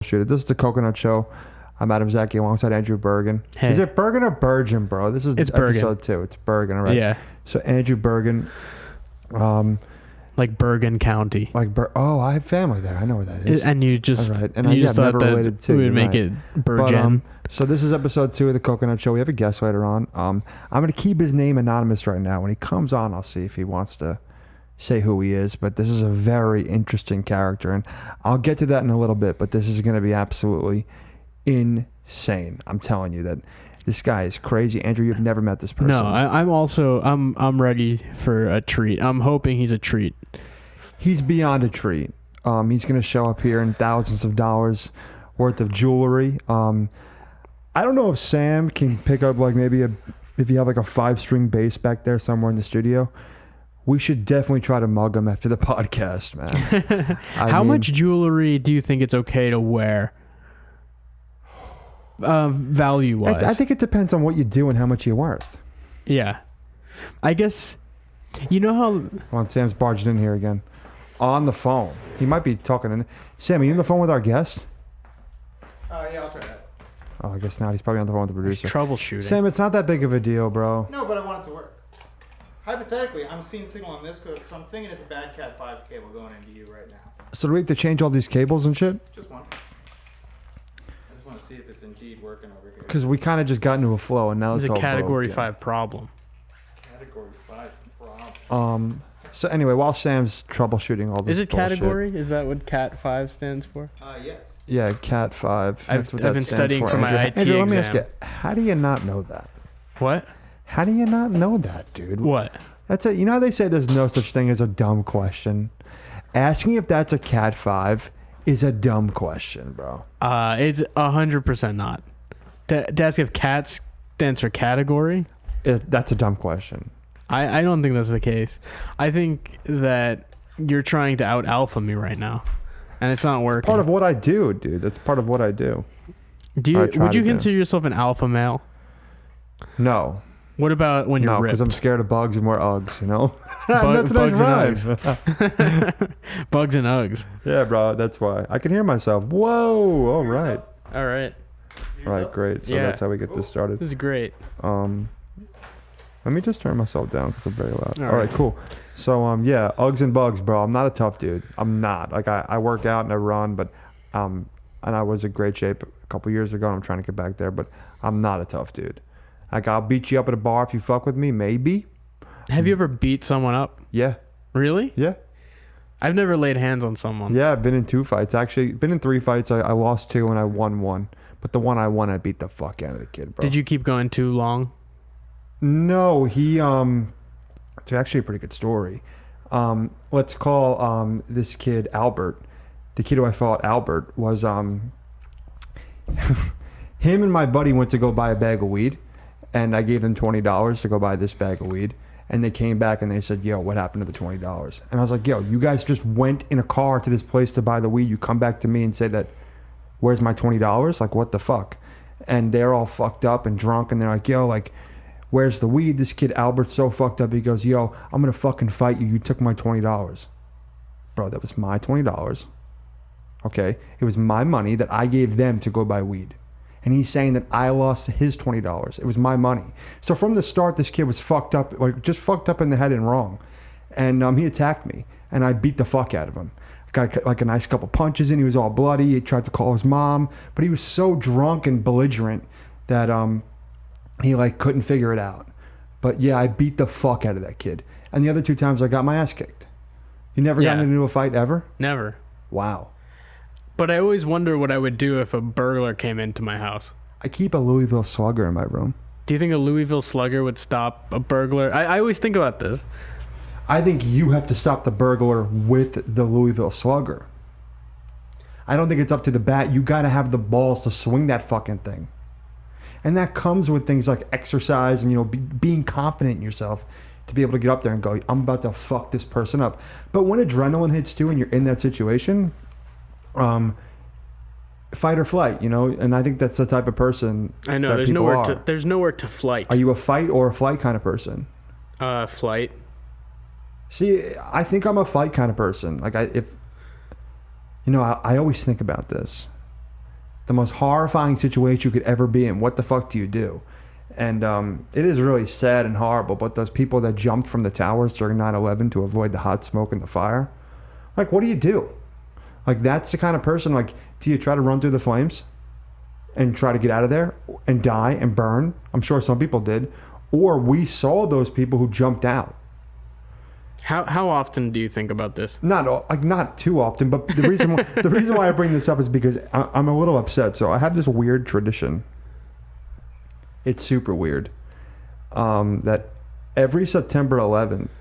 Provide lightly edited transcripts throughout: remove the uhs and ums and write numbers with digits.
Shoot it. This is the Coconut Show. I'm Adam Zaki alongside Andrew Bergen. Hey. Is it Bergen or Bergen, bro? This is It's episode Bergen. 2. It's Bergen, all right? Yeah. So Andrew Bergen, Like Bergen County. oh, I have family there. I know where that is. And you just, All right. And you I just thought never that related to. we would You're make right. it But, Bergen. so this is episode 2 of the Coconut Show. We have a guest later on. I'm going to keep his name anonymous right now. When he comes on, I'll see if he wants to say who he is. But this is a very interesting character, and I'll get to that in a little bit. But this is going to be absolutely insane. I'm telling you that this guy is crazy. Andrew, you've never met this person. No, I'm ready for a treat. I'm hoping he's a treat. He's beyond a treat. He's going to show up here in thousands of dollars worth of jewelry. I don't know if Sam can pick up like maybe if you have like a 5-string bass back there somewhere in the studio. We should definitely try to mug him after the podcast, man. How much jewelry do you think it's okay to wear? Value-wise. I think it depends on what you do and how much you're worth. Yeah. I guess, you know how... Hold on, Sam's barged in here again. On the phone. He might be talking. Sam, are you on the phone with our guest? Yeah, I'll try that. Oh, I guess not. He's probably on the phone with the producer. troubleshooting. Sam, it's not that big of a deal, bro. No, but I want it to work. Hypothetically, I'm seeing signal on this code, so I'm thinking it's a bad Cat 5 cable going into you right now. So do we have to change all these cables and shit? Just one. I just want to see if it's indeed working over here. Because we kind of just got into a flow, and now It's it's a all Category broke, 5 problem. Category 5 problem. So anyway, while Sam's troubleshooting all this Is it bullshit, category? Is that what Cat 5 stands for? Yes. Yeah, Cat 5. That's what I've that been stands studying for my Andrew. IT Andrew, let me ask exam. you, how do you not know that? What? How do you not know that, dude? What? That's it. You know how they say there's no such thing as a dumb question? Asking if that's a Cat 5 is a dumb question, bro. It's 100% not. To ask if cat stands for category? That's a dumb question. I don't think that's the case. I think that you're trying to out alpha me right now, and it's not working. It's part of what I do, dude. That's part of what I do. Would you consider yourself an alpha male? No. What about when you're No, ripped? because I'm scared of bugs and wear Uggs, you know? Bugs That's a nice and rhyme. Bugs and Uggs. Yeah, bro, that's why. I can hear myself. Whoa, all right. All right. All right, great. So Yeah. that's how we get this started. This is great. Let me just turn myself down because I'm very loud. All All right, right. cool. So, yeah, Uggs and bugs, bro. I'm not a tough dude. I'm not. Like, I work out and I run, but, and I was in great shape a couple years ago, and I'm trying to get back there, but I'm not a tough dude. Like, I'll beat you up at a bar if you fuck with me, maybe. Have you ever beat someone up? Yeah. Really? Yeah. I've never laid hands on someone. Yeah, I've been in 2 fights. Actually, been in 3 fights. I lost 2 and I won 1. But the one I won, I beat the fuck out of the kid, bro. Did you keep going too long? No, it's actually a pretty good story. Let's call this kid Albert. The kid who I fought, Albert, was him and my buddy went to go buy a bag of weed, and I gave them $20 to go buy this bag of weed. And they came back and they said, yo, what happened to the $20? And I was like, yo, you guys just went in a car to this place to buy the weed. You come back to me and say that, where's my $20? Like, what the fuck? And they're all fucked up and drunk, and they're like, yo, like, where's the weed? This kid Albert's so fucked up. He goes, yo, I'm going to fucking fight you. You took my $20. Bro, that was my $20. Okay? It was my money that I gave them to go buy weed. And he's saying that I lost his $20. It was my money. So from the start, this kid was fucked up, like just fucked up in the head and wrong. And he attacked me, and I beat the fuck out of him. Got like a nice couple punches in. He was all bloody. He tried to call his mom, but he was so drunk and belligerent that he like couldn't figure it out. But yeah, I beat the fuck out of that kid. And the other 2 times I got my ass kicked. You never gotten into a fight ever? Never. Wow. But I always wonder what I would do if a burglar came into my house. I keep a Louisville Slugger in my room. Do you think a Louisville Slugger would stop a burglar? I always think about this. I think you have to stop the burglar with the Louisville Slugger. I don't think it's up to the bat. You got to have the balls to swing that fucking thing. And that comes with things like exercise and, you know, being confident in yourself to be able to get up there and go, I'm about to fuck this person up. But when adrenaline hits too and you're in that situation, fight or flight, you know? And I think that's the type of person I know, that there's people nowhere are. there's nowhere to flight. Are you a fight or a flight kind of person? Flight. See, I think I'm a fight kind of person. Like, I always think about this. the most horrifying situation you could ever be in. What the fuck do you do? And it is really sad and horrible, but those people that jumped from the towers during 9/11 to avoid the hot smoke and the fire, like, what do you do? Like, that's the kind of person, like, do you try to run through the flames and try to get out of there and die and burn? I'm sure some people did. Or we saw those people who jumped out. How often do you think about this? Not too often, but the reason why I bring this up is because I'm a little upset. So I have this weird tradition. It's super weird. That every September 11th,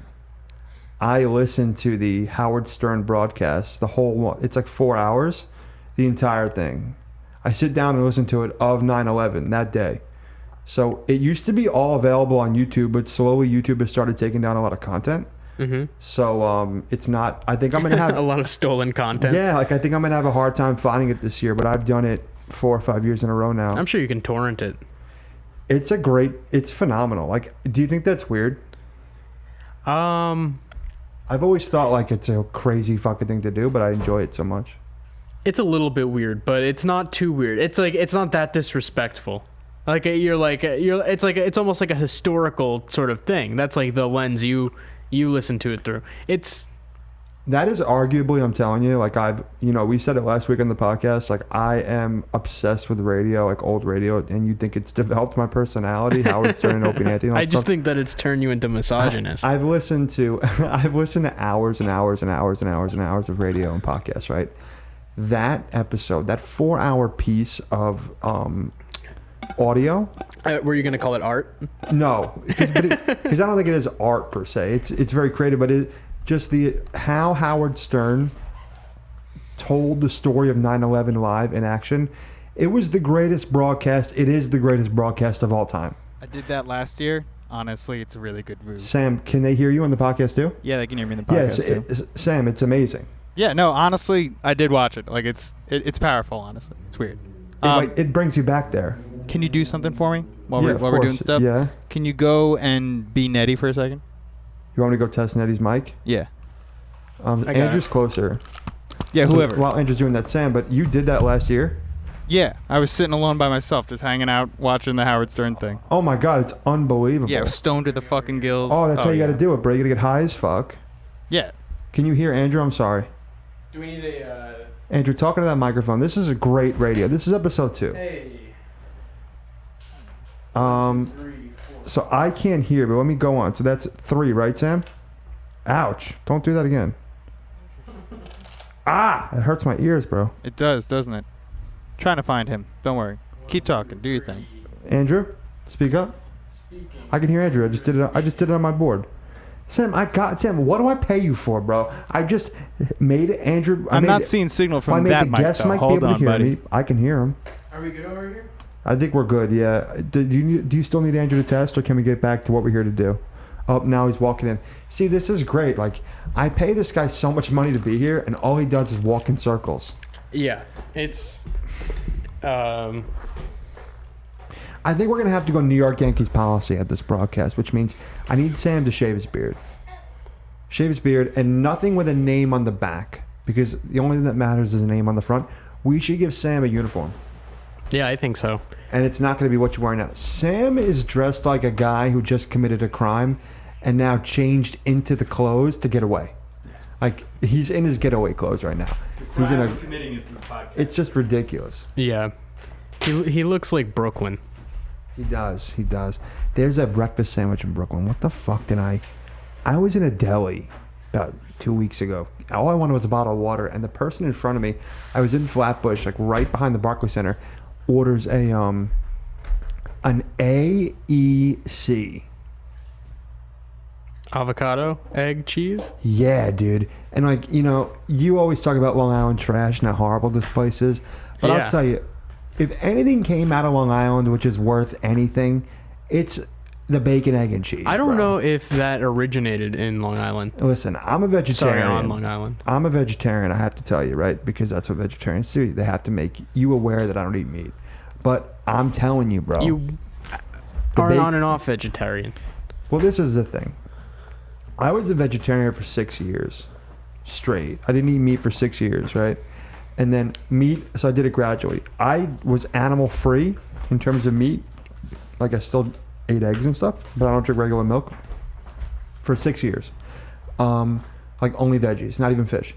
I listen to the Howard Stern broadcast, the whole one. It's like 4 hours, the entire thing. I sit down and listen to it of 9/11 that day. So it used to be all available on YouTube, but slowly YouTube has started taking down a lot of content. Mm-hmm. So it's not. I think I'm gonna have a lot of stolen content. Yeah, like I think I'm gonna have a hard time finding it this year, but I've done it 4 or 5 years in a row now. I'm sure you can torrent it. It's phenomenal. Like, do you think that's weird? I've always thought like it's a crazy fucking thing to do, but I enjoy it so much. It's a little bit weird, but it's not too weird. It's like it's not that disrespectful. It's almost like a historical sort of thing. That's like the lens you listen to it through. That is arguably, I'm telling you, like we said it last week on the podcast, like I am obsessed with radio, like old radio, and you think it's developed my personality, Howard Stern and Opie and Anthony. I just think that it's turned you into misogynist. I've listened to hours and hours and hours and hours and hours of radio and podcasts, right? That episode, that 4-hour piece of audio. Were you going to call it art? No, because I don't think it is art per se. It's very creative, but just how Howard Stern told the story of 9/11 live in action. It was the greatest broadcast. It is the greatest broadcast of all time. I did that last year. Honestly, it's a really good move. Sam, can they hear you on the podcast too? Yeah, they can hear me in the podcast too. Sam, it's amazing. Yeah, no, honestly, I did watch it. Like, it's powerful, honestly. It's weird. It brings you back there. Can you do something for me while Yeah, we're doing stuff? Yeah. Can you go and be Nettie for a second? You want me to go test Nettie's mic? Yeah. Andrew's closer. Yeah, whoever. While Andrew's doing that, Sam, but you did that last year? Yeah, I was sitting alone by myself, just hanging out, watching the Howard Stern thing. Oh my God, it's unbelievable. Yeah, stoned to the fucking gills. Oh, that's how you got to do it, bro. You got to get high as fuck. Yeah. Can you hear Andrew? I'm sorry. Do we need a... Andrew, talking to that microphone. This is a great radio. This is episode 2. Hey. So I can't hear, but let me go on. So that's 3, right, Sam? Ouch. Don't do that again. It hurts my ears, bro. It does, doesn't it? Trying to find him. Don't worry. Keep talking. Do your thing. Andrew, speak up. I can hear Andrew. I just did it on my board. Sam, what do I pay you for, bro? I just made it, Andrew. I'm not seeing signal from that mic. I made the guest mic be able to hear me. I can hear him. Are we good over here? I think we're good, yeah. Do you still need Andrew to test, or can we get back to what we're here to do? Oh, now he's walking in. See, this is great. Like, I pay this guy so much money to be here, and all he does is walk in circles. Yeah, it's... I think we're going to have to go New York Yankees policy at this broadcast, which means I need Sam to shave his beard. Shave his beard, and nothing with a name on the back, because the only thing that matters is a name on the front. We should give Sam a uniform. Yeah, I think so. And it's not going to be what you're wearing now. Sam is dressed like a guy who just committed a crime and now changed into the clothes to get away. Like, he's in his getaway clothes right now. He's in committing is this podcast. It's just ridiculous. Yeah. He looks like Brooklyn. He does. There's a breakfast sandwich in Brooklyn. What the fuck did I was in a deli about 2 weeks ago. All I wanted was a bottle of water, and the person in front of me, I was in Flatbush, like right behind the Barclays Center, orders an AEC. Avocado, egg, cheese? Yeah, dude. And like, you always talk about Long Island trash and how horrible this place is. But Yeah. I'll tell you, if anything came out of Long Island which is worth anything, it's the bacon, egg, and cheese. I don't bro. know if that originated in Long Island. Listen, I'm a vegetarian. Sorry, on Long Island. I'm a vegetarian, I have to tell you, right? Because that's what vegetarians do. They have to make you aware that I don't eat meat. But I'm telling you, bro. You are an on and off vegetarian. Well, this is the thing. I was a vegetarian for 6 years straight. I didn't eat meat for 6 years, right? And then meat, so I did it gradually. I was animal free in terms of meat. Like I still ate eggs and stuff, but I don't drink regular milk for 6 years. Like only veggies, not even fish.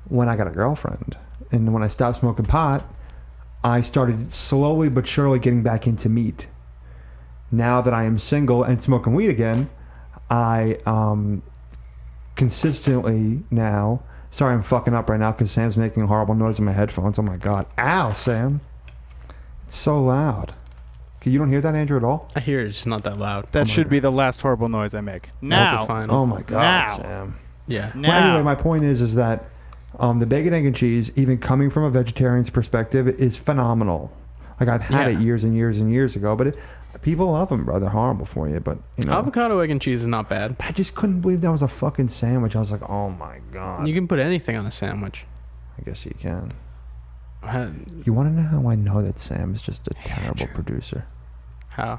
When I got a girlfriend and when I stopped smoking pot, I started slowly but surely getting back into meat. Now that I am single and smoking weed again, I consistently now... Sorry, I'm fucking up right now because Sam's making a horrible noise in my headphones. Oh my God. Ow, Sam. It's so loud. You don't hear that, Andrew, at all? I hear it, it's just not that loud. That should God. be the last horrible noise I make. Also Now. fine. Oh my God, Now. Sam. Yeah. Now. Well, anyway, my point is that the bacon, egg, and cheese, even coming from a vegetarian's perspective, is phenomenal. Like I've had Yeah. it years and years and years ago, but people love them, bro. They're horrible for you, but you know. Avocado, egg, and cheese is not bad. I just couldn't believe that was a fucking sandwich. I was like, oh my God. You can put anything on a sandwich. I guess you can. How? You want to know how I know that Sam is just a terrible producer? How's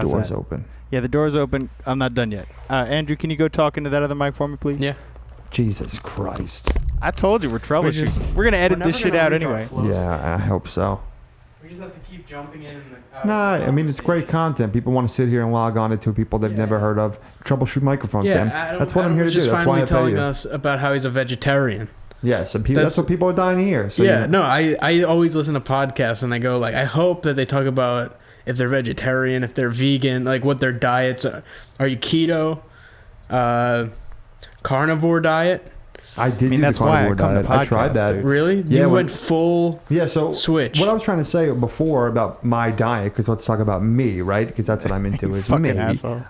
Doors that? open. Yeah, the door's open. I'm not done yet. Andrew, can you go talk into that other mic for me, please? Yeah. Jesus Christ. I told you we're troubleshooting. We're gonna edit this shit out anyway. Yeah, I hope so. We just have to keep jumping in. Nah, I mean, it's great content. People want to sit here and log on to people they've never heard of. Troubleshoot microphones, Sam. That's what I'm here to do. Just That's why I finally pay telling you. us about how he's a vegetarian. Yeah, so that's what people are dying to hear. So Yeah, no, I always listen to podcasts and I go like, I hope that they talk about if they're vegetarian, if they're vegan, like what their diets are. Are you keto, carnivore diet? I did do that's the why I carnivore come to diet. I tried podcasts, that. dude. Really? Yeah, You when- went full Yeah, so switch. what I was trying to say before about my diet, because let's talk about me, right? Because that's what I'm into is me. Fucking asshole.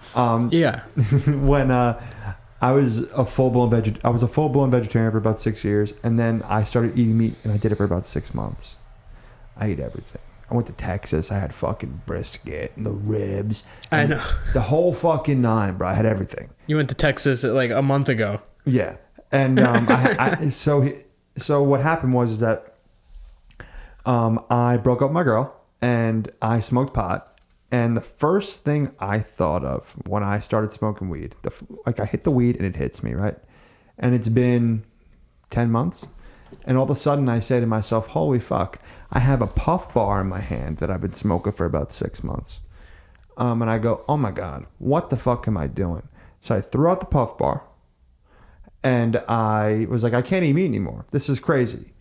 Yeah. When I was a full-blown vegetarian for about 6 years, and then I started eating meat, and I did it for about 6 months. I ate everything. I went to Texas. I had fucking brisket and the ribs. I and know. The whole fucking nine, bro. I had everything. You went to Texas like a month ago. Yeah. And so what happened was that I broke up with my girl, and I smoked pot. And the first thing I thought of when I started smoking weed, I hit the weed and it hits me, right? And it's been 10 months. And all of a sudden I say to myself, holy fuck, I have a puff bar in my hand that I've been smoking for about 6 months. And I go, oh my God, what the fuck am I doing? So I threw out the puff bar and I was like, I can't eat meat anymore. This is crazy.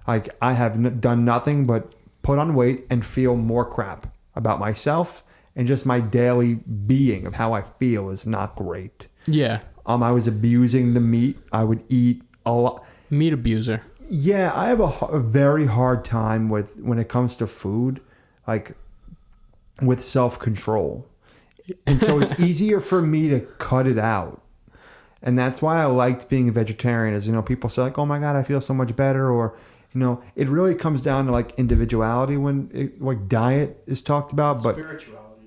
Like I have done nothing but put on weight and feel more crap about myself, and just my daily being of how I feel is not great. Yeah. I was abusing the meat. I would eat a lot. Meat abuser. Yeah, I have a very hard time when it comes to food, like with self-control. And so it's easier for me to cut it out. And that's why I liked being a vegetarian is, people say like, oh my God, I feel so much better. Or, it really comes down to like individuality when like diet is talked about. But Spirituality.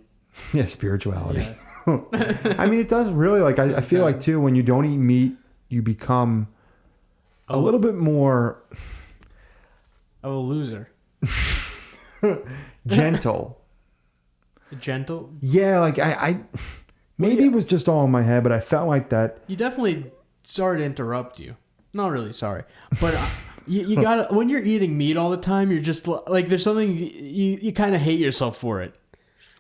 yeah, spirituality. Yeah. I mean, it does really like, I feel like too, when you don't eat meat, you become a little bit more a loser. gentle. Gentle. Yeah, like I maybe it was just all in my head, but I felt like that. You definitely. Sorry to interrupt you. Not really sorry, but you got when you're eating meat all the time, you're just like there's something you kind of hate yourself for it.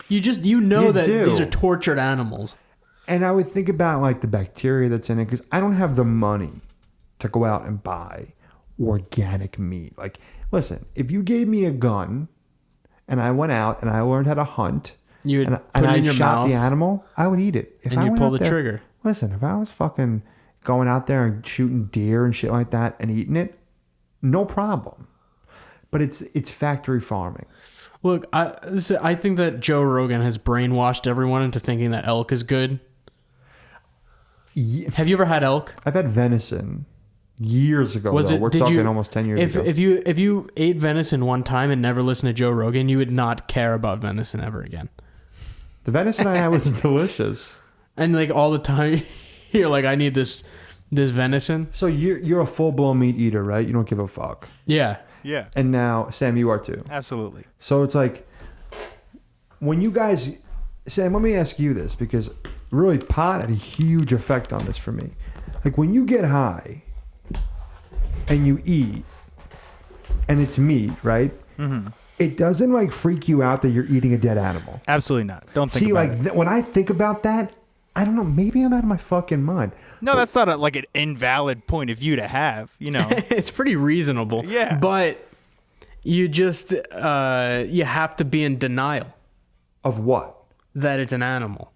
You know You that do. these are tortured animals. And I would think about like the bacteria that's in it because I don't have the money to go out and buy organic meat. Like, listen, if you gave me a gun and I went out and I learned how to hunt You would and put it I in your shot mouth, the animal, I would eat it. If and I you went pull out the there- trigger. Listen, if I was fucking going out there and shooting deer and shit like that and eating it, no problem. But it's factory farming. Look, I think that Joe Rogan has brainwashed everyone into thinking that elk is good. Yeah. Have you ever had elk? I've had venison years ago. Though. We're talking almost 10 years ago. If you ate venison one time and never listened to Joe Rogan, you would not care about venison ever again. The venison I had was delicious. And like all the time, you're like, I need this venison. So you're a full-blown meat eater, right? You don't give a fuck. Yeah. Yeah, And now, Sam, you are too. absolutely. So it's like, when you guys... Sam, let me ask you this, because really pot had a huge effect on this for me. Like, when you get high and you eat, and it's meat, right? Mm-hmm. It doesn't like freak you out that you're eating a dead animal. Absolutely not. Don't think See, about like it. when I think about that, I don't know. Maybe I'm out of my fucking mind. No, that's not like an invalid point of view to have. You know. It's pretty reasonable. Yeah. But you just you have to be in denial Of what? that it's an animal.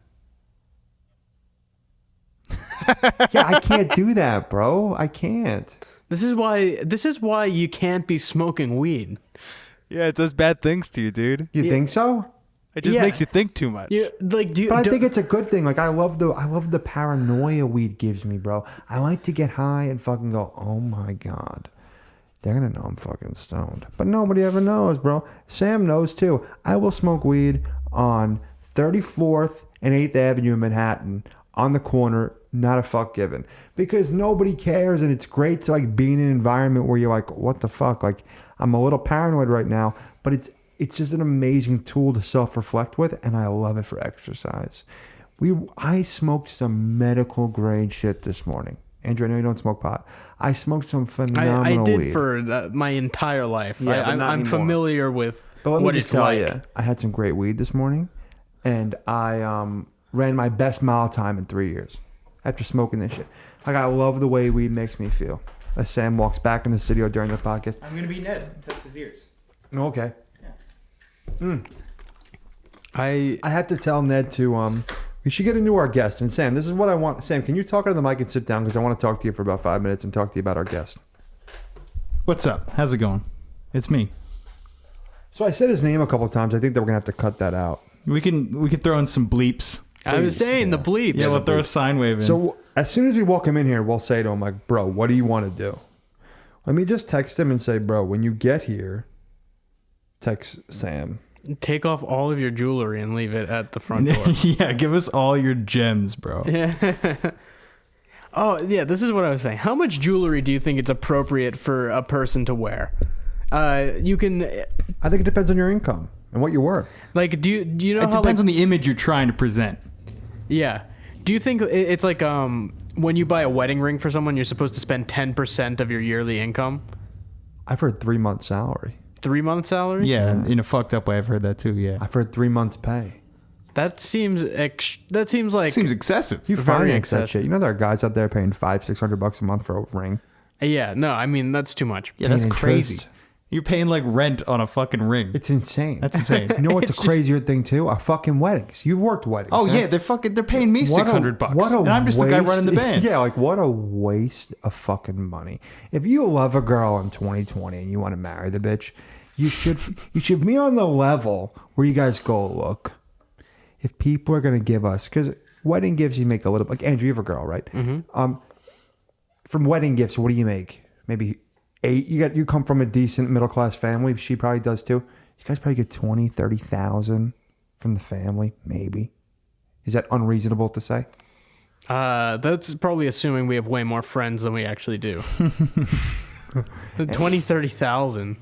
Yeah, I can't do that, bro. I can't. This is why you can't be smoking weed. Yeah, it does bad things to you, dude. You think so? It just Yeah. makes you think too much. You like do you, But I do- think it's a good thing. Like I love the paranoia weed gives me, bro. I like to get high and fucking go, oh my god, they're gonna know I'm fucking stoned. But nobody ever knows, bro. Sam knows too. I will smoke weed on 34th and 8th Avenue in Manhattan on the corner. Not a fuck given, because nobody cares, and it's great to like be in an environment where you're like, what the fuck? Like I'm a little paranoid right now, but it's just an amazing tool to self-reflect with, and I love it for exercise. I smoked some medical grade shit this morning. Andrew, I know you don't smoke pot. I smoked some phenomenal I did weed. for my entire life. Yeah, but not I'm anymore. familiar with But let me what just it's tell like. you, I had some great weed this morning, and I ran my best mile time in 3 years after smoking this shit. Like I love the way weed makes me feel. As Sam walks back in the studio during the podcast. I'm gonna be Ned. That's his ears. Okay. I I have to tell Ned to we should get into our guest. And Sam, this is what I want. Sam, can you talk into the mic and sit down, because I want to talk to you for about 5 minutes and talk to you about our guest. What's up? How's it going? It's me. So I said his name a couple of times. I think that we're gonna have to cut that out. We can throw in some bleeps. was Please, saying the yeah. bleeps. Yeah, we'll throw a sine wave in. So as soon as we walk him in here, we'll say to him like, "Bro, what do you want to do?" Let me just text him and say, "Bro, when you get here, text Sam." Take off all of your jewelry and leave it at the front door. yeah, give us all your gems, bro. Oh, yeah, this is what I was saying. How much jewelry do you think it's appropriate for a person to wear? You can, I think it depends on your income and what you're worth. like, do you know It how, depends like, on the image you're trying to present. yeah. Do you think it's like, when you buy a wedding ring for someone, you're supposed to spend 10% of your yearly income? I've heard 3 months salary. 3 month salary? Yeah, in a fucked up way. I've heard that too. Yeah, I've heard 3 months pay. That seems like, seems excessive. You Very finance that excessive. shit. You know there are guys out there paying $500-600 a month for a ring. yeah, no, I mean, that's too much. Yeah, that's Paying crazy. interest. You're paying like rent on a fucking ring. It's insane. That's insane. You know what's It's a crazier thing too? Are fucking weddings. You've worked weddings. Oh huh? yeah, they're paying me $600, and I'm just the guy running the band. Yeah, like what a waste of fucking money. If you love a girl in 2020 and you want to marry the bitch, you should be on the level where you guys go, look, if people are gonna give us, because wedding gifts you make a little, like Andrew, you have a girl, right? Mm-hmm. From wedding gifts, what do you make? Maybe 8. You come from a decent middle class family. She probably does too. You guys probably get 20, 30,000 from the family, maybe. Is that unreasonable to say? That's probably assuming we have way more friends than we actually do. 20, 30,000.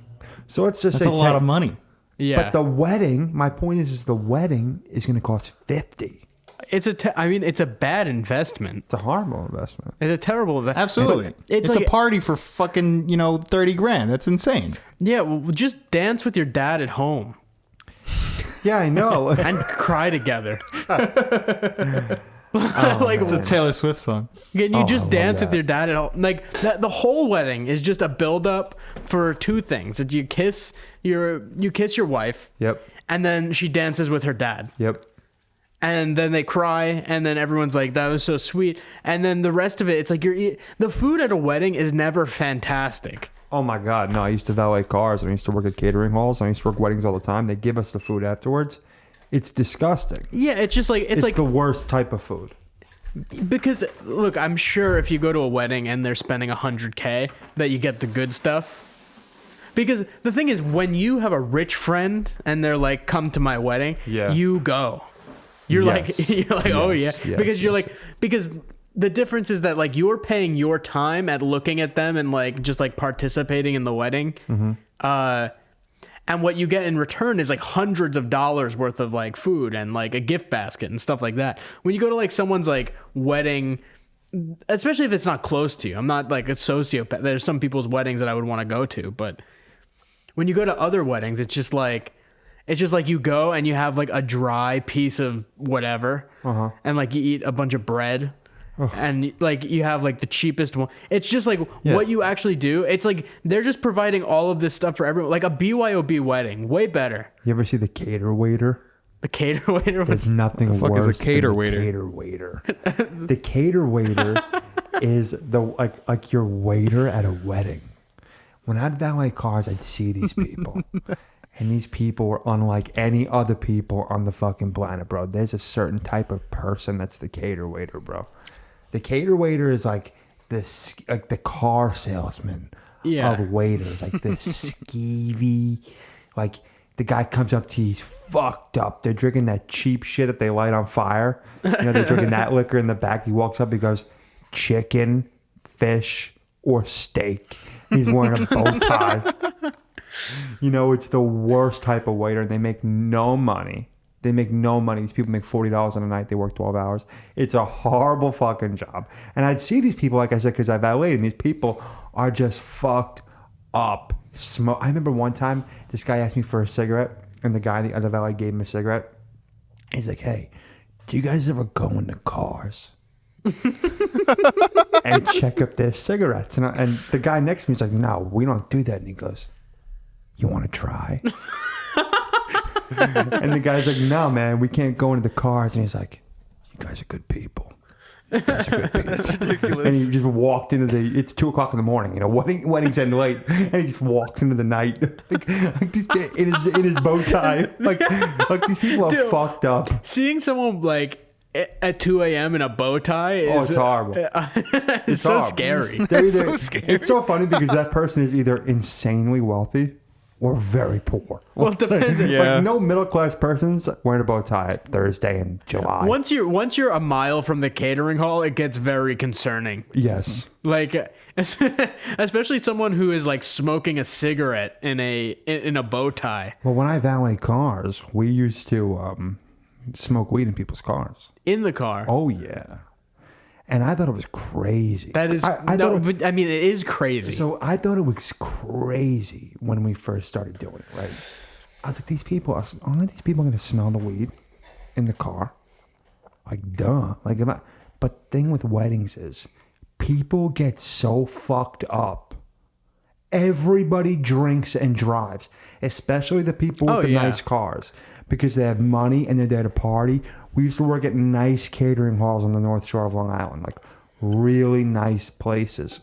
So let's just That's say a lot of money. Yeah. But the wedding, my point is the wedding is going to cost 50. It's a bad investment. It's a horrible investment. It's a terrible investment. Absolutely. It's It's like- a party for fucking, 30 grand. That's insane. Yeah, well, just dance with your dad at home Yeah, I know. and cry together. Like, It's a Taylor Swift song. can you I just love dance with that. your dad at home? Like the whole wedding is just a build up for two things. That you kiss your wife, Yep. and then she dances with her dad. Yep. And then they cry, and then everyone's like, "That was so sweet." And then the rest of it, it's like the food at a wedding is never fantastic. Oh my God. No, I used to valet cars. I used to work at catering halls. I used to work weddings all the time. They give us the food afterwards. It's disgusting. Yeah, it's just like It's like the worst type of food. because look, I'm sure if you go to a wedding and they're spending $100K, that you get the good stuff. Because the thing is, when you have a rich friend and they're like, "Come to my wedding," Yeah. you go. You're Yes. like, oh yeah, Yes, yes, because you're yes, like, because the difference is that like you're paying your time at looking at them and like just like participating in the wedding. And what you get in return is like hundreds of dollars worth of like food and like a gift basket and stuff like that. When you go to like someone's like wedding, especially if it's not close to you, I'm not like a sociopath. There's some people's weddings that I would want to go to, but when you go to other weddings, it's just like you go and you have like a dry piece of whatever, and like you eat a bunch of bread. And like you have like the cheapest one. It's just like what you actually do. It's like they're just providing all of this stuff for everyone. Like a BYOB wedding, way better. You ever see the cater waiter? The cater waiter was There's nothing fuck worse is a cater than waiter? the cater waiter. The cater waiter is the like your waiter at a wedding. When I'd valet cars, I'd see these people. And these people were unlike any other people on the fucking planet, bro. There's a certain type of person that's the cater waiter, bro. The cater waiter is like this, like the car salesman of waiters, like the skeevy, like the guy comes up to you, he's fucked up. They're drinking that cheap shit that they light on fire. You know, they're drinking that liquor in the back. He walks up, he goes, chicken, fish, or steak. He's wearing a bow tie. You know, it's the worst type of waiter, and they make no money. They make no money. These people make $40 in a night. They work 12 hours. It's a horrible fucking job. And I'd see these people, like I said, because I valeted, and these people are just fucked up. I remember one time, this guy asked me for a cigarette, and the other valet gave him a cigarette. He's like, hey, do you guys ever go into cars and check up their cigarettes? And the guy next to me is like, no, we don't do that. And he goes, you want to try? And the guy's like, no, man, we can't go into the cars. And he's like, you guys are good people. You guys are good people. That's ridiculous. And he just walked into it's 2:00 in the morning, you know, weddings end late. And he just walks into the night like in his bow tie. Like these people are fucked up. Seeing someone like at 2 a.m. in a bow tie is it's horrible. It's so horrible. scary. It's so scary. It's so funny because that person is either insanely wealthy or very poor. Well, depending. Yeah. Like no middle class person's wearing a bow tie at Thursday in July. Once you're a mile from the catering hall, it gets very concerning. Yes. Like especially someone who is like smoking a cigarette in a bow tie Well, when I valet cars, we used to smoke weed in people's cars. in the car. Oh yeah. And I thought it was crazy. That is but I mean it is crazy. So I thought it was crazy when we first started doing it, right? I was like, these people are going to smell the weed in the car? Like, duh. Like, but the thing with weddings is people get so fucked up. Everybody drinks and drives, especially the people with the nice cars, because they have money and they're there to party. We used to work at nice catering halls on the North Shore of Long Island, like really nice places.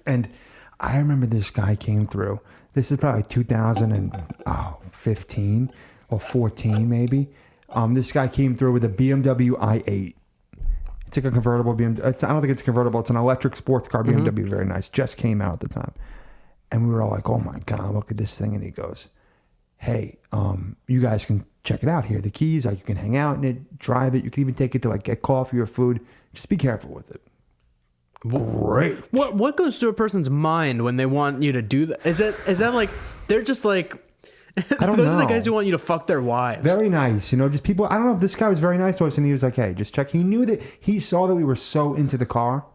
And I remember this guy came through. This is probably 2015 or 14 maybe. This guy came through with a BMW i8. It's like a convertible BMW. I don't think it's convertible. It's an electric sports car BMW. Very nice. Just came out at the time. And we were all like, oh my God, look at this thing. And he goes, hey, you guys can check it out here. The keys, like you can hang out in it, drive it. You can even take it to like get coffee or food. Just be careful with it. Great. What goes through a person's mind when they want you to do that? Is that like they're just like I don't those know. are the guys who want you to fuck their wives. Very nice. You know, just people. I don't know if this guy was very nice to us, and he was like, hey, just check. He knew that he saw that we were so into the car,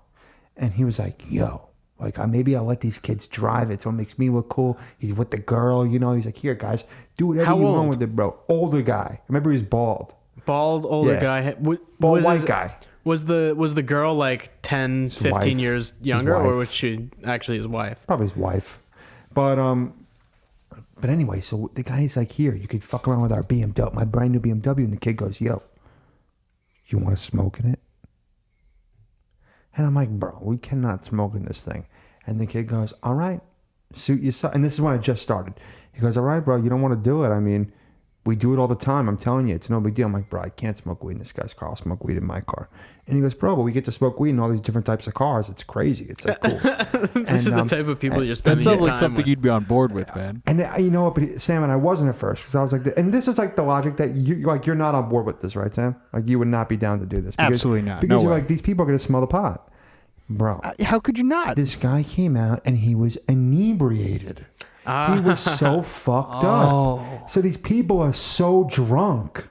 and he was like, yo, like maybe I'll let these kids drive it so it makes me look cool. He's with the girl, you know. He's like, here, guys, do whatever How you old? want with it, bro. Older guy. Remember, he was bald. Bald older Yeah. guy. Bald white guy. Was the girl like 10, 15 wife. years His younger, or wife. was she actually his wife? Probably his wife. But anyway, so the guy's like, here, you could fuck around with our BMW, my brand new BMW. And the kid goes, yo, you want to smoke in it? And I'm like, bro, we cannot smoke in this thing. And the kid goes, all right, suit yourself. And this is when I just started. He goes, all right, bro, you don't want to do it. I mean, we do it all the time. I'm telling you, it's no big deal. I'm like, bro, I can't smoke weed in this guy's car. I'll smoke weed in my car. And he goes, bro, but we get to smoke weed in all these different types of cars. It's crazy. It's like cool. This is the type of people you're spending That sounds your like time something with. you'd be on board with, man. And you know what, but Sam, and I wasn't at first because I was like, and this is like the logic that you're not on board with this, right, Sam? Like you would not be down to do this. Because, Absolutely not. Because No you're way. like, these people are going to smell the pot. Bro, How could you not? this guy came out and he was inebriated. He was so fucked up. So these people are so drunk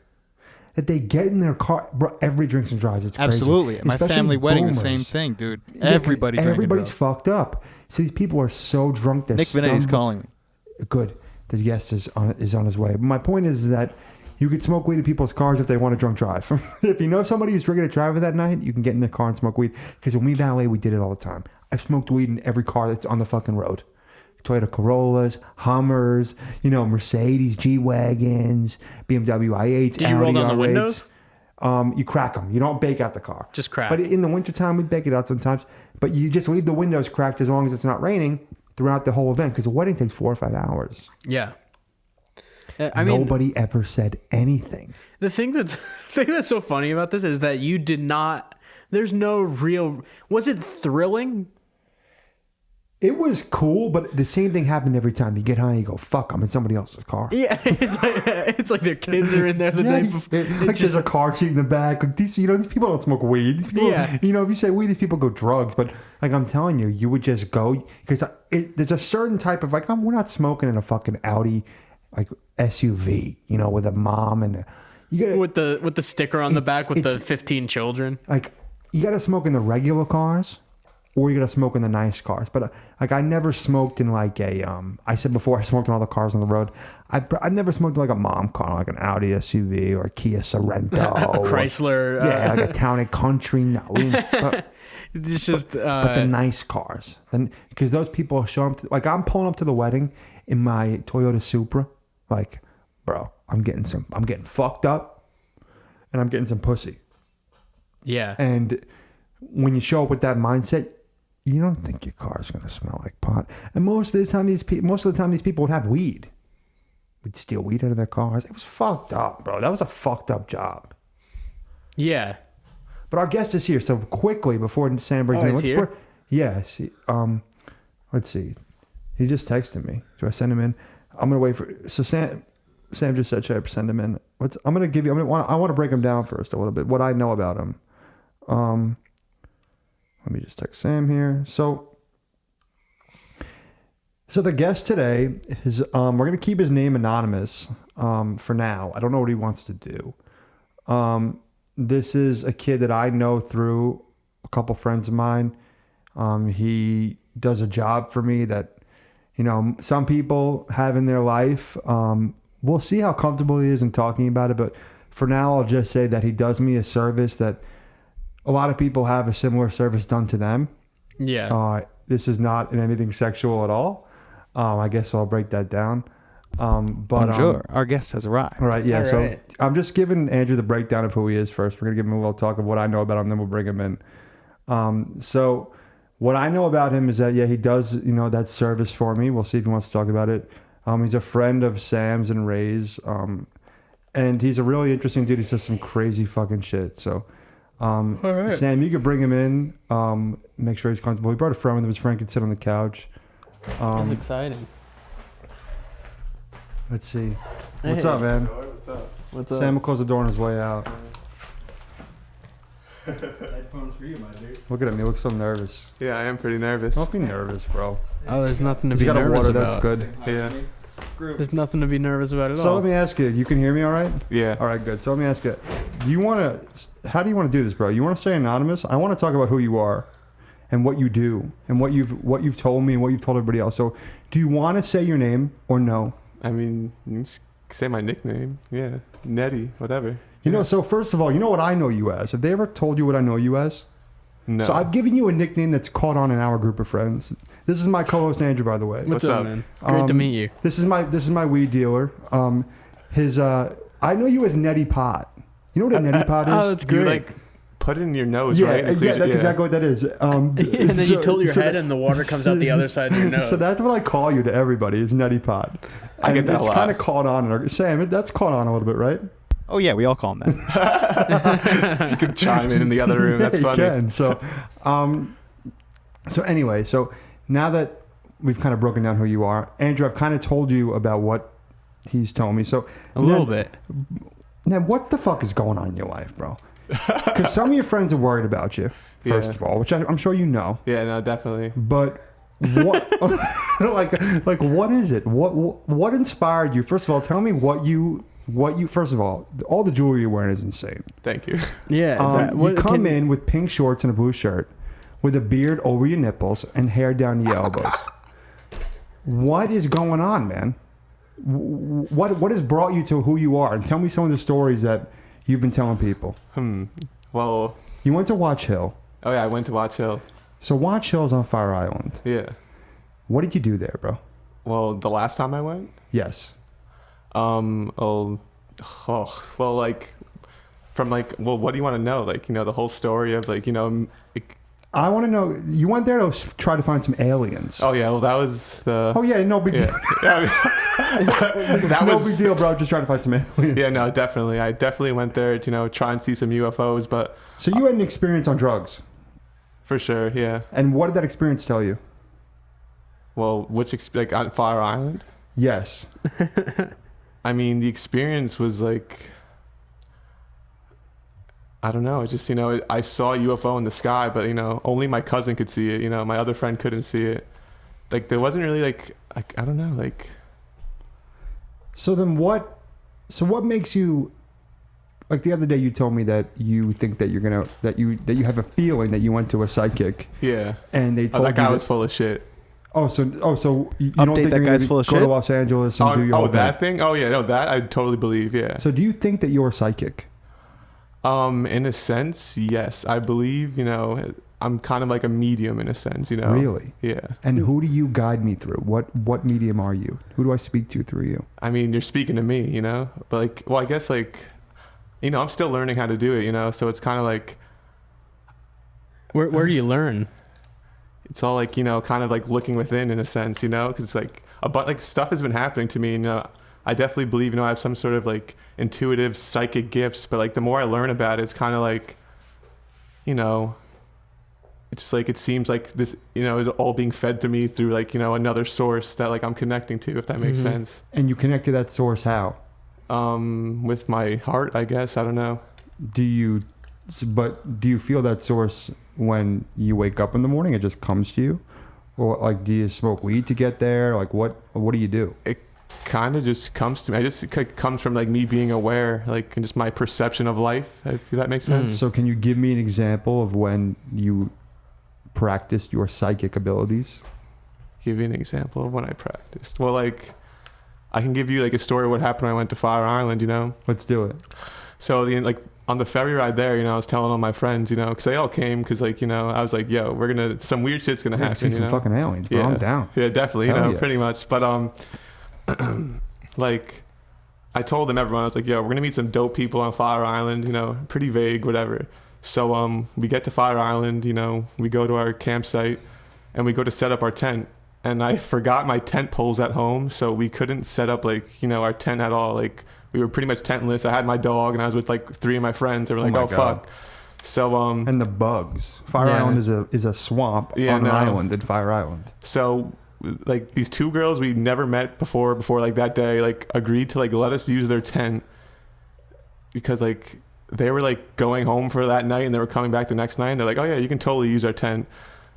that they get in their car. Bro, everybody drinks and drives. It's crazy. Absolutely. At my Especially family wedding, the boomers. same thing, dude. Yeah, Everybody drank and everybody's drove. fucked up. So these people are so drunk. Nick Vinetti's calling me. Good. The guest is on his way. But my point is that you could smoke weed in people's cars if they want to drunk drive. If you know somebody who's drinking a driver that night, you can get in their car and smoke weed. Because when we valet, we did it all the time. I've smoked weed in every car that's on the fucking road. Toyota Corollas, Hummers, Mercedes G-Wagons, BMW i8s, Did you roll down the windows? You crack them. You don't bake out the car. Just crack. But in the wintertime, we bake it out sometimes. But you just leave the windows cracked as long as it's not raining throughout the whole event because the wedding takes 4 or 5 hours. Yeah. Nobody ever said anything. The thing that's so funny about this is that you did not. There's no real. Was it thrilling? It was cool, but the same thing happened every time. You get high, you go, "Fuck, I'm in somebody else's car." Yeah, it's like their kids are in there the day before. Like there's a car seat in the back. Like these people don't smoke weed. These people, if you say weed, these people go drugs. But like I'm telling you, you would just go because there's a certain type of we're not smoking in a fucking Audi, like SUV, with a mom and with the sticker on the back with the 15 children. Like you got to smoke in the regular cars. Or you gotta smoke in the nice cars, but I never smoked in like a I said before I smoked in all the cars on the road. I've never smoked in like a mom car, like an Audi SUV or a Kia Sorento, a Chrysler, like a Town and Country. No, it's just but the nice cars. Then because those people show up, I'm pulling up to the wedding in my Toyota Supra, like, bro, I'm getting fucked up, and I'm getting some pussy. Yeah, and when you show up with that mindset. You don't think your car is going to smell like pot. And most of the time, these people would have weed. We'd steal weed out of their cars. It was fucked up, bro. That was a fucked up job. Yeah. But our guest is here. So quickly, before Sam brings him in. Here? Yes. Let's see. He just texted me. Do I send him in? I'm going to wait for... So Sam just said, should I send him in? I'm going to give you... I want to break him down first a little bit. What I know about him. Let me just text Sam here. So the guest today is we're gonna keep his name anonymous for now. I don't know what he wants to do. This is a kid that I know through a couple friends of mine. He does a job for me that some people have in their life. We'll see how comfortable he is in talking about it, but for now I'll just say that he does me a service that a lot of people have a similar service done to them. Yeah. This is not in anything sexual at all. I guess I'll break that down. But sure. Our guest has arrived. All right. Yeah. All So right. I'm just giving Andrew the breakdown of who he is first. We're going to give him a little talk of what I know about him. Then we'll bring him in. So what I know about him is that, he does, that service for me. We'll see if he wants to talk about it. He's a friend of Sam's and Ray's. And he's a really interesting dude. He says some crazy fucking shit. So, all right. Sam, you could bring him in, make sure he's comfortable. He brought a friend with him. His friend could sit on the couch. That's exciting. Let's see. What's up, man? What's up? Sam will close the door on his way out. Headphones for you, my dude. Look at him. He looks so nervous. Yeah, I am pretty nervous. Don't be nervous, bro. Oh, there's nothing to He's be got a nervous water. about. That's good. Yeah. There's nothing to be nervous about at all. So let me ask you. You can hear me all right? Yeah. All right, good. So let me ask you. How do you want to do this, bro? You want to stay anonymous? I want to talk about who you are and what you do and what you've told me and what you've told everybody else. So do you want to say your name or no? I mean, you can just say my nickname. Yeah. Nettie, whatever. So first of all, you know what I know you as? Have they ever told you what I know you as? No. So I've given you a nickname that's caught on in our group of friends. This is my co-host Andrew, by the way. What's What's up, up? man? Great to meet you. This is my weed dealer. I know you as Nettie Pot. You know what a Nettie Pot is? Oh, that's great. You put it in your nose, right? That's exactly what that is. And then you tilt your head and the water comes out the other side of your nose. So that's what I call you to everybody is Nettie Pot. I get that a lot. It's kind of caught on. Sam, that's caught on a little bit, right? Oh, yeah, we all call him that. You could chime in the other room. That's funny. You can. So anyway, so now that we've kind of broken down who you are, Andrew, I've kind of told you about what he's told me. So a little bit. Now, what the fuck is going on in your life, bro? Because some of your friends are worried about you, first of all, which I'm sure you know. Yeah, no, definitely. But what, like, what is it? What inspired you? First of all, tell me what you. First of all the jewelry you're wearing is insane. Thank you. Yeah. You come in with pink shorts and a blue shirt, with a beard over your nipples and hair down your elbows. What is going on, man? What has brought you to who you are? And tell me some of the stories that you've been telling people. Well, you went to Watch Hill. Oh yeah, I went to Watch Hill. So Watch Hill is on Fire Island. Yeah. What did you do there, bro? Well, the last time I went. Yes. Well, like, from like, well, what do you want to know? Like, the whole story of like, I want to know. You went there to try to find some aliens. Oh yeah, well that was the. Oh yeah, no big deal. That no was big deal, bro. Just trying to find some aliens. Yeah, no, definitely. I definitely went there to try and see some UFOs, but. So you had an experience on drugs. For sure, yeah. And what did that experience tell you? Well, like on Fire Island? Yes. I mean, the experience was like, I don't know. It's just, I saw a UFO in the sky, but, only my cousin could see it. My other friend couldn't see it. Like, there wasn't really like I don't know, like. So then what makes you, like the other day you told me that you think that you're going to, that you have a feeling that you went to a psychic. Yeah. And they told that guy was full of shit. So you don't Update think that guy's full of go shit? to Los Angeles and do your whole that thing? Oh yeah, no, that I totally believe, yeah. So do you think that you're psychic? In a sense, yes. I believe, I'm kind of like a medium in a sense, Really? Yeah. And who do you guide me through? What medium are you? Who do I speak to through you? I mean, you're speaking to me, But like, well, I guess like, I'm still learning how to do it, so it's kind of like. Where do you learn? It's all like, kind of like looking within in a sense, because like like stuff has been happening to me, I definitely believe, I have some sort of like intuitive psychic gifts, but like the more I learn about it, it's kind of like, it's just like, it seems like this, is all being fed to me through like, another source that like I'm connecting to, if that makes sense. And you connect to that source how? With my heart, I guess. I don't know. Do you feel that source when you wake up in the morning? It just comes to you? Or like, do you smoke weed to get there? Like what do you do? It kind of just comes to me. It comes from like me being aware, like, and just my perception of life, if that makes sense. So can you give me an example of when you practiced your psychic abilities? Give you an example of when I practiced. Well, like, I can give you like a story of what happened when I went to Fire Island, Let's do it. So on the ferry ride there, I was telling all my friends, because they all came because like, I was like, yo, some weird shit's gonna happen. See some fucking aliens, bro. Yeah. I'm down. Yeah, definitely, Hell yeah. pretty much. But like, I told everyone, I was like, yo, we're gonna meet some dope people on Fire Island, pretty vague, whatever. So we get to Fire Island, we go to our campsite and we go to set up our tent. And I forgot my tent poles at home, so we couldn't set up like, our tent at all. Like, we were pretty much tentless. I had my dog and I was with like 3 of my friends. They were like, oh fuck. So and the bugs. Fire Island is a swamp on an island in Fire Island. So like these 2 girls we never met before like that day, like agreed to like let us use their tent because like they were like going home for that night and they were coming back the next night and they're like, oh yeah, you can totally use our tent.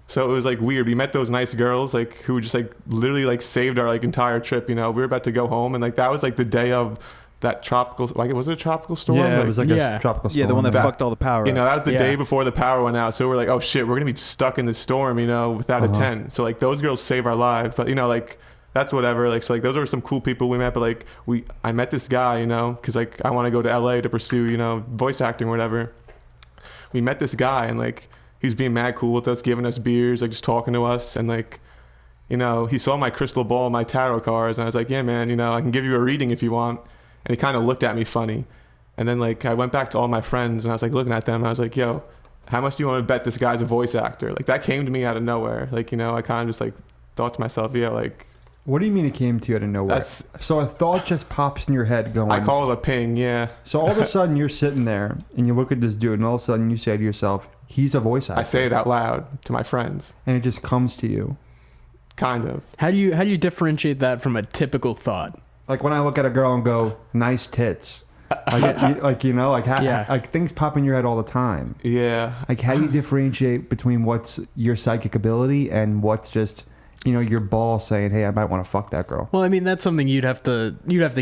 So it was like weird. We met those nice girls like who just like literally like saved our like entire trip. We were about to go home and like that was like the day of that tropical, like, was it a tropical storm? Yeah, it was like a tropical storm. Yeah, the one that fucked all the power. That was the day before the power went out. So we're like, oh shit, we're gonna be stuck in this storm, without a tent. So like those girls save our lives, but like that's whatever. Like so like those are some cool people we met. But like I met this guy, because like I want to go to LA to pursue voice acting or whatever. We met this guy and like he was being mad cool with us, giving us beers, like just talking to us and like. He saw my crystal ball, my tarot cards, and I was like, yeah, man, I can give you a reading if you want. And he kind of looked at me funny. And then like I went back to all my friends and I was like looking at them and I was like, yo, how much do you want to bet this guy's a voice actor? Like that came to me out of nowhere. Like, I kind of just like thought to myself, yeah, like. What do you mean it came to you out of nowhere? So a thought just pops in your head going. I call it a ping, yeah. So all of a sudden you're sitting there and you look at this dude and all of a sudden you say to yourself, he's a voice actor. I say it out loud to my friends. And it just comes to you. Kind of. How do you differentiate that from a typical thought? Like when I look at a girl and go, nice tits. Like things pop in your head all the time. Yeah. Like how do you differentiate between what's your psychic ability and what's just, your ball saying, hey, I might want to fuck that girl? Well, I mean, that's something you'd have to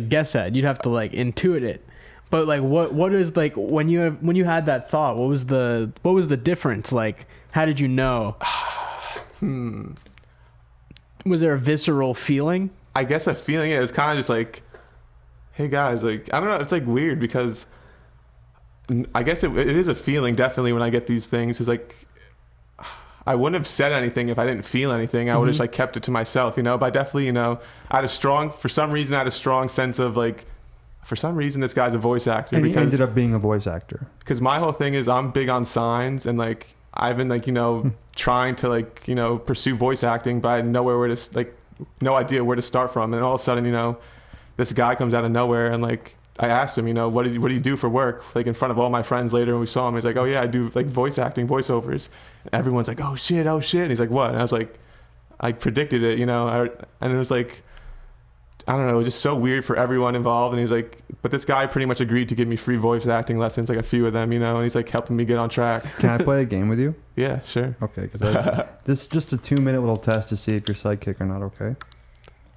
guess at. You'd have to like intuit it. But like what is like when you had that thought, what was the difference? Like how did you know? Was there a visceral feeling? I guess a feeling. It was kind of just like, hey guys, like I don't know. It's like weird because I guess it is a feeling definitely when I get these things. It's like I wouldn't have said anything if I didn't feel anything. I would have just like kept it to myself, you know. But I definitely, you know, for some reason I had a strong sense of like, for some reason this guy's a voice actor. And he ended up being a voice actor. Because my whole thing is I'm big on signs and like I've been like, you know, trying to like, you know, pursue voice acting, but I had no idea where to start from. And all of a sudden, you know, this guy comes out of nowhere and like I asked him, you know, what do you do for work? Like in front of all my friends later when we saw him, he's like, oh yeah, I do like voice acting, voiceovers. And everyone's like, oh shit. And he's like, what? And I was like, I predicted it, you know, and it was like, I don't know, it was just so weird for everyone involved. And he's like, but this guy pretty much agreed to give me free voice acting lessons, like a few of them, you know, and he's like helping me get on track. Can I play a game with you? Yeah, sure. Okay, because this is just a 2-minute little test to see if you're psychic or not, okay?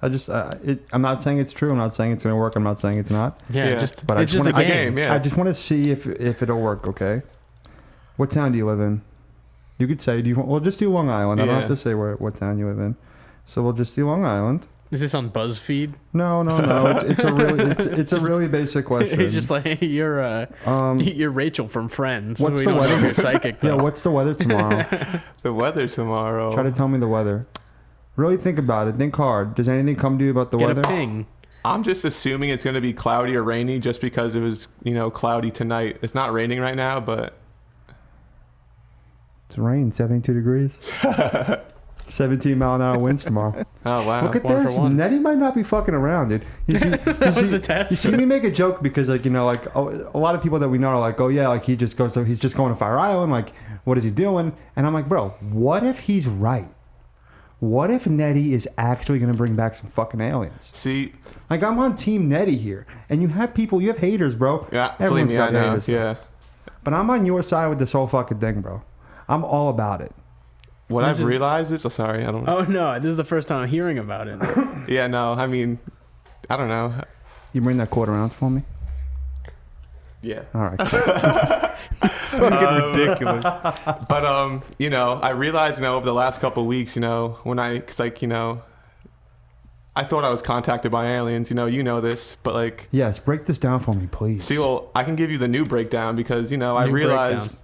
I'm not saying it's true. I'm not saying it's going to work. I'm not saying it's not. Yeah. But It's just a game. Yeah. I just want to see if it'll work, okay? What town do you live in? You could say, we'll just do Long Island. I don't have to say what town you live in. So we'll just do Long Island. Is this on BuzzFeed? No. It's a really basic question. It's just like you're Rachel from Friends. What's We the don't know weather? if you're psychic though. Yeah, what's the weather tomorrow? The weather tomorrow. Try to tell me the weather. Really think about it. Think hard. Does anything come to you about the Get weather? a ping. I'm just assuming it's going to be cloudy or rainy just because it was, you know, cloudy tonight. It's not raining right now, but It's rain, 72 degrees. 17-mile-an-hour winds tomorrow. oh wow. Look at One for this. one. Nettie might not be fucking around, dude. You see, That was the test. You see me make a joke because, like, you know, like a lot of people that we know are like, oh yeah, like he's just going to Fire Island. Like, what is he doing? And I'm like, bro, what if he's right? What if Nettie is actually going to bring back some fucking aliens? See, Like, I'm on Team Nettie here, and you have haters, bro. yeah, Everyone's believe me, I got know. haters. Yeah. But I'm on your side with this whole fucking thing, bro. I'm all about it. What This I've is- realized is, sorry, I don't. Oh no, this is the first time I'm hearing about it. Yeah, no, I mean, I don't know. You bring that quarter ounce for me? Yeah. All right. Fucking ridiculous. But you know, I realized, you know, over the last couple of weeks, you know, cause like, you know, I thought I was contacted by aliens, you know this, but like, Yes, break this down for me, please. see, well, I can give you the new breakdown because, you know, I New realized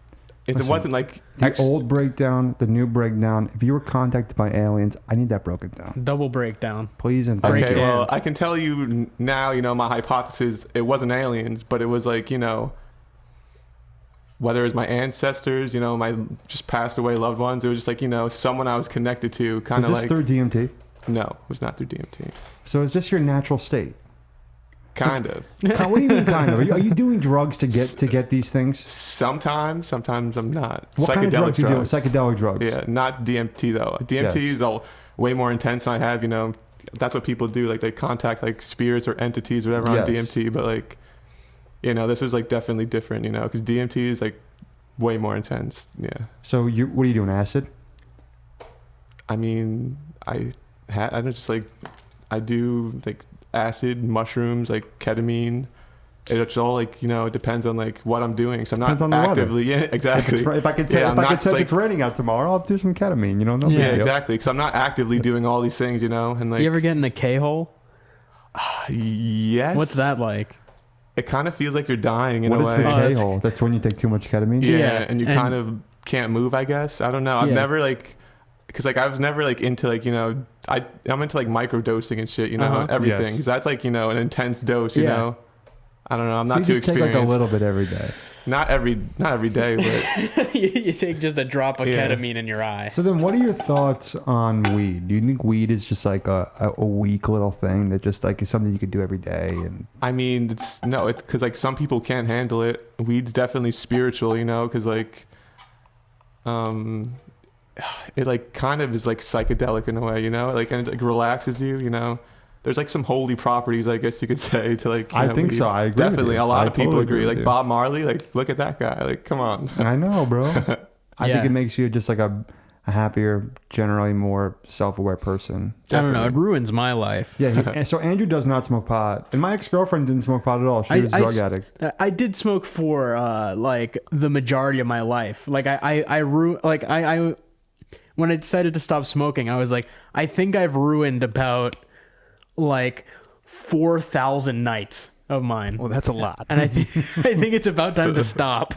it Listen, wasn't like the old breakdown, the new breakdown. If you were contacted by aliens, I need that broken down, Double breakdown. please and thank Break okay, it you. well, down. I can tell you now, you know, my hypothesis, it wasn't aliens, but it was like, you know, whether it was my ancestors, you know, my just passed away loved ones, it was just like, you know, someone I was connected to, kind Is of this like. through DMT? No, it was not through DMT. So is this your natural state? Kind of. What do you mean, kind of? Are you doing drugs to get these things? Sometimes I'm not. What kind of drugs you doing? Psychedelic drugs. Yeah, not DMT though. DMT Yes. is all way more intense than I have. You know, that's what people do. Like they contact like spirits or entities, or whatever, Yes. on DMT. But like, you know, this was like definitely different. You know, because DMT is like way more intense. Yeah. So what are you doing? Acid? I mean, I don't just like I do like acid, mushrooms, like ketamine. It's all like, you know, it depends on like what I'm doing. So I'm Depends not on the weather. actively. Yeah, exactly. If I could say, Yeah, if I'm I could not, say like- it's raining out tomorrow, I'll do some ketamine. You know, no big Yeah, deal. exactly. Because I'm not actively doing all these things, you know, and like You ever get in a K-hole? yes. What's that like? It kind of feels like you're dying in What a is way. the Oh, that's- K-hole? That's when you take too much ketamine? Yeah, Yeah, and you and- kind of can't move, I guess. I don't know. I've Yeah. never like, because like I was never like into like, you know, I'm into like micro dosing and shit, you know, Uh-huh. everything. Yes. Because that's like, you know, an intense dose, you Yeah. know. I don't know. I'm So not you too just take experienced. like a little bit every day. Not every day, but You take just a drop of Yeah. ketamine in your eye. So then what are your thoughts on weed? Do you think weed is just like a weak little thing that just like is something you could do every day? And I mean, it's no, it because like some people can't handle it. Weed's definitely spiritual, you know, because like, it like kind of is like psychedelic in a way, you know, like and it like relaxes you, you know. There's like some holy properties, I guess you could say, to like. I know, think weed. so. I agree with Definitely, you. a lot I of people totally agree. agree with Like you. Bob Marley, like look at that guy. Like, come on. I know, bro. I Yeah. think it makes you just like a happier, generally more self-aware person. I don't know. It Definitely. ruins my life. Yeah. So Andrew does not smoke pot, and my ex-girlfriend didn't smoke pot at all. She was a drug addict. I did smoke for like the majority of my life. Like I when I decided to stop smoking, I was like, I think I've ruined about like 4,000 nights of mine. Well, that's a lot. And I think it's about time to stop.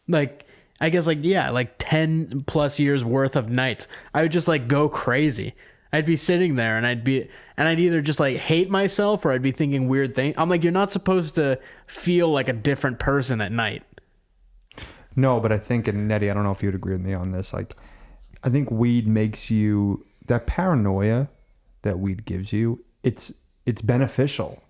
Like, I guess like 10 plus years worth of nights. I would just like go crazy. I'd be sitting there and I'd either just like hate myself or I'd be thinking weird things. I'm like, you're not supposed to feel like a different person at night. No, but I think, and Nettie, I don't know if you'd agree with me on this. Like, I think weed makes you, that paranoia that weed gives you, it's beneficial.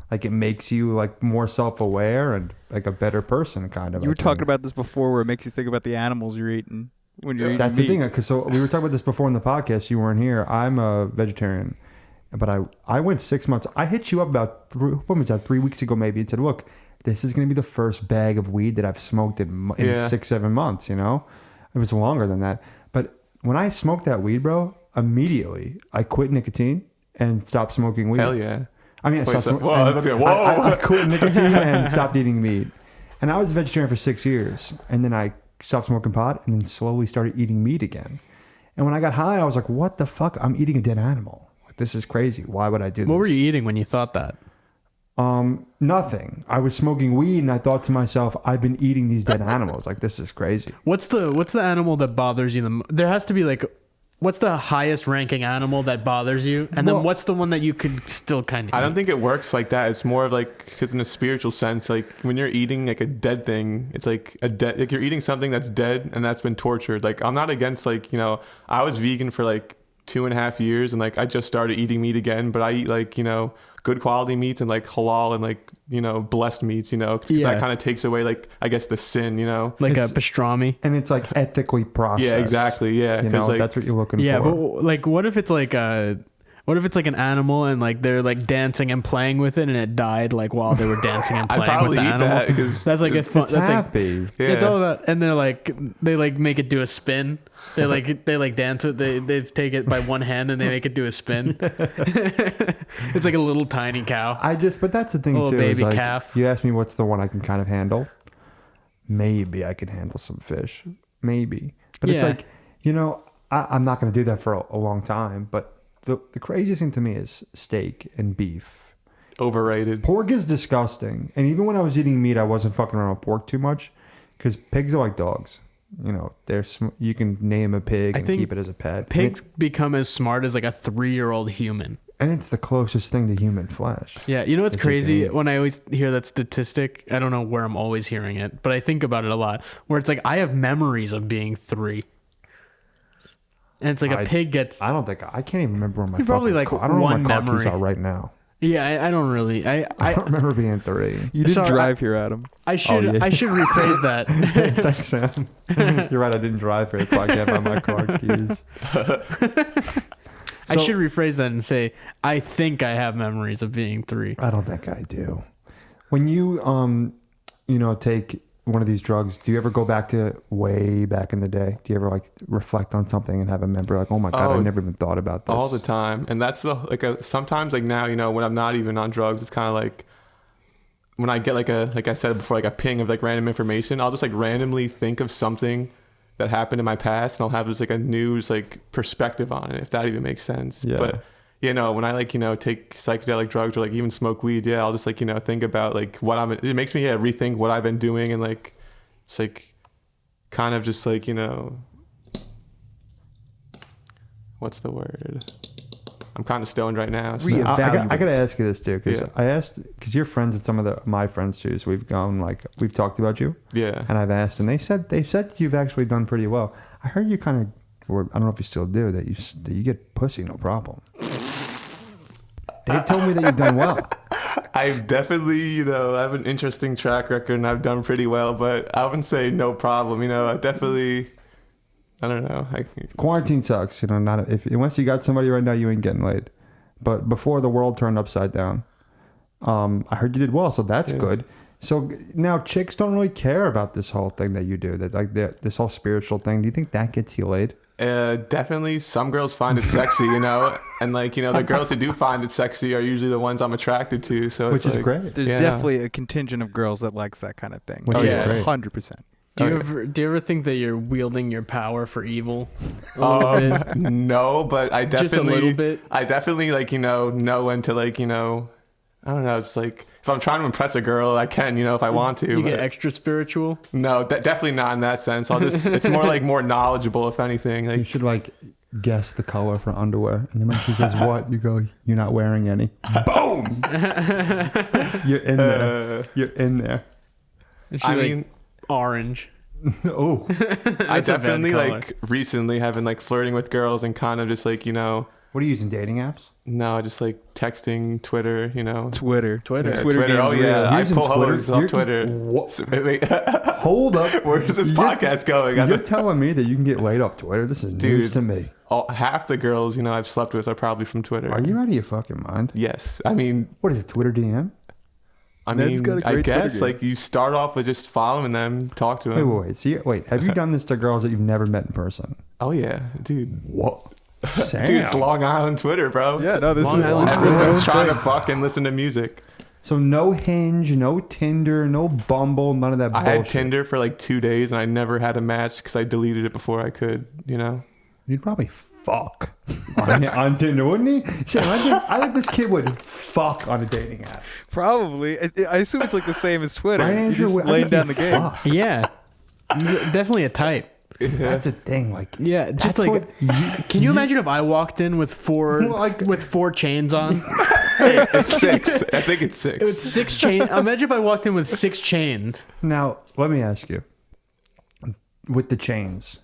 Like, it makes you like more self-aware and like a better person, kind of. You were talking about this before, where it makes you think about the animals you're eating when you're eating That's meat. the thing, because so we were talking about this before in the podcast. You weren't here. I'm a vegetarian, but I went 6 months. I hit you up about 3 weeks ago maybe and said, look, this is going to be the first bag of weed that I've smoked in 6-7 months. You know, it was longer than that. But when I smoked that weed, bro, immediately I quit nicotine and stopped smoking weed. Hell yeah. I mean, Whoa. I quit nicotine and stopped eating meat. And I was a vegetarian for 6 years. And then I stopped smoking pot and then slowly started eating meat again. And when I got high, I was like, what the fuck? I'm eating a dead animal. Like, this is crazy. Why would I do this? What were you eating when you thought that? Nothing. I was smoking weed and I thought to myself, I've been eating these dead animals. Like, this is crazy. What's the animal that bothers you the most? There has to be like, what's the highest ranking animal that bothers you? And then what's the one that you could still kind of I don't think it works like that. It's more of like, because in a spiritual sense, like when you're eating like a dead thing, it's like like you're eating something that's dead and that's been tortured. Like, I'm not against, like, you know, I was vegan for like 2.5 years and like I just started eating meat again, but I eat like, you know, good quality meats and like halal and like, you know, blessed meats, you know, because that kind of takes away like, I guess, the sin, you know, like a pastrami. And it's like ethically processed. Yeah, exactly. Yeah, you know, like, that's what you're looking yeah, for. but like, what if it's like an animal and like they're like dancing and playing with it and it died like while they were dancing and I'd playing with probably the eat animal? that because that's like a fun. It's That's happy. like it's all about. And they're like they like make it do a spin. They like dance it. They take it by one hand and they make it do a spin. It's like a little tiny cow. But that's the thing Little too. baby is like, calf. You asked me what's the one I can kind of handle. Maybe I can handle some fish. Maybe. But it's Yeah. like, you know, I'm not going to do that for a long time. But the craziest thing to me is steak and beef. Overrated. Pork is disgusting. And even when I was eating meat, I wasn't fucking around with pork too much. Because pigs are like dogs. You know, you can name a pig and keep it as a pet. Pigs become as smart as like a 3-year-old human. And it's the closest thing to human flesh. Yeah, you know what's that you crazy? can eat. When I always hear that statistic, I don't know where I'm always hearing it, but I think about it a lot. Where it's like I have memories of being 3, and it's like a pig gets. I don't think I can't even remember where my You probably, fucking like, I don't know where one my car keys memory. are right now. Yeah, I don't really. I don't remember being 3. You didn't So drive here, Adam. I should yeah. I should rephrase that. Thanks, Sam. You're right. I didn't drive here. That's why I can't find my car keys. I should rephrase that and say I think I have memories of being 3. I don't think I do. When you take one of these drugs, do you ever go back to way back in the day? Do you ever like reflect on something and have a memory like, oh my God, I never even thought about this? All the time. And that's sometimes like now, you know, when I'm not even on drugs, it's kind of like when I get like I said before, like a ping of like random information, I'll just like randomly think of something that happened in my past and I'll have just like a new like perspective on it, if that even makes sense. Yeah. But you know, when I like, you know, take psychedelic drugs or like even smoke weed, yeah, I'll just like, you know, think about like it makes me rethink what I've been doing and like it's like kind of just like, you know, what's the word? I'm kind of stoned right now. So. I gotta ask you this too, because Yeah. I asked because you're friends with some of my friends too, so we've talked about you. Yeah. And I've asked, and they said you've actually done pretty well. I heard you kind of, or I don't know if you still do, that you get pussy no problem. Dave told me that you've done well. I've definitely, you know, I have an interesting track record and I've done pretty well, but I wouldn't say no problem. You know, I definitely, I don't know. Quarantine sucks. You know, unless you got somebody right now, you ain't getting laid. But before the world turned upside down, I heard you did well, so that's good. So now chicks don't really care about this whole thing that you do, that like this whole spiritual thing. Do you think that gets you laid? Definitely some girls find it sexy, you know, and like, you know, the girls who do find it sexy are usually the ones I'm attracted to. So Which it's is like, great. There's definitely a contingent of girls that likes that kind of thing. Which is yeah. great. 100%. Do you ever think that you're wielding your power for evil a little bit? No, but I definitely Just a little bit. I definitely like know when to like I don't know. It's like if I'm trying to impress a girl, I can if I want to. You but get extra spiritual? no, definitely not in that sense. It's more like more knowledgeable if anything. You Like should like guess the color for underwear, and then when she says what, you go, "You're not wearing any." Boom! You're in there. You're in there. Is she I like mean, Oh, orange. I a bad definitely color. like recently have been like flirting with girls and kind of just like what are you using, dating apps? no, just like texting, Twitter, Twitter. Twitter. Yeah, Twitter Oh game's yeah, real. I Using pull Twitter? hoes off You're- Twitter. What? So, wait, Hold up. where is this podcast going? You're telling me that you can get laid off Twitter? This is news Dude. to me. Half the girls I've slept with are probably from Twitter. Are you out of your fucking mind? Yes, I mean, What is it, Twitter DM? Ned's got a I great Twitter guess game. like you start off with just following them, talk to them. Wait. Have you done this to girls that you've never met in person? Oh yeah, dude. What? Sam. Dude, it's Long Island Twitter, bro. Yeah, no, this Long is Island this is a Everyone's known trying to thing. fuck and listen to music. So no Hinge, no Tinder, no Bumble, none of that I bullshit. had Tinder for like 2 days and I never had a match because I deleted it before I could. You'd probably fuck on Tinder, wouldn't he? Sam, I think this kid would fuck on a dating app. Probably. I assume it's like the same as Twitter. Right, You Andrew? just I think laying down the he'd game. fuck. Yeah. He's definitely a type. That's the thing. Like, Yeah, just that's like what can you imagine if I walked in with four Like- with 4 chains on? It's 6. I think it's 6. With 6 chains. Imagine if I walked in with 6 chains. Now, let me ask you. With the chains,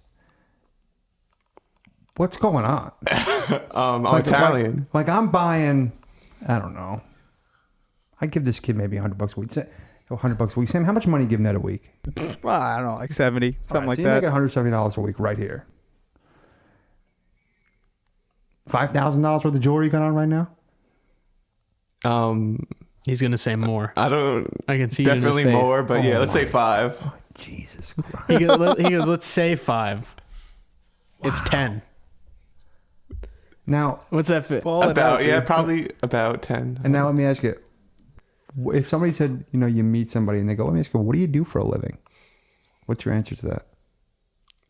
what's going on? I'm Italian. Like I'm buying, I don't know. I give this kid maybe $100 a week. $100 a week. Sam, how much money you give Ned a week? Well, I don't know, like 70, something All right, like so that. you make $170 a week right here. $5,000 worth of jewelry you got on right now? He's gonna say more. I don't. I can see it in his Definitely face. more, but yeah, Oh let's say 5. Oh, Jesus Christ. He goes, let's say 5. It's 10. Now, What's that fit? Ball it out, dude. Probably about 10. and now let me ask you. If somebody said, you meet somebody and they go, let me ask you, what do you do for a living? What's your answer to that?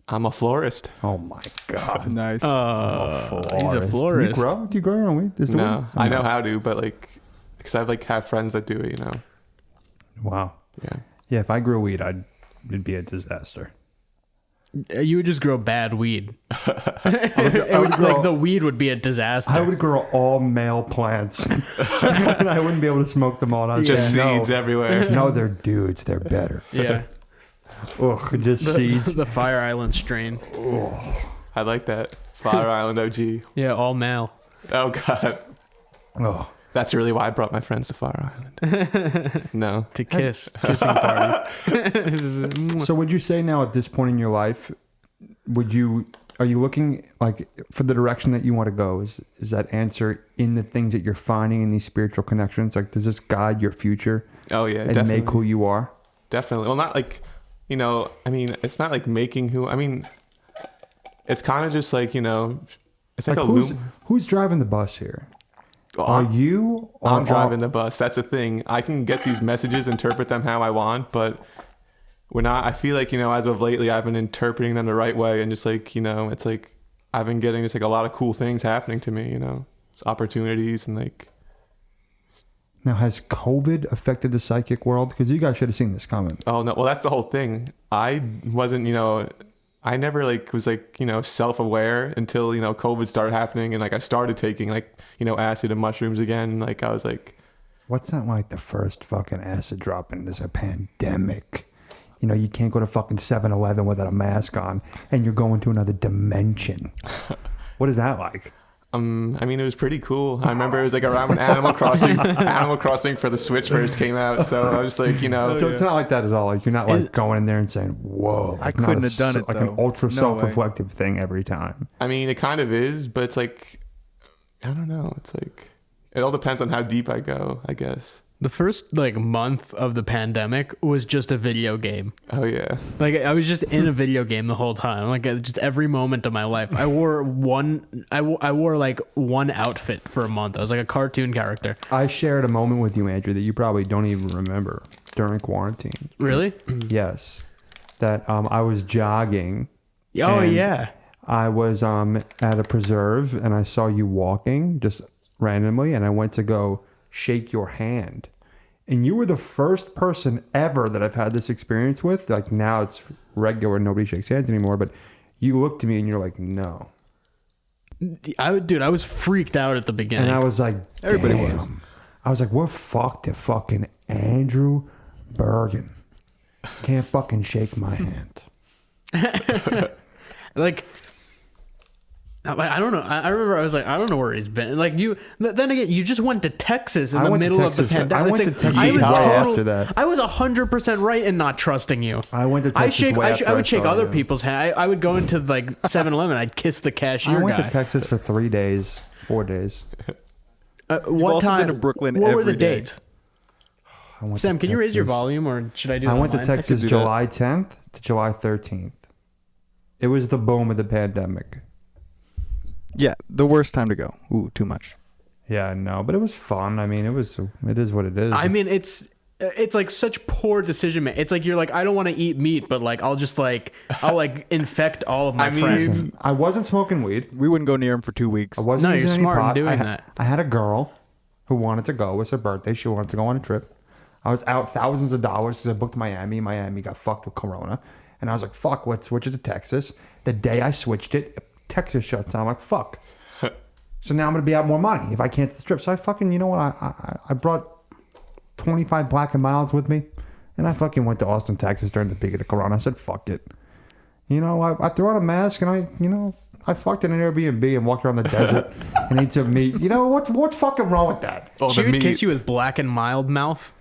I'm a florist. Oh my God. Nice. He's a florist. Do you grow your own weed? Is the No, weed? I know how to, but because I have friends that do it. Wow. Yeah. Yeah, if I grew weed, it'd be a disaster. You would just grow bad weed. The weed would be a disaster. I would grow all male plants. And I wouldn't be able to smoke them all. Just seeds everywhere. No, they're dudes. They're better. Yeah. Ugh, just seeds. The Fire Island strain. I like that. Fire Island OG. Yeah, all male. Oh God. Oh. That's really why I brought my friends to Fire Island. No. To kissing party. So would you say now at this point in your life, are you looking like for the direction that you want to go? Is that answer in the things that you're finding in these spiritual connections? Like, does this guide your future Oh yeah, and definitely. make who you are? Definitely. Well, not like, it's not like making who, it's kind of just like, it's like, Like who's driving the bus here? Are you? Or I'm driving the bus. That's the thing. I can get these messages, interpret them how I want, but I feel like, as of lately, I've been interpreting them the right way. And just like, it's like, I've been getting just like a lot of cool things happening to me, opportunities and like. Now, has COVID affected the psychic world? Because you guys should have seen this coming. Oh no. Well, that's the whole thing. I wasn't, I never was self-aware until, COVID started happening. And like, I started taking acid and mushrooms again. Like I was like, What's that like the first fucking acid drop and there's a pandemic? You can't go to fucking 7-Eleven without a mask on and you're going to another dimension. What is that like? it was pretty cool. I remember it was like around when Animal Crossing for the Switch first came out. So I was like, So it's not like that at all. Like you're not like going in there and saying, "Whoa!" I Like, not couldn't a have done it, like though. an ultra No self-reflective thing every time. it kind of is, but it's like, I don't know. It's like, it all depends on how deep I go, I guess. The first month of the pandemic was just a video game. Oh yeah. Like I was just in a video game the whole time. Like just every moment of my life. I wore one outfit for a month. I was like a cartoon character. I shared a moment with you, Andrew, that you probably don't even remember during quarantine. Really? Yes. that I was jogging. Oh and yeah. I was at a preserve and I saw you walking just randomly, and I went to go shake your hand. And you were the first person ever that I've had this experience with. Like now it's regular, nobody shakes hands anymore, but you looked at me and you're like, no. I was freaked out at the beginning. And I was like, Everybody damn. was. I was like, we're fucked if fucking Andrew Bergen can't fucking shake my hand. Like, I don't know. I remember I was like, I don't know where he's been. Like then again, you just went to Texas in the middle of the pandemic. I went to Texas I was after that. I was 100% right in not trusting you. I went to Texas I would shake other you. people's hand. I would go into like 7-Eleven. I'd kiss the cashier I went guy. to Texas for 4 days. What also time? been to Brooklyn What were every the day. dates? I went Sam, to can you raise your Texas. volume, or should I do it I went to online? Texas do that. July 10th to July 13th. It was the boom of the pandemic. Yeah, the worst time to go. Ooh, too much. Yeah, no, but it was fun. I mean, it is what it is. I mean, it's like such poor decision making. It's like you're like, I don't want to eat meat, but like I'll infect all of my friends. Listen, I wasn't smoking weed. We wouldn't go near him for 2 weeks. I wasn't No, using you're any smart in pot. doing that. I had a girl who wanted to go. It was her birthday. She wanted to go on a trip. I was out thousands of dollars because I booked Miami. Miami got fucked with Corona. And I was like, fuck, let's switch it to Texas. The day I switched it, Texas shuts down. I'm like, fuck. So now I'm going to be out more money if I can't strip. So I fucking, you know what? I brought 25 Black and Milds with me. And I fucking went to Austin, Texas during the peak of the Corona. I said, fuck it. You know, I threw on a mask and I fucked in an Airbnb and walked around the desert and ate some meat. You know, what's fucking wrong with that? Oh, She the would meat. kiss you with Black and Mild mouth.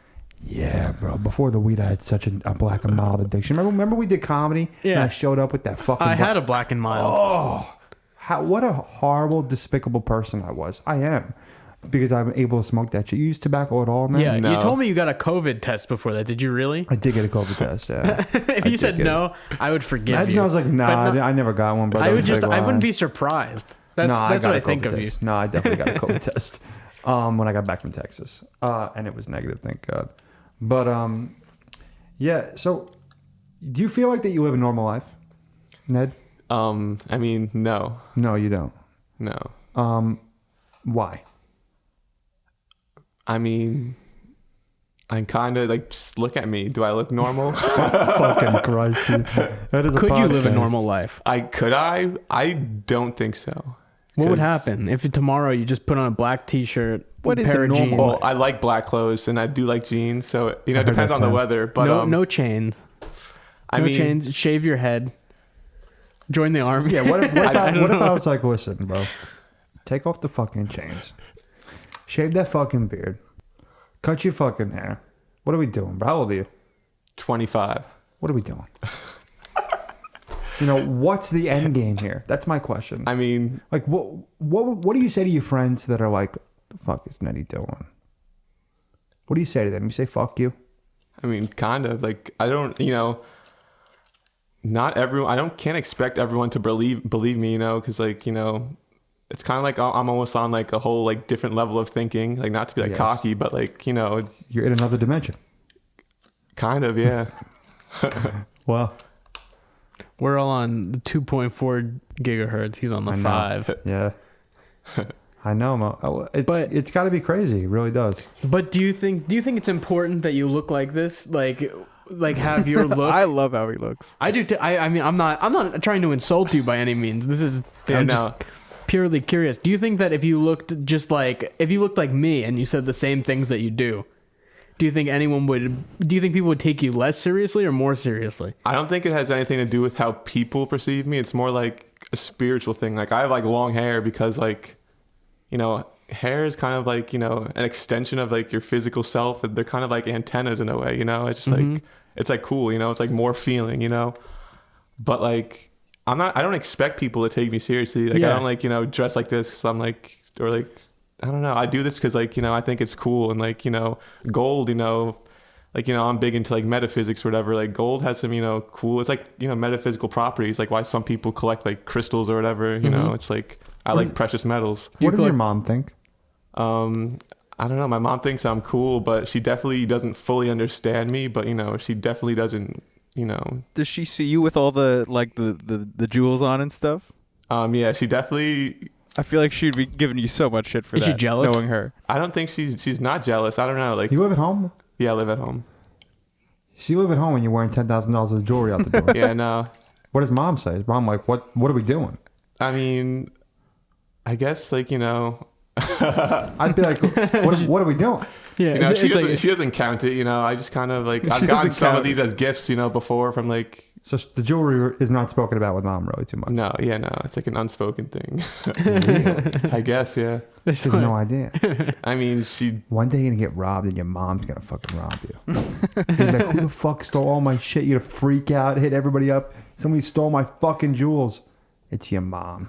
Yeah, bro. Before the weed, I had such a Black and Mild addiction. Remember we did comedy? Yeah. And I showed up with that fucking... I had a Black and Mild. What a horrible, despicable person I was. I am. Because I'm able to smoke that shit. You use tobacco at all, man? Yeah, No. you told me you got a COVID test before that. Did you really? I did get a COVID test, yeah. If you said no, I would forgive Imagine you. I was like, nah, But I never got one. But I would was I like, wouldn't be surprised. That's I got what I a think COVID of you. test. No, I definitely got a COVID test when I got back from Texas. And it was negative, thank God. But, yeah, so do you feel like that you live a normal life, Ned? I mean, no. No, you don't. No. Why? I mean, I'm kind of like, just look at me. Do I look normal? Fucking Christ, dude. That is a Could you live a podcast. normal life? I don't think so. What would 'Cause- happen if tomorrow you just put on a black T-shirt, What is pair a of normal jeans, Well, I like black clothes and I do like jeans. So, it heard depends that on the sound. weather. But, no chains, I no mean, chains, shave your head, join the army. Yeah, what if know. I was like, listen, bro, take off the fucking chains, shave that fucking beard, cut your fucking hair. What are we doing, bro? How old are you? 25. What are we doing? What's the end game here? That's my question. I mean, Like, what do you say to your friends that are like, the fuck is Nettie doing? What do you say to them? You say, fuck you? kind of like, I don't, not everyone, can't expect everyone to believe me, because like, it's kind of like I'm almost on like a whole like different level of thinking, like not to be like Yes. cocky, but like, You're in another dimension. kind of, yeah. Well, We're all on the 2.4 gigahertz. He's on the I know. 5. yeah. I know, Mo. But- It's got to be crazy. It really does. But do you think it's important that you look like this? Like have your look? I love how he looks. I do. I mean, I'm not trying to insult you by any means. This is I'm just no. purely curious. Do you think that if you looked like me and you said the same things that you do, do you think people would take you less seriously or more seriously? I don't think it has anything to do with how people perceive me. It's more like a spiritual thing. Like I have like long hair because like, hair is kind of like, an extension of like your physical self. They're kind of like antennas in a way, It's just like, it's like cool, it's like more feeling, but like, I don't expect people to take me seriously. Like Yeah. I don't like, dress like this 'cause I'm like, or like, I don't know. I do this because like, I think it's cool and like, gold, like, I'm big into like metaphysics or whatever. Like gold has some, cool, it's like, metaphysical properties, like why some people collect like crystals or whatever, it's like, I like precious metals. What does your mom think? I don't know. My mom thinks I'm cool, but she definitely doesn't fully understand me. But she definitely doesn't you know. Does she see you with all the like the jewels on and stuff? Yeah, she definitely. I feel like she'd be giving you so much shit for Is that. she jealous? Knowing her. I don't think she's not jealous. I don't know. Like, You live at home? yeah, I live at home. So you live at home and you're wearing $10,000 of jewelry out the door. Yeah, no. What does mom say? Is mom like, what are we doing? I mean, I guess like, you know. I'd be like, what are we doing? Yeah, You know, it's she doesn't count it. You know, I just kind of like I've gotten some of these as gifts. You know, before from like. So the jewelry is not spoken about with mom really too much. No, yeah, no, it's like an unspoken thing. Really? I guess, yeah. She has no idea. I mean, she. One day you're gonna get robbed and your mom's gonna fucking rob you. You're like, who the fuck stole all my shit? You're gonna freak out, hit everybody up. Somebody stole my fucking jewels. It's your mom.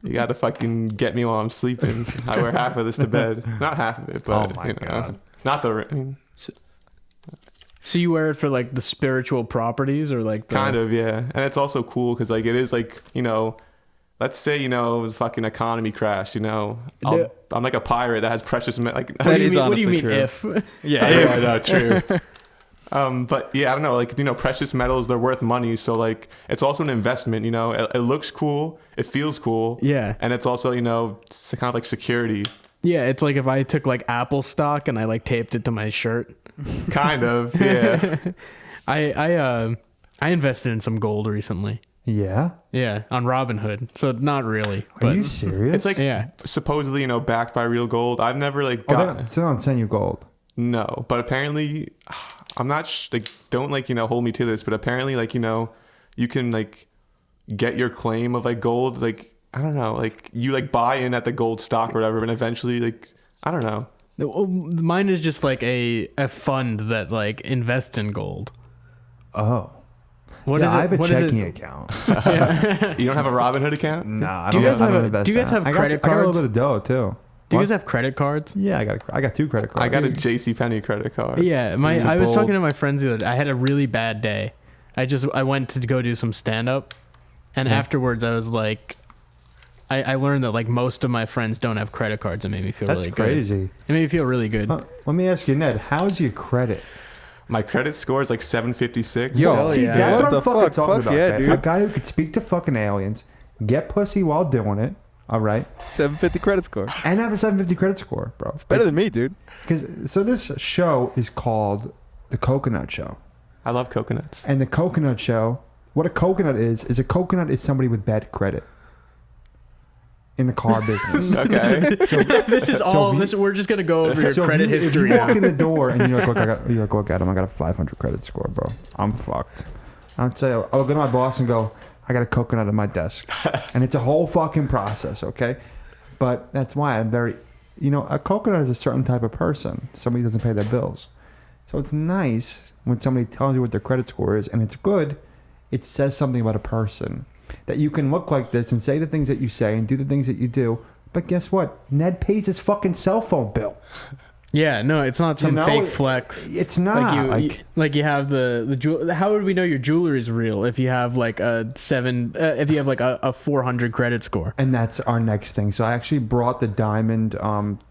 You gotta fucking get me while I'm sleeping. I wear half of this to bed. Not half of it, but Oh my you know, God. not the. I mean, So you wear it for like the spiritual properties or like the... kind of, yeah. And it's also cool because like it is like, you know, let's say, you know, the fucking economy crash, you know, I'm like a pirate that has precious like. What do you mean, honestly true. if? Yeah, no, true. But yeah, I don't know, like, you know, precious metals, they're worth money. So like, it's also an investment, you know, it looks cool. It feels cool. Yeah. And it's also, you know, it's kind of like security. Yeah, it's like if I took like Apple stock and I like taped it to my shirt. Kind of, yeah. I invested in some gold recently. Yeah? Yeah, on Robinhood. So not really. Are But you serious? It's like yeah. supposedly, you know, backed by real gold. I've never like Oh, got so they don't send you gold. no, but apparently, I'm not like don't like, you know, hold me to this, but apparently like, you know, you can like get your claim of like gold, like I don't know, like you like buy in at the gold stock or whatever, and eventually like I don't know. Mine is just like a fund that like invests in gold. Oh. What yeah, is it? I have a What is checking it? account. You don't have a Robinhood account? Nah, I Do you don't, guys I have don't a- invest do you guys in it. have credit I got a cards? little bit of dough too. Do you What? guys have credit cards? Yeah, I got 2 credit cards. I got a JCPenney credit card. Yeah, I was bold. talking to my friends the other day. I had a really bad day. I went to go do some stand up, and afterwards I was like, I learned that like most of my friends don't have credit cards. It made me feel That's really crazy. good. It made me feel really good. Let me ask you, Ned, how's your credit? My credit score is like 756. Yo, Hell see, yeah. that's What what I'm the fucking fuck? talking Fuck about. yeah, man. dude. A guy who could speak to fucking aliens, get pussy while doing it, all right, 750 credit score. and have a 750 credit score, bro. It's Better than me, dude. So this show is called The Coconut Show. I love coconuts. And the Coconut Show, what a coconut is a coconut is somebody with bad credit in the car business. Okay. This is so all. if you- This we're just gonna go over your So if credit you- history If you now. walk in the door and you're like, look, Adam, I got a 500 credit score, bro. I'm fucked. I'll say, I'll go to my boss and go, I got a coconut on my desk. And it's a whole fucking process, okay? But that's why I'm very, you know, a coconut is a certain type of person. Somebody doesn't pay their bills. So it's nice when somebody tells you what their credit score is and it's good. It says something about a person. That you can look like this and say the things that you say and do the things that you do. But guess what? Ned pays his fucking cell phone bill. Yeah, no, it's not some You know, fake flex. It's not. Like you have the jewel. How would we know your jewelry is real if you have like a 400 credit score? And that's our next thing. So I actually brought the diamond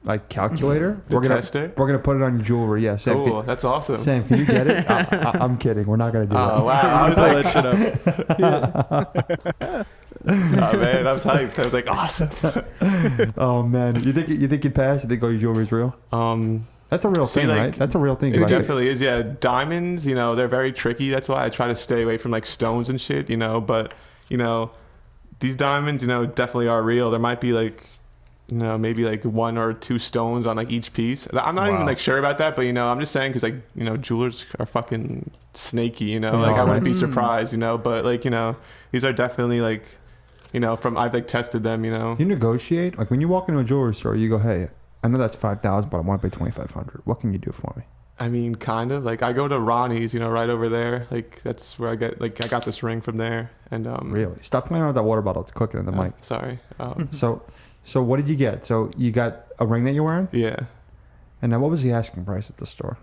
like calculator. The tester? We're gonna put it on your jewelry. Yeah, Sam. Oh, that's awesome. Sam, can you get it? I'm kidding. We're not gonna do Oh it. wow! I was Pull like, that shit up. oh man, I was hyped. I was like, awesome. Oh man, you think you'd pass? You think all your jewelry is real? That's a real See, thing, like, right? That's a real thing. It Like, definitely is. Yeah, diamonds. You know, they're very tricky. That's why I try to stay away from like stones and shit. You know, but you know, these diamonds, you know, definitely are real. There might be like, you know, maybe like 1 or 2 stones on like each piece. I'm not even like sure about that, but you know, I'm just saying because like, you know, jewelers are fucking snaky. You know, They like are. I wouldn't be surprised. You know, but like, you know, these are definitely like, you know, from I've like tested them. You know, you negotiate. Like when you walk into a jewelry store, you go, "Hey, I know that's 5,000, but I want to pay 2,500. What can you do for me?" I mean, kind of like I go to Ronnie's, you know, right over there. Like that's where I got this ring from there. And Really? Stop playing around with that water bottle. It's cooking in the mic. Sorry. So what did you get? So you got a ring that you're wearing? Yeah. And now what was the asking price at the store?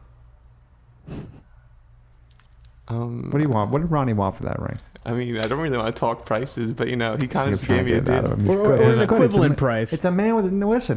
What do you want? What did Ronnie want for that ring? I mean, I don't really want to talk prices, but he kind of just gave me a deal. Or an equivalent price. It's a man with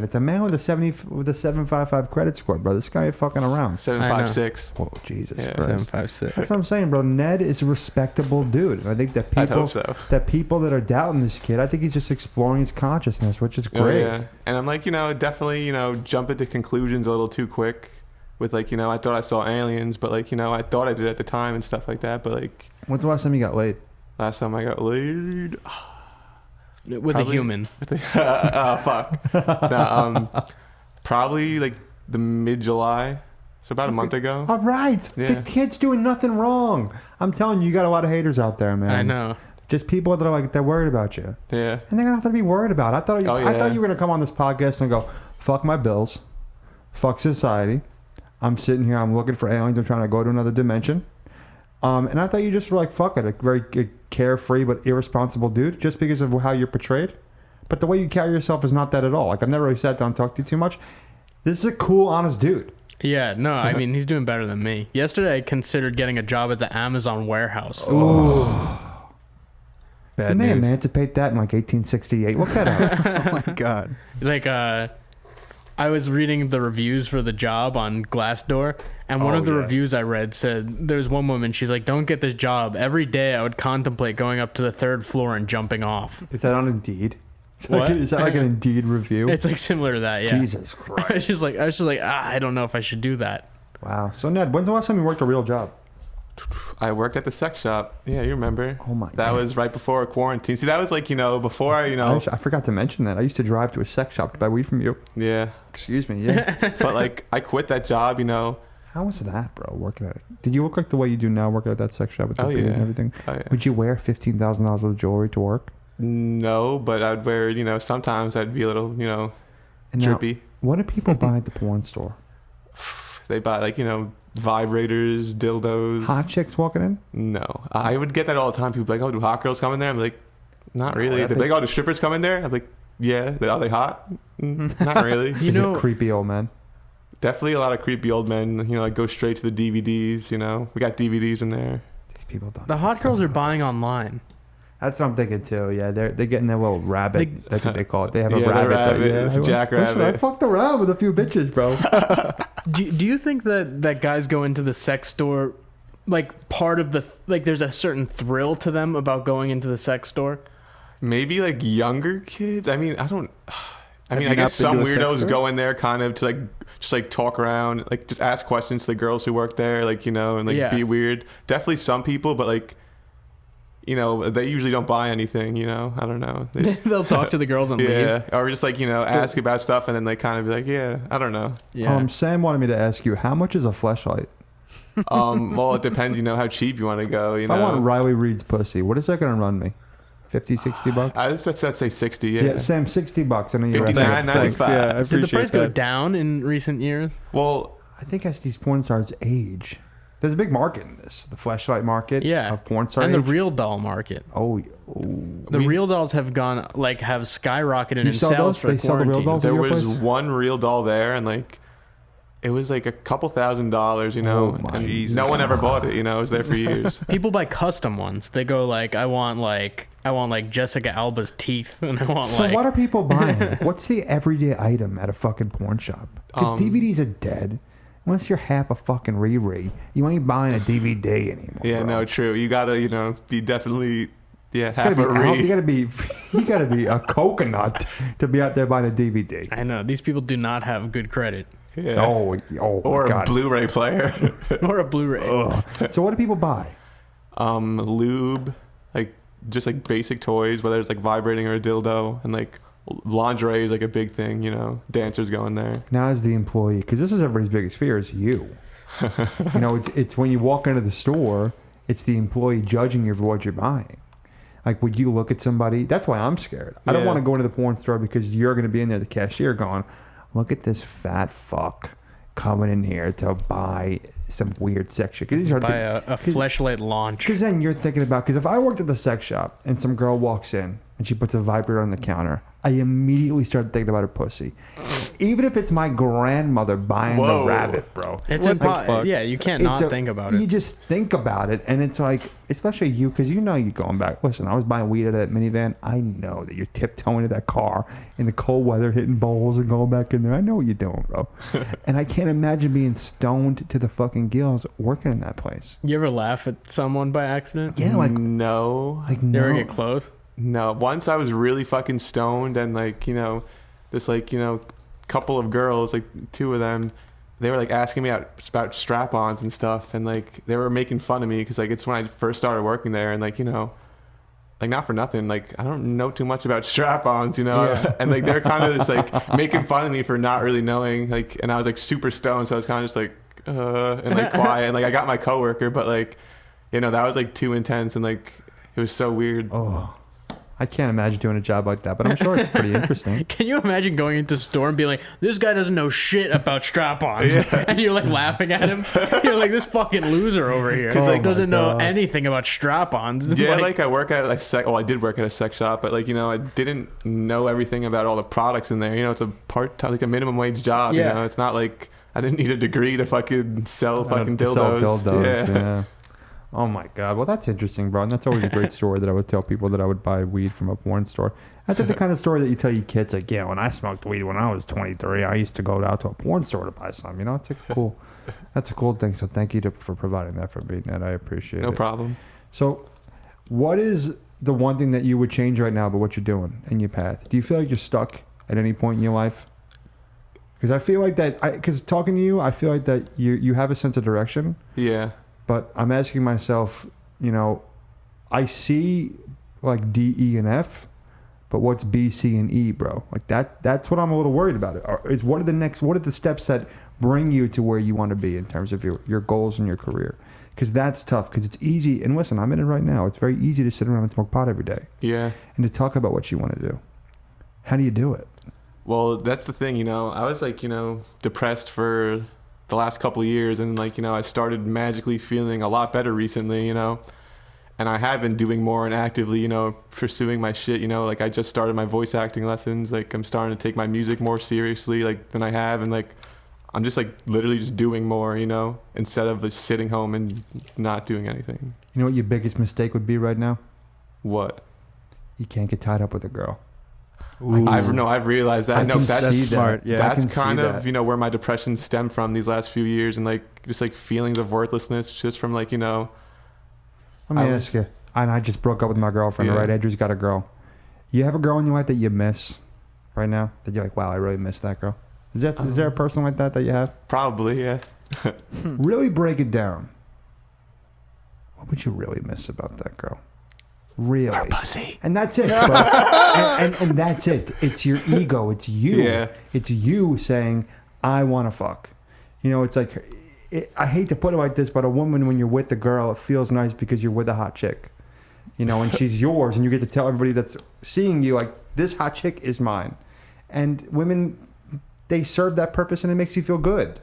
It's a man with a 755 credit score, bro. This guy ain't fucking around. 756. Whoa, Jesus Christ. 756. That's what I'm saying, bro. Ned is a respectable dude. And I think that I'd hope so. people that are doubting this kid, I think he's just exploring his consciousness, which is great. Yeah. And I'm like, definitely, jump into conclusions a little too quick. With I thought I saw aliens, but I thought I did at the time and stuff like that. But when's the last time you got laid? Last time I got laid With a human. Oh fuck. No, probably the mid-July. So about a month ago. All right. Yeah. The kid's doing nothing wrong. I'm telling you, you got a lot of haters out there, man. I know. Just people that are they're worried about you. Yeah. And they're gonna have to be worried about it. I thought you were gonna come on this podcast and go, fuck my bills, fuck society. I'm sitting here, I'm looking for aliens, I'm trying to go to another dimension. And I thought you just were fuck it, a very carefree but irresponsible dude, just because of how you're portrayed. But the way you carry yourself is not that at all. I've never really sat down and talked to you too much. This is a cool, honest dude. Yeah, no, I mean, he's doing better than me. Yesterday, I considered getting a job at the Amazon warehouse. Ooh. Bad Didn't they news. emancipate that in 1868? Look that up. Oh my god. I was reading the reviews for the job on Glassdoor, and one of the reviews I read said, there's one woman, she's like, don't get this job. Every day I would contemplate going up to the 3rd floor and jumping off. Is that on Indeed? What? Is that like an Indeed review? It's similar to that, yeah. Jesus Christ. I was just like, I don't know if I should do that. Wow. So, Ned, when's the last time you worked a real job? I worked at the sex shop. Yeah, you remember. Oh, my God. That was right before quarantine. See, that was before I forgot to mention that. I used to drive to a sex shop to buy weed from you. Yeah. Excuse me, yeah. But, I quit that job, How was that, bro, working at it? Did you look like the way you do now working at that sex shop with the beard and everything? Oh, yeah. Would you wear $15,000 worth of jewelry to work? No, but I'd wear, sometimes I'd be a little, And drippy. Now, what do people buy at the porn store? They buy, vibrators, dildos. Hot chicks walking in? No. I would get that all the time. People be like, oh, do hot girls come in there? I'm like, not really. They're like, oh, do strippers come in there? I'm like, yeah. Are they hot? Not really. Is it creepy old men? Definitely a lot of creepy old men, go straight to the DVDs, We got DVDs in there. These people don't. The hot girls are buying online. That's what I'm thinking too. Yeah, they're getting their little rabbit. That's what they call it. They have a rabbit. Jackrabbit. Listen, I fucked around with a few bitches, bro. Do you think that guys go into the sex store, part of the there's a certain thrill to them about going into the sex store? Maybe younger kids. I mean, I you guess some not been to a sex weirdos store? go in there kind of to just talk around, just ask questions to the girls who work there, and be weird. Definitely some people, but they usually don't buy anything, I don't know. They'll talk to the girls and leave. Yeah, or just ask about stuff and then they kind of be like, yeah, I don't know. Yeah. Sam wanted me to ask you, how much is a fleshlight? Well, it depends, how cheap you want to go. If I want Riley Reed's pussy, what is that going to run me? 50, 60 bucks? I was about to say 60. Yeah, Sam, $60. I know you're 59.95. Yeah, I Did the price go that. down in recent years? Well, I think as these porn stars age, there's a big market in this. The fleshlight market of porn stars. And the real doll market. The real dolls have gone have skyrocketed in sales for They sell the real dolls? there at your was place? one real doll there, and it was a couple $1,000s, Oh my and no one ever bought it. It was there for years. People buy custom ones. They go I want Jessica Alba's teeth, and I want So what are people buying? What's the everyday item at a fucking porn shop? Because DVDs are dead. Unless you're half a fucking Riri, you ain't buying a DVD anymore. Yeah, bro. no, true. You gotta, be definitely, half You a re. you gotta be a coconut to be out there buying a DVD. I know these people do not have good credit Yeah. Oh or my a God. Blu-ray player. or a Blu-ray. So what do people buy? Lube, just basic toys, whether it's vibrating or a dildo, and lingerie is a big thing. Dancers going there. Now as the employee, because this is everybody's biggest fear is you. It's when you walk into the store, it's the employee judging you for what you're buying. Would you look at somebody? That's why I'm scared. I don't want to go into the porn store because you're going to be in there, the cashier, going, look at this fat fuck coming in here to buy some weird sex shit. Buy a fleshlight launch. Because then you're thinking about, because if I worked at the sex shop and some girl walks in and she puts a vibrator on the counter, I immediately start thinking about her pussy. Even if it's my grandmother buying the rabbit, bro. It's impossible. Yeah, you can't not think about it. You just think about it, and it's like, especially you, because you know you're going back. Listen, I was buying weed out of that minivan. I know that you're tiptoeing to that car in the cold weather, hitting bowls and going back in there. I know what you're doing, bro. And I can't imagine being stoned to the fucking gills working in that place. You ever laugh at someone by accident? Yeah, like no. Like You no. ever get close? No. Once I was really fucking stoned, and like, you know, this like, you know, couple of girls, like 2 of them, they were like asking me about strap-ons and stuff, and like they were making fun of me because like it's when I first started working there, and like, you know, like not for nothing, like I don't know too much about strap-ons, you know. Yeah. And like they're kind of just like making fun of me for not really knowing, like, and I was like super stoned, so I was kind of just like and like quiet, and like I got my coworker, but like, you know, that was like too intense, and like it was so weird. Oh, I can't imagine doing a job like that, but I'm sure it's pretty interesting. Can you imagine going into a store and being like, this guy doesn't know shit about strap-ons? Yeah. And you're like laughing at him. You're like, this fucking loser over here like, doesn't know God. anything about strap-ons. Yeah, like I work at I did work at a sex shop, but like, you know, I didn't know everything about all the products in there. You know, it's a part-time, like a minimum wage job. Yeah. You know, it's not like I didn't need a degree to fucking sell fucking dildos. Sell dildos, yeah. Oh my God. Well, that's interesting, bro. And that's always a great story that I would tell people, that I would buy weed from a porn store. That's like the kind of story that you tell your kids, like, yeah, when I smoked weed when I was 23, I used to go out to a porn store to buy some. You know, it's that's a cool thing. So thank you for providing that for me, Ned. I appreciate it. No problem. So what is the one thing that you would change right now about what you're doing in your path? Do you feel like you're stuck at any point in your life? Because I feel like that, because talking to you, I feel like that you have a sense of direction. Yeah. But I'm asking myself, you know, I see like D, E, and F, but what's B, C, and E, bro? Like that's what I'm a little worried about. What are the steps that bring you to where you want to be in terms of your goals and your career? Because that's tough, because it's easy. And listen, I'm in it right now. It's very easy to sit around and smoke pot every day. Yeah. And to talk about what you want to do. How do you do it? Well, that's the thing, you know, I was like, you know, depressed for the last couple of years, and like, you know, I started magically feeling a lot better recently, you know, and I have been doing more and actively, you know, pursuing my shit, you know, like I just started my voice acting lessons, like I'm starting to take my music more seriously, like, than I have, and like I'm just like literally just doing more, you know, instead of just sitting home and not doing anything. You know what your biggest mistake would be right now? What? You can't get tied up with a girl. I've realized that. I can see That's that. smart. Yeah, I can that's see kind of that. you know where my depression stemmed from these last few years, and like just like feelings of worthlessness, just from like, you know. Let me ask you. And I just broke up with my girlfriend, Yeah. right? Andrew's got a girl. You have a girl in your life that you miss right now? That you're like, wow, I really miss that girl. Is there a person like that you have? Probably, yeah. Really break it down. What would you really miss about that girl? Really? Her pussy. And that's it, bro. and that's it. It's your ego. It's you. Yeah. It's you saying, I want to fuck. You know, it's like, I hate to put it like this, but a woman, when you're with a girl, it feels nice because you're with a hot chick. You know, and she's yours, and you get to tell everybody that's seeing you, like, this hot chick is mine. And women, they serve that purpose, and it makes you feel good.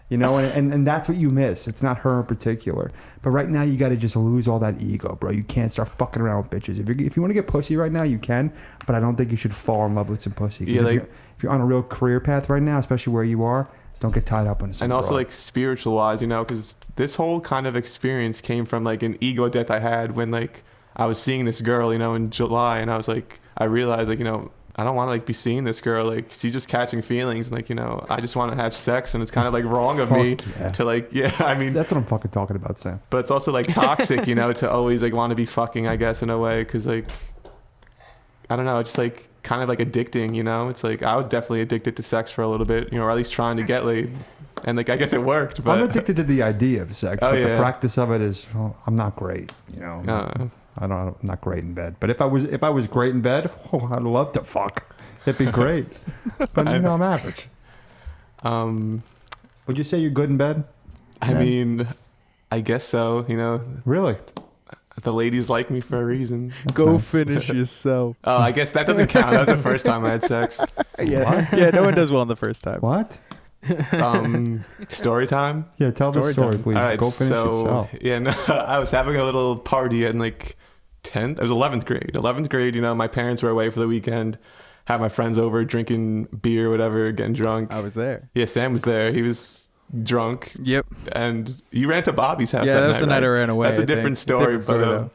You know, and that's what you miss. It's not her in particular. But right now, you got to just lose all that ego, bro. You can't start fucking around with bitches. If you want to get pussy right now, you can. But I don't think you should fall in love with some pussy. 'Cause Yeah, like, if you're on a real career path right now, especially where you are, don't get tied up in some and also broad. like spiritual wise, you know, because this whole kind of experience came from like an ego death I had when like I was seeing this girl, you know, in July, and I was like, I realized like, you know, I don't want to like be seeing this girl, like she's just catching feelings, and like, you know, I just want to have sex, and it's kind of like wrong of me yeah. to like, yeah, I mean, That's what I'm fucking talking about, Sam. but it's also like toxic, you know, to always like want to be fucking, I guess, in a way, because like, I don't know, it's just like kind of like addicting, you know. It's like I was definitely addicted to sex for a little bit, you know, or at least trying to get laid, and like I guess it worked, but I'm addicted to the idea of sex, Oh, but the yeah. practice of it is, well, I'm not great. You know, I'm not great in bed. But if I was great in bed, I'd love to fuck. It'd be great. But you know, I'm average. Would you say you're good in bed? I mean, I guess so, you know. Really? The ladies like me for a reason. Go nice. finish yourself. Oh, I guess that doesn't count. That was the first time I had sex. Yeah, no one does well on the first time. What? Story time. Yeah, tell the Story story, time. please. All right, Go finish yourself. yeah, no, I was having a little party, and like 10th. It was 11th grade. 11th grade, you know, my parents were away for the weekend. Had my friends over drinking beer, whatever, getting drunk. I was there. Yeah, Sam was there. He was drunk. Yep. And you ran to Bobby's house. Yeah, that that was night, the night right? I ran away. That's a I different think. story. Different story, but though.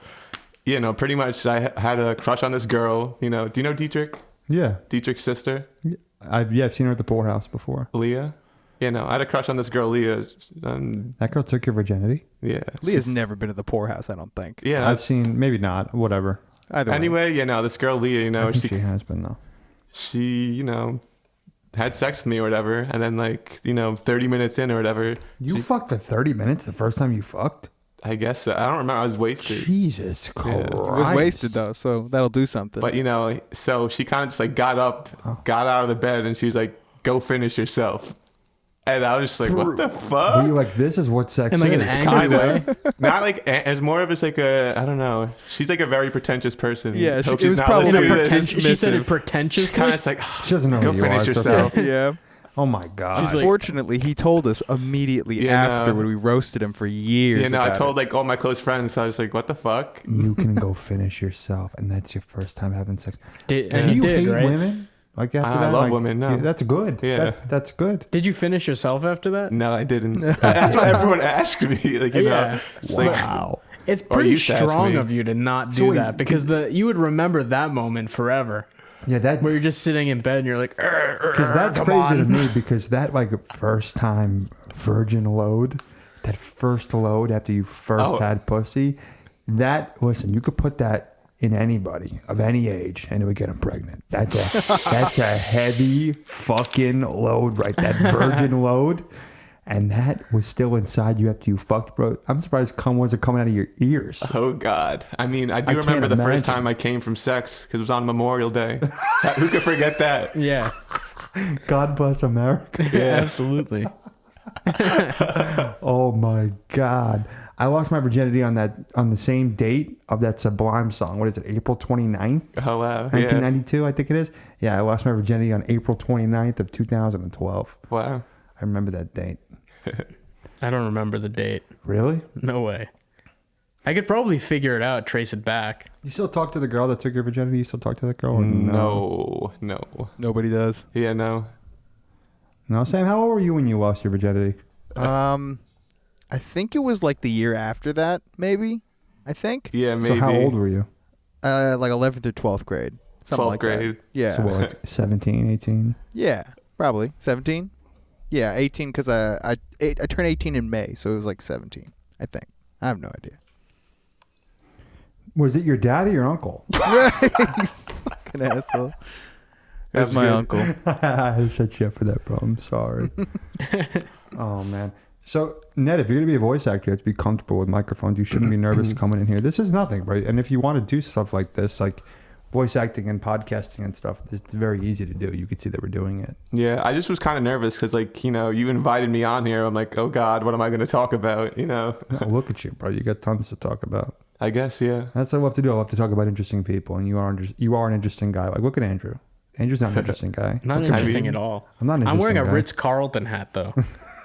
you know, pretty much I had a crush on this girl. You know, do you know Dietrich? Yeah. Dietrich's sister, I've seen her at the poorhouse before. Leah. You know, I had a crush on this girl, Leah. And That girl took your virginity? yeah, Leah's never been to the poorhouse, I don't think. Yeah, I've seen, maybe not, whatever. Either way. anyway, you know, this girl Leah, you know, I think she has been, though. she, you know, had sex with me or whatever, and then like, you know, 30 minutes in or whatever, You fucked for 30 minutes the first time you fucked? I guess I don't remember. I was wasted. Jesus Christ. He was wasted, though, so that'll do something. But you know, so she kind of just like got up, got out of the bed, and she was like, "Go finish yourself." And I was just like, "What the fuck?" Were you like, this is what sex In like an is? angry Kind way. of. Not like it's more of just like a I don't know. She's like a very pretentious person. Yeah, Hope it she's was not probably In a listening to this. pretentious, she said it She's pretentiously. kind of just like, She doesn't know go who you are. finish It's yourself. okay. yeah. Oh, my God. She's like- Unfortunately, he told us immediately Yeah, after no. when we roasted him for years. You know, I about told it. like all my close friends. So I was like, "What the fuck?" You can go finish yourself, and that's your first time having sex. Did, Do and you you did, hate right? women? Like after I that? love Like, women, no. yeah, that's good. Yeah. That's good. Did you finish yourself after that? No, I didn't. That's what everyone asked me. Like, you know, Yeah. it's like, Wow. It's Or pretty used to ask strong me. of you to not So do wait, that because you would remember that moment forever Yeah, that where you're just sitting in bed and you're like, because that's come crazy to on. me because that like first time virgin load, that first load after you first Oh. had pussy, that listen, you could put that in anybody of any age and it would get them pregnant. That's a heavy fucking load, right? That virgin load. And that was still inside you after you fucked, bro. I'm surprised cum wasn't coming out of your ears. oh God. I mean, I do I can't remember the first imagine. time I came from sex because it was on Memorial Day. Who could forget that? Yeah, God bless America. absolutely. Oh my God. I lost my virginity on the same date of that Sublime song. What is it? April 29th, Oh wow. Yeah. 1992, I think it is. Yeah, I lost my virginity on April 29th of 2012. Wow. I remember that date. I don't remember the date. Really? No way. I could probably figure it out, trace it back. You still talk to the girl that took your virginity? You still talk to that girl? Or No. Nobody does. Yeah, no. No, Sam, how old were you when you lost your virginity? I think it was like the year after that, maybe. I think. Yeah, maybe. So how old were you? Like 11th or 12th grade. Something 12th like grade. That. Yeah. So what, like 17, 18? Yeah, probably 17. Yeah, 18 because I turned 18 in May, so it was like 17. I think. I have no idea. Was it your dad or your uncle? Fucking asshole. That's That's my good. uncle. I had to set you up for that, bro. I'm sorry. Oh, man. So, Ned, if you're going to be a voice actor, you have to be comfortable with microphones. You shouldn't be nervous coming in here. This is nothing, right? And if you want to do stuff like this, like voice acting and podcasting and stuff, it's very easy to do. You could see that we're doing it. Yeah, I just was kind of nervous because, like, you know, you invited me on here. I'm like, oh God, what am I going to talk about? You know, Oh, look at you, bro. You got tons to talk about. I guess, yeah. That's what I love to do. I love to talk about interesting people, and you are an interesting guy. Like, look at Andrew. Andrew's not an interesting guy. Not Look at interesting me. at all. I'm not an I'm wearing a interesting guy. Ritz-Carlton hat though.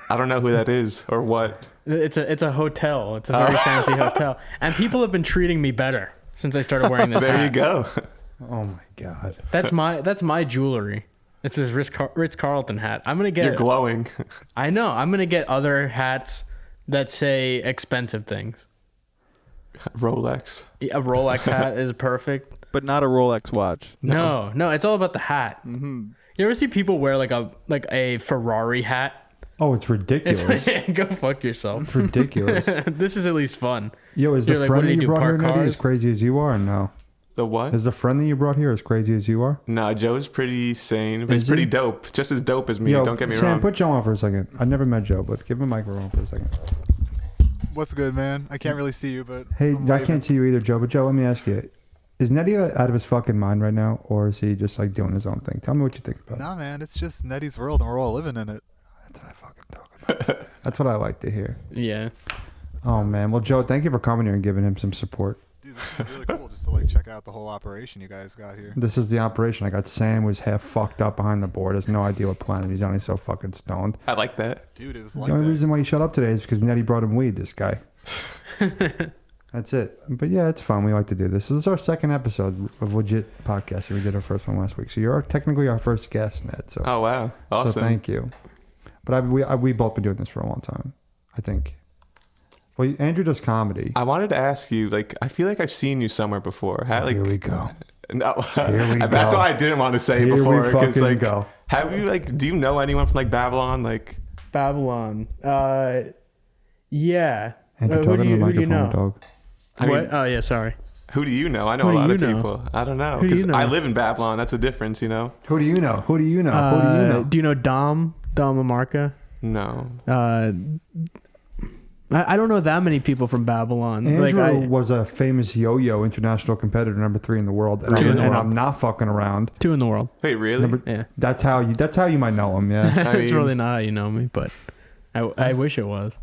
I don't know who that is or what. It's a hotel. It's a very fancy hotel, and people have been treating me better since I started wearing this There hat. you go. Oh my God. That's my jewelry. It's this Ritz-Carlton hat. I'm gonna get. You're glowing. I know. I'm gonna get other hats that say expensive things. Rolex. A Rolex hat is perfect. But not a Rolex watch. No, it's all about the hat. Mm-hmm. You ever see people wear like a Ferrari hat? Oh, it's ridiculous. It's like, go fuck yourself. It's ridiculous. This is at least fun. Yo, is You're the like, friend what do that you you do, brought here, park Nettie, as cars? crazy as you are or no? The what? Is the friend that you brought here as crazy as you are? No, Joe's pretty sane, but Is he's pretty he? dope. Just as dope as me. Yo, Don't get me Sam, wrong. put Joe on for a second. I never met Joe, but give him a microphone for a second. What's good, man? I can't really see you, but Hey, I'm I waving. can't see you either, Joe, but Joe, let me ask you. Is Nettie out of his fucking mind right now, or is he just like doing his own thing? Tell me what you think about it. Nah, man, it's just Nettie's world, and we're all living in it. That's what I fucking talk about. That's what I like to hear. Yeah. Oh, man. Well, Joe, thank you for coming here and giving him some support. Dude, this is really cool just to like check out the whole operation you guys got here. This is the operation. I got Sam was half fucked up behind the board. Has no idea what planet he's on. He's so fucking stoned. I like that. Dude, it was The like only that. reason why he shut up today is because Nettie brought him weed, this guy. That's it. But yeah, it's fun. We like to do this. This is our second episode of Legit Podcast. We did our first one last week. So you're technically our first guest, Ned. So Oh, wow. Awesome. So thank you. But we both been doing this for a long time, I think. Well, Andrew does comedy. I wanted to ask you, like, I feel like I've seen you somewhere before. Here we go. No, Here we that's go. why I didn't want to say Here before. we Because, fucking like, go. have you, like, do you know anyone from, like, Babylon? Like, Babylon. Yeah. Andrew, Who talk do into the you microphone, know? dog. I mean, What? Oh yeah, sorry. who do you know? I know Who a do lot you of know? people. I don't know. Who do you Because know? I live in Babylon. That's a difference, you know? Who do you know? Who do you know? Who do you know? Do you know Dom Amarca? No. I don't know that many people from Babylon. Andrew was a famous yo-yo international competitor, number 3 in the world, and, I'm not fucking around. 2 in the world. Wait, really? Yeah. That's how you might know him. Yeah. It's mean- really not how you know me, but I wish it was.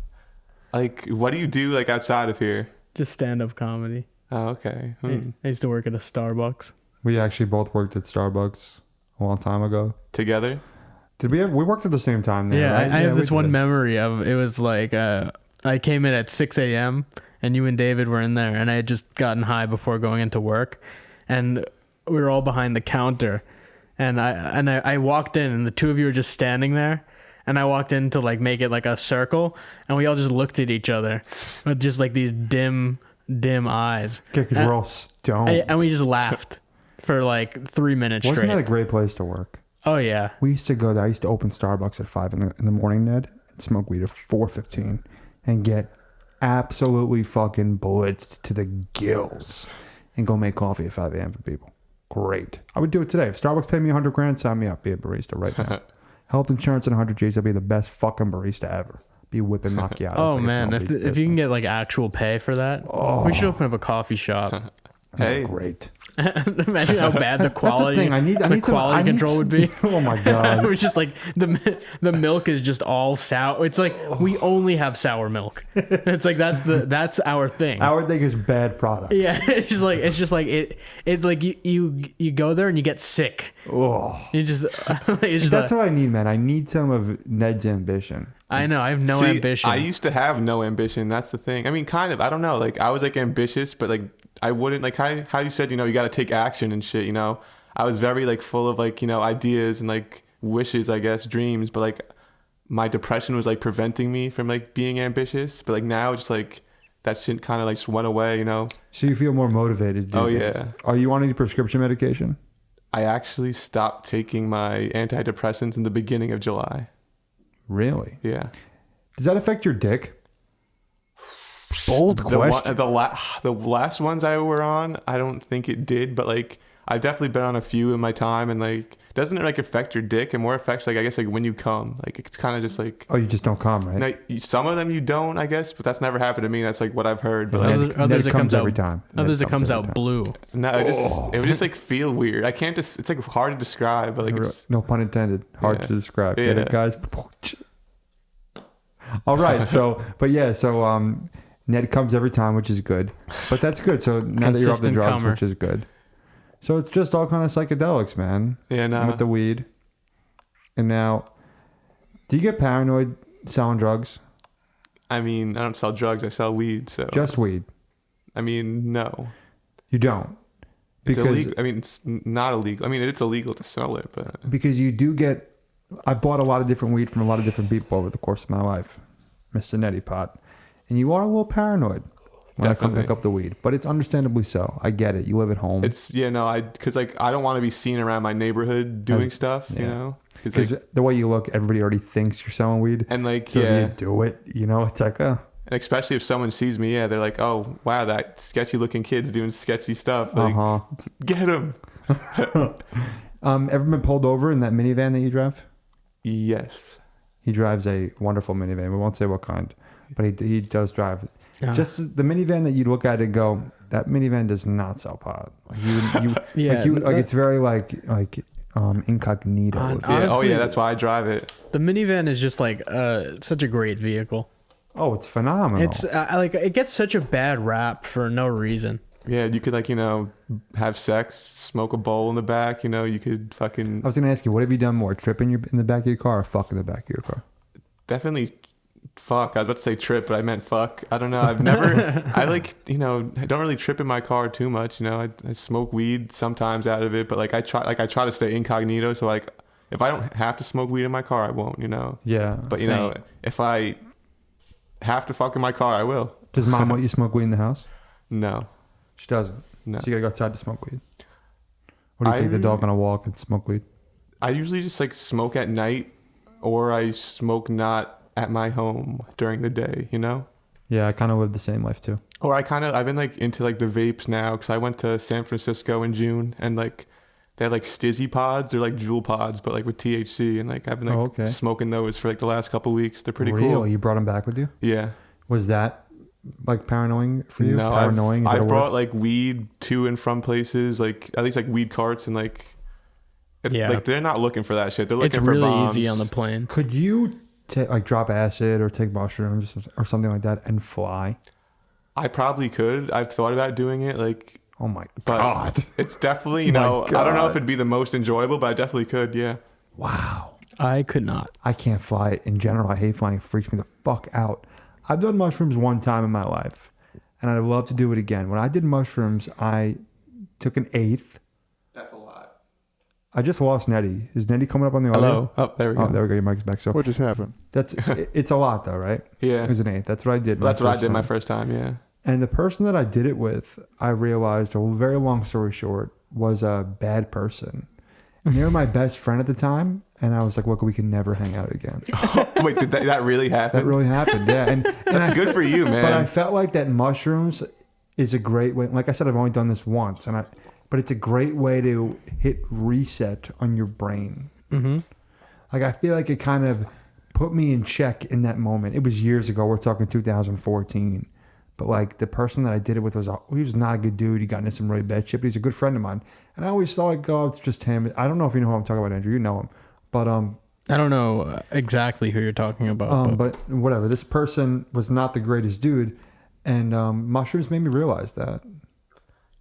Like, what do you do, like, outside of here? Just stand-up comedy. Oh, okay. I used to work at a Starbucks. We actually both worked at Starbucks a long time ago. Together? Did we? We worked at the same time there. Yeah, right? I have we this one did. memory of it was like I came in at 6 a.m. and you and David were in there, and I had just gotten high before going into work, and we were all behind the counter, and I walked in, and the two of you were just standing there, and I walked in to like make it like a circle, and we all just looked at each other with just like these dim eyes. Yeah, because we're all stoned. And we just laughed for like 3 minutes Wasn't straight. that a great place to work? Oh yeah. We used to go there. I used to open Starbucks at 5 in the morning, Ned, and smoke weed at 4:15, and get absolutely fucking blitzed to the gills, and go make coffee at 5 a.m. for people. Great. I would do it today. If Starbucks paid me $100,000, sign me up. Be a barista right now. Health insurance and 100 G's. I'll be the best fucking barista ever. Be whipping macchiatos. Oh like it's man, nobody's if you can business. get like actual pay for that, we should open up a coffee shop. Hey. Great. Imagine how bad the quality, That's the thing. I need some quality control would be. Oh my It god. was just like the milk is just all sour. It's like we only have sour milk. It's like that's our thing. Our thing is bad products. Yeah, it's just like it's like you go there and you get sick. Oh. You just it's just That's what I need, man. I need some of Ned's ambition. I know. I have no See, ambition. I used to have no ambition. That's the thing. I mean, kind of. I don't know. Like, I was like ambitious, but like I wouldn't like how you said, you know, you got to take action and shit. You know, I was very like full of like, you know, ideas and like wishes, I guess, dreams. But like my depression was like preventing me from like being ambitious. But like now, just like that shit kind of like just went away. You know. So you feel more motivated. Oh, things. yeah. Are you on any prescription medication? I actually stopped taking my antidepressants in the beginning of July. Really? Yeah. Does that affect your dick? Bold The question. the last ones I were on, I don't think it did, but like I've definitely been on a few in my time, and like doesn't it like affect your dick? It more affects like I guess like when you come, like it's kind of just like Oh, you just don't come, right? now, some of them you don't, I guess, but that's never happened to me. That's like what I've heard. But like, others Ned it comes comes out every time. Others Ned it comes every out time. blue. no, it would just like feel weird. I can't just. It's like hard to describe, but like it's No pun intended. Hard Yeah. to describe. Get Yeah. it, guys? All right. So Ned comes every time, which is good. But that's good. So now that you're off the Consistent drugs, comer. which is good. So it's just all kind of psychedelics, man. yeah, no. With the weed. And now, do you get paranoid selling drugs? I mean, I don't sell drugs. I sell weed. So Just weed. I mean, no. You don't. It's Because illegal. I mean, it's not illegal. I mean, it's illegal to sell it, but because you do get. I've bought a lot of different weed from a lot of different people over the course of my life, Mr. Neti Pot, and you are a little paranoid when I come Definitely. pick up the weed, but it's understandably so. I get it. You live at home. it's because like I don't want to be seen around my neighborhood doing stuff, you yeah. know, because like, the way you look, everybody already thinks you're selling weed. and like So yeah, if you do it, you know, it's like, and especially if someone sees me, yeah, they're like, oh wow, that sketchy looking kid's doing sketchy stuff. Like, get him. Ever been pulled over in that minivan that you drive? Yes. He drives a wonderful minivan. We won't say what kind, but he does drive. Yeah. Just the minivan that you'd look at and go, that minivan does not sell pot. Like you Yeah, it's very like incognito. On- Yeah. Oh Honestly- yeah, that's why I drive it. The minivan is just like such a great vehicle. Oh, it's phenomenal. It's like it gets such a bad rap for no reason. Yeah, you could like have sex, smoke a bowl in the back. You know, you could fucking I was gonna ask you, what have you done more, trip in the back of your car or fuck in the back of your car? definitely fuck. I was about to say trip, but I meant fuck. I don't know. I've never. I like, I don't really trip in my car too much. I smoke weed sometimes out of it, but like I try to stay incognito. So like, if I don't have to smoke weed in my car, I won't. Yeah. But if I have to fuck in my car, I will. Does mom let you smoke weed in the house? No. She doesn't. No. So you gotta go outside to smoke weed. Or do you take the dog on a walk and smoke weed? I usually just like smoke at night, or I smoke not at my home during the day, Yeah, I kind of live the same life too. Or I've been like into like the vapes now, because I went to San Francisco in June, and like they had like Stizzy pods. They're like Juul pods, but like with THC, and like I've been like smoking those for like the last couple of weeks. They're pretty cool. You brought them back with you? Yeah. Was that like paranoid for you? No, Paranoid? I've brought like weed to and from places, like at least like weed carts, and like like they're not looking for that shit. They're looking for bombs. It's really easy on the plane. Could you like drop acid or take mushrooms or something like that and fly? I probably could. I've thought about doing it. Like, oh my god, it's definitely I don't know if it'd be the most enjoyable, but I definitely could. Yeah. Wow. I could not. I can't fly in general. I hate flying. It freaks me the fuck out. I've done mushrooms one time in my life, and I'd love to do it again. When I did mushrooms, I took an eighth. That's a lot. I just lost Nettie. Is Nettie coming up on the audio? Hello. Oh, there we go. Oh, there we go. Your mic's back. So What just happened? it's a lot though, right? Yeah. It was an eighth. That's what I did. That's what I did my first time. Yeah. And the person that I did it with, I realized, a very long story short, was a bad person. And they were my best friend at the time. And I was like, look, we can never hang out again. Wait, did that really happen? That really happened, yeah. And that's good for you, man. But I felt like that mushrooms is a great way. Like I said, I've only done this once, but it's a great way to hit reset on your brain. Mm-hmm. Like I feel like it kind of put me in check in that moment. It was years ago. We're talking 2014. But like the person that I did it with he was not a good dude. He got into some really bad shit, but he's a good friend of mine. And I always thought, like, oh, it's just him. I don't know if you know who I'm talking about, Andrew. You know him. But I don't know exactly who you're talking about. But whatever. This person was not the greatest dude, and mushrooms made me realize that.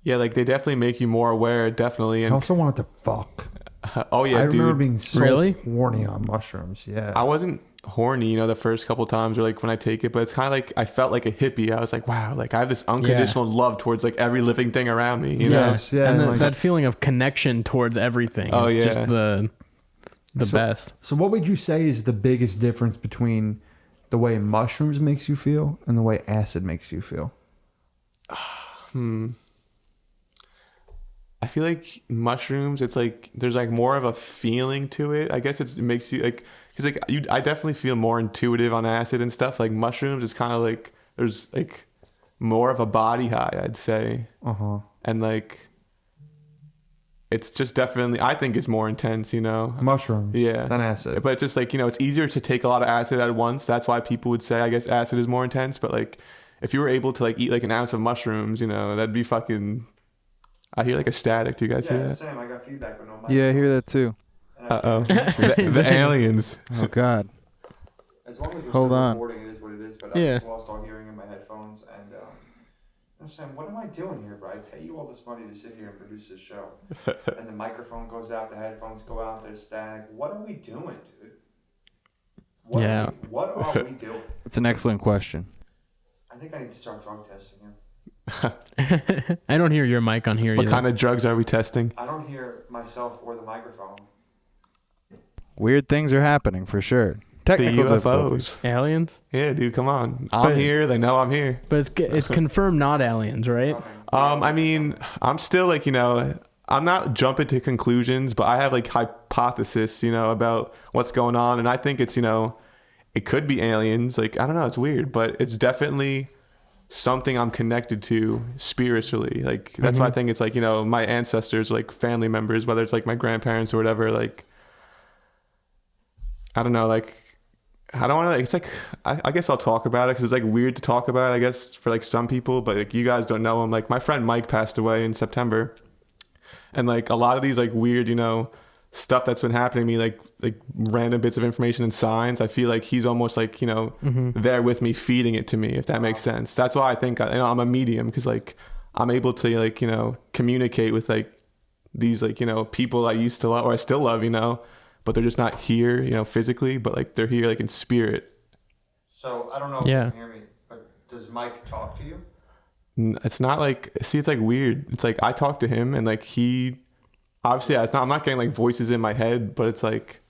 Yeah, like they definitely make you more aware. Definitely. And I also wanted to fuck. Oh yeah, I dude. remember being so Really? horny on mushrooms. Yeah. I wasn't horny, the first couple times or like when I take it, but it's kind of like I felt like a hippie. I was like, wow, like I have this unconditional love towards like every living thing around me. You know? Yeah. And like, that feeling of connection towards everything is just the best. So what would you say is the biggest difference between the way mushrooms makes you feel and the way acid makes you feel? I feel like mushrooms, it's like there's like more of a feeling to it. I guess it makes you like, because like I definitely feel more intuitive on acid and stuff. Like mushrooms, it's kind of like there's like more of a body high, I'd say. And like it's just definitely, I think it's more intense, Mushrooms, than acid. But it's just like, it's easier to take a lot of acid at once. That's why people would say, I guess acid is more intense. But like if you were able to like eat like an ounce of mushrooms, that'd be fucking. I hear like a static. Do you guys hear that? Same. I got feedback, but no mic. Yeah, I hear that too. Uh-oh. the aliens. Oh, God. As long as we're Hold still on. recording, it is what it is. But Yeah. I just lost all hearing in my headphones. And I'm saying, what am I doing here, bro? I pay you all this money to sit here and produce this show. And the microphone goes out, the headphones go out, there's static. What are we doing, dude? What are we doing? That's an excellent question. I think I need to start drug testing you. I don't hear your mic on here What either. kind of drugs are we testing? I don't hear myself or the microphone. Weird things are happening for sure. The Technical difficulties. UFOs. Aliens? Yeah, dude, come on. I'm But- here. They know I'm here. But it's confirmed not aliens, right? I mean, I'm still like, I'm not jumping to conclusions, but I have like hypothesis, about what's going on. And I think it's, it could be aliens. Like, I don't know. It's weird, but it's definitely something I'm connected to spiritually. Like, that's why I think it's like, my ancestors, like family members, whether it's like my grandparents or whatever, like, I don't know, like, I don't want to, it's like, I guess I'll talk about it because it's like weird to talk about, I guess, for like some people, but like you guys don't know him. Like my friend Mike passed away in September. And like a lot of these like weird, stuff that's been happening to me, like random bits of information and signs, I feel like he's almost like, there with me, feeding it to me, if that makes sense. That's why I think, I'm a medium, because like I'm able to like, communicate with like these like, people I used to love or I still love, but they're just not here, physically, but like they're here like in spirit. So I don't know if Yeah. you can hear me, but does Mike talk to you? It's not like, see, it's like weird. It's like I talk to him and like he, obviously it's not, I'm not getting like voices in my head, but it's like,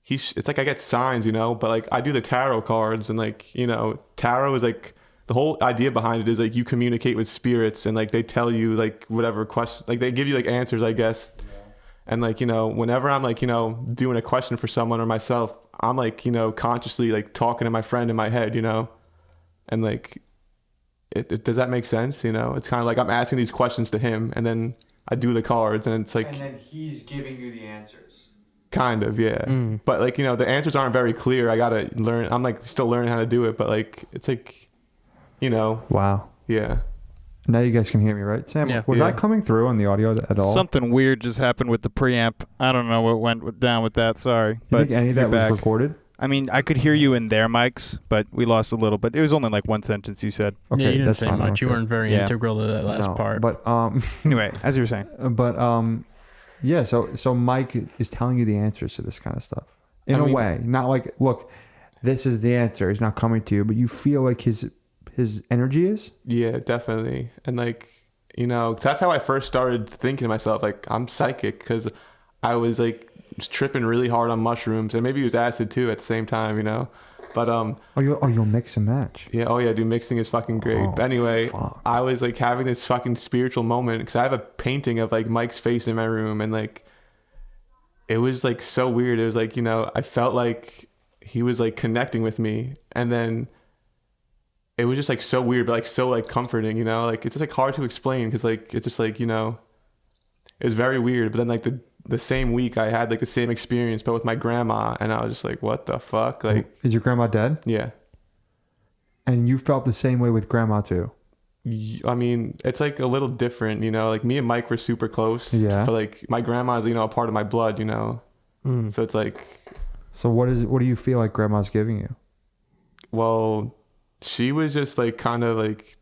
it's like I get signs, you know, but like I do the tarot cards and like, you know, tarot is like, the whole idea behind it is like you communicate with spirits and like they tell you like whatever question, like they give you like answers, I guess. And like, you know, whenever I'm like, you know, doing a question for someone or myself, I'm like, you know, consciously like talking to my friend in my head, you know, and like, does that make sense? You know, it's kind of like I'm asking these questions to him and then I do the cards and it's like, And then he's giving you the answers. kind of, yeah. But like, you know, the answers aren't very clear. I got to learn. I'm like still learning how to do it, but like, it's like, you know. Wow. Yeah. Now you guys can hear me, right? Sam, Yeah. was Yeah. I coming through on the audio at all? Something weird just happened with the preamp. I don't know what went down with that. Sorry. You think any of that you're was back. recorded? I mean, I could hear you in their mics, but we lost a little. But it was only like one sentence you said. Yeah, you didn't that's say fine, much. You okay. weren't very Yeah. integral to that last No, part. But Anyway, as you were saying. yeah. So Mike is telling you the answers to this kind of stuff in I a mean- way, not like, look, this is the answer. He's not coming to you, but you feel like his energy is. Yeah, definitely. And like, you know, that's how I first started thinking to myself, like, I'm psychic because I was like tripping really hard on mushrooms and maybe it was acid too at the same time, you know. But You'll mix and match. yeah, oh yeah, dude, mixing is fucking great. Oh, But anyway, fuck. I was like having this fucking spiritual moment because I have a painting of like Mike's face in my room and like it was like so weird. It was like, you know, I felt like he was like connecting with me and then it was just like so weird, but like so like comforting, you know, like it's just like hard to explain because like it's just like, you know, it was very weird. But then like the same week I had like the same experience, but with my grandma, and I was just like, what the fuck? Like, Is your grandma dead? yeah. And you felt the same way with grandma too? I mean, it's like a little different, you know, like me and Mike were super close. Yeah. But like my grandma's, you know, a part of my blood, you know. So it's like, So what do you feel like grandma's giving you? well, she was just like kind of like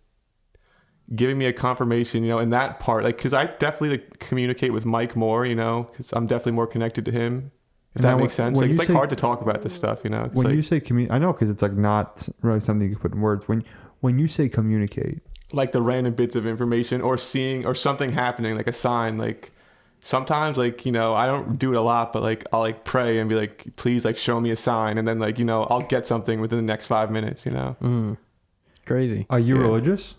giving me a confirmation, you know, in that part, like, cause I definitely like communicate with Mike more, you know, cause I'm definitely more connected to him. If Now, that makes sense. when Like, it's you like say- hard to talk about this stuff, you know. It's When like, you say I know, because it's like not really something you can put in words. When you say communicate, like the random bits of information or seeing or something happening, like a sign, like sometimes like, you know, I don't do it a lot, but like I'll like pray and be like, please like show me a sign. And then like, you know, I'll get something within the next 5 minutes, you know. Crazy. are you Yeah. religious?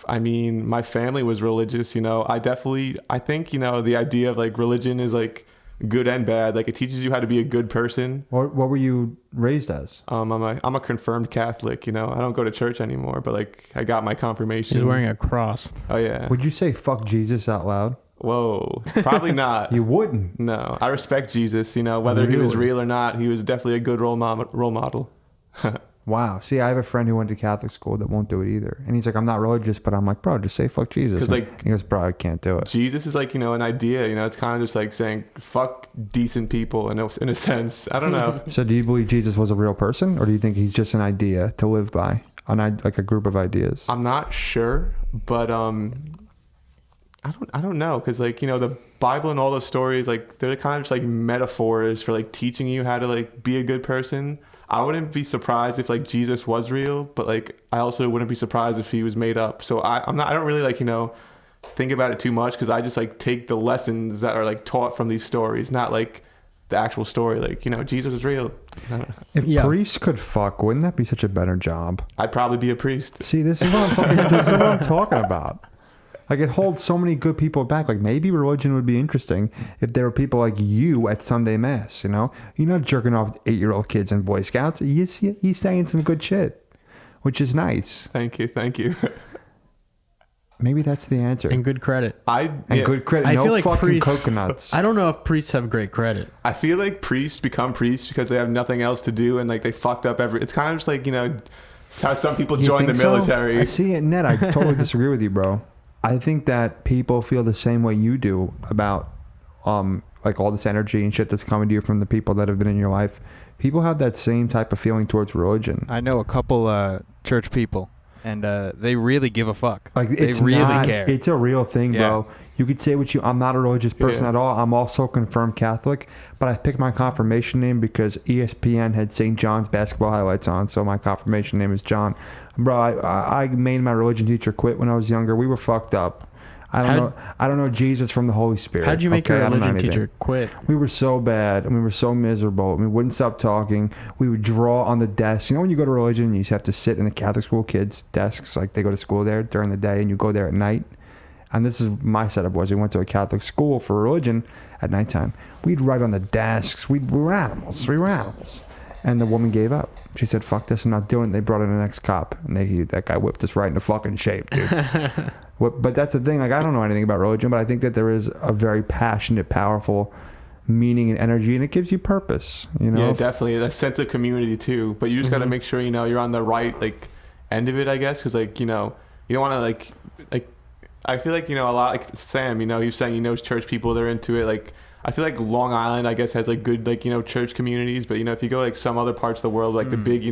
I mean, my family was religious, you know. I think, you know, the idea of like religion is like good and bad. Like it teaches you how to be a good person. What were you raised as? I'm a confirmed Catholic, you know. I don't go to church anymore, but like I got my confirmation. She's wearing a cross. Oh yeah. Would you say fuck Jesus out loud? Whoa. Probably not. You wouldn't. No, I respect Jesus. You know, whether he was Really? real or not, he was definitely a good role model. Wow. See, I have a friend who went to Catholic school that won't do it either. And he's like, I'm not religious, but I'm like, bro, just say fuck Jesus. 'Cause, And like- he goes, bro, I can't do it. Jesus is like, you know, an idea. You know, it's kind of just like saying fuck decent people in a sense. I don't know. So do you believe Jesus was a real person, or do you think he's just an idea to live by, like a group of ideas? I'm not sure, but I don't know, because like, you know, the Bible and all those stories, like they're kind of just like metaphors for like teaching you how to like be a good person. I wouldn't be surprised if like Jesus was real, but like I also wouldn't be surprised if he was made up. So I don't really like, you know, think about it too much, because I just like take the lessons that are like taught from these stories, not like the actual story. Like, you know, Jesus is real. I don't know. If Yeah. priests could fuck, wouldn't that be such a better job? I'd probably be a priest. See, this is what I'm talking about. Like, it holds so many good people back. Like, maybe religion would be interesting if there were people like you at Sunday Mass, you know? You're not jerking off 8-year-old kids in Boy Scouts. You're saying some good shit, which is nice. Thank you. Maybe that's the answer. And good credit. And good credit. I No feel like fucking priests- coconuts. I don't know if priests have great credit. I feel like priests become priests because they have nothing else to do, and like they fucked up it's kind of just like, you know, it's how some people You join the think so? military. I see it, Ned. I totally disagree with you, bro. I think that people feel the same way you do about like all this energy and shit that's coming to you from the people that have been in your life. People have that same type of feeling towards religion. I know a couple church people and they really give a fuck. Like they it's really not, care. It's a real thing, Yeah. bro. You could say what you. I'm not a religious person at all. I'm also confirmed Catholic, but I picked my confirmation name because ESPN had St. John's basketball highlights on, so my confirmation name is John. Bro, I made my religion teacher quit when I was younger. We were fucked up. I don't know Jesus from the Holy Spirit. How'd you make your I don't know religion anything. teacher quit? We were so bad and we were so miserable. We wouldn't stop talking. We would draw on the desk. You know when you go to religion, you just have to sit in the Catholic school kids' desks, like they go to school there during the day and you go there at night. And this is my setup was we went to a Catholic school for religion at nighttime. We'd write on the desks. We were animals. We were animals. And the woman gave up. She said, fuck this, I'm not doing it. They brought in an ex-cop. And that guy whipped us right into fucking shape, dude. But that's the thing. Like, I don't know anything about religion, but I think that there is a very passionate, powerful meaning and energy, and it gives you purpose. You know? Yeah, definitely. That sense of community, too. But you just got to make sure, you're on the right, end of it, I guess. Because, you don't want to, I feel like, a lot, like Sam, he was saying he knows church people, they're into it. I feel like Long Island, I guess, has, good, church communities. But, if you go, some other parts of the world, the big,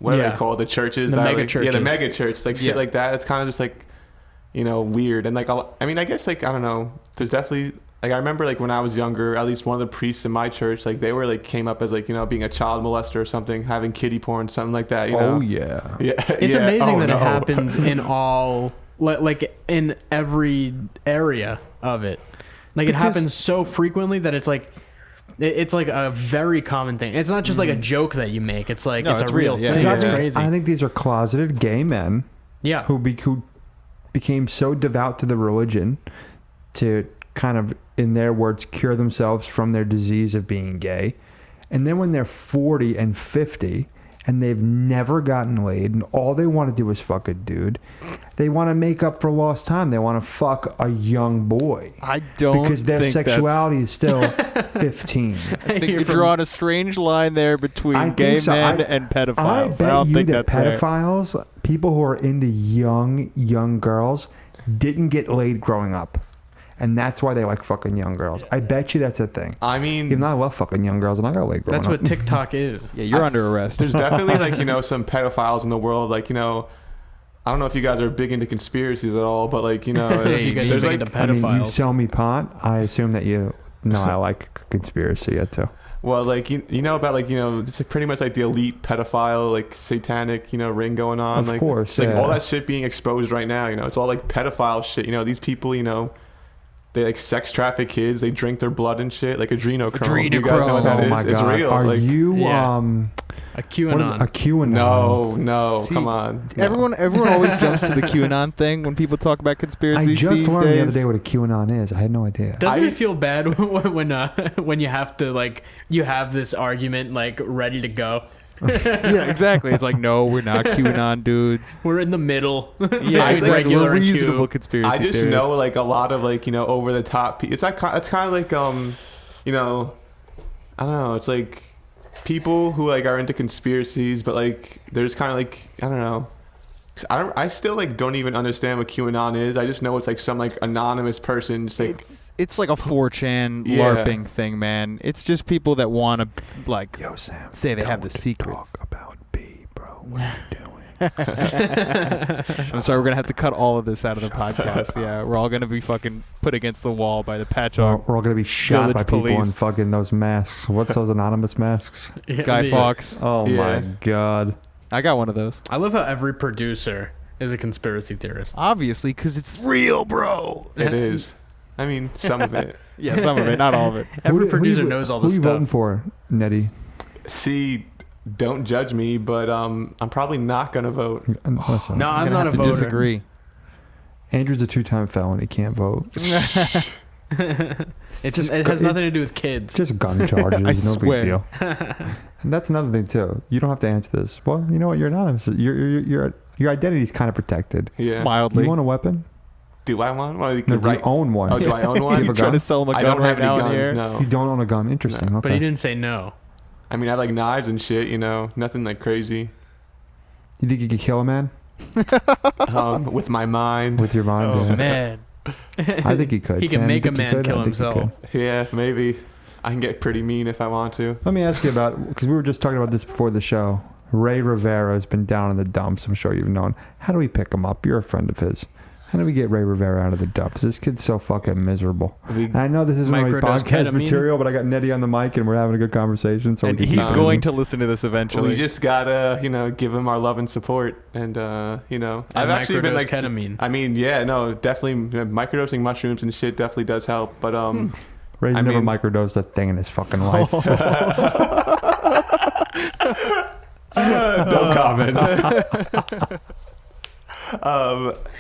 what are they called? The churches. The mega churches. Yeah, the mega church. Shit like that. It's kind of just, weird. And, I guess, I don't know. There's definitely, I remember, when I was younger, at least one of the priests in my church, they were, came up as, being a child molester or something, having kiddie porn, something like that, Oh, yeah. Yeah. It's yeah. amazing Oh, that no. it happens in all, in every area of it. It happens so frequently that it's it's a very common thing. It's not just a joke that you make. It's No, it's it's a real real, yeah. thing. I It's think, crazy. I think these are closeted gay men Yeah. who became so devout to the religion to kind of, in their words, cure themselves from their disease of being gay. And then when they're 40 and 50 and they've never gotten laid and all they want to do is fuck a dude, they want to make up for lost time. They want to fuck a young boy. I don't Because their think sexuality is still 15. I think You're you're from- drawing a strange line there between I gay think so. men I and pedophiles. I I bet don't you think that that's fair. pedophiles, people who are into young girls, didn't get laid growing up. And that's why they like fucking young girls. I bet you that's a thing. I mean, Even though I love fucking young girls and I got laid growing That's up. what TikTok is. Yeah, you're under arrest. there's definitely some pedophiles in the world. I don't know if you guys are big into conspiracies at all, but I don't know if you guys are there's big into I mean, you pedophiles. sell me pot. I assume that you know I like conspiracy too. well, you know about it's pretty much the elite pedophile, satanic, ring going on. Of course, it's yeah. all that shit being exposed right now. It's all pedophile shit. These people, they sex traffic kids. They drink their blood and shit, adrenochrome. You guys know what that Oh is? my It's god! real. Are you Yeah. what A is- QAnon. a QAnon? No, See, come on. Everyone always jumps to the QAnon thing when people talk about I conspiracies just these learned days. the other day what a QAnon is. I had no idea. Doesn't it feel bad when you have to you have this argument ready to go? Yeah, exactly. It's no, we're not QAnon dudes. We're in the middle. Yeah, Between exactly. regular We're and reasonable Q. conspiracy I just theorists. know a lot of over the top. It's kind of I don't know. It's people who are into conspiracies, but there's kind of I don't know. I still don't even understand what QAnon is. I just know it's some anonymous person just it's like a 4chan Yeah. LARPing thing, man. It's just people that want to Yo, Sam. say they have the don't secrets. Talk about B, bro. What are you doing? I'm sorry, we're gonna have to cut all of this out of the podcast. Yeah, we're all gonna be fucking put against the wall by the patch We're on all gonna be shot Village by people in police. fucking those masks. What's those anonymous masks? Yeah, Guy the- Fawkes. Oh Yeah. my god! I got one of those. I love how every producer is a conspiracy theorist. Obviously, because it's real, bro. it is. I mean, some of it. Yeah, some of it, not all of it. Every Who producer you- knows all who this you stuff. voting for, Nettie? See, don't judge me, but I'm probably not gonna vote. Listen, No, I'm gonna not have a to voter. disagree. Andrew's a 2-time felon. He can't vote. It Just has go- nothing to do with kids. Just gun charges. I no swear. big deal. And that's another thing too. You don't have to answer this. Well, you know what? You're anonymous. Your identity is kind of protected. Yeah. Mildly. You want a weapon? Do I want one? No, do you own one? Oh, do I own one? You have You a trying gun? to sell him a I gun don't right have any now in the guns. air? No. You don't own a gun. Interesting. No. Okay. But he didn't say no. I mean, I like knives and shit. Nothing crazy. You think you could kill a man With my mind. with your mind? Oh yeah. man. I think he could. He can Sam, you make a think you man could? kill I think you himself. could. Yeah, maybe. I can get pretty mean if I want to. Let me ask you about, because we were just talking about this before the show. Ray Rivera has been down in the dumps. I'm sure you've known. How do we pick him up? You're a friend of his. How do we get Ray Rivera out of the dumps? This kid's so fucking miserable. And I know this isn't really Microdose podcast ketamine? material, but I got Nettie on the mic and we're having a good conversation. So And we can he's keep going moving. to listen to this eventually. We just gotta, give him our love and support, and I've actually been microdose like, ketamine. I mean, yeah, no, definitely microdosing mushrooms and shit definitely does help, but Ray's I never mean- microdosed a thing in his fucking life. no comment.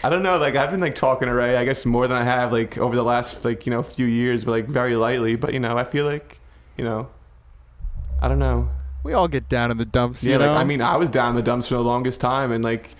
I don't know. Like I've been like talking to Ray, I guess more than I have like over the last few years, but like very lightly. But I feel like I don't know. We all get down in the dumps. Yeah, you know? like I mean, I was down in the dumps for the longest time, and like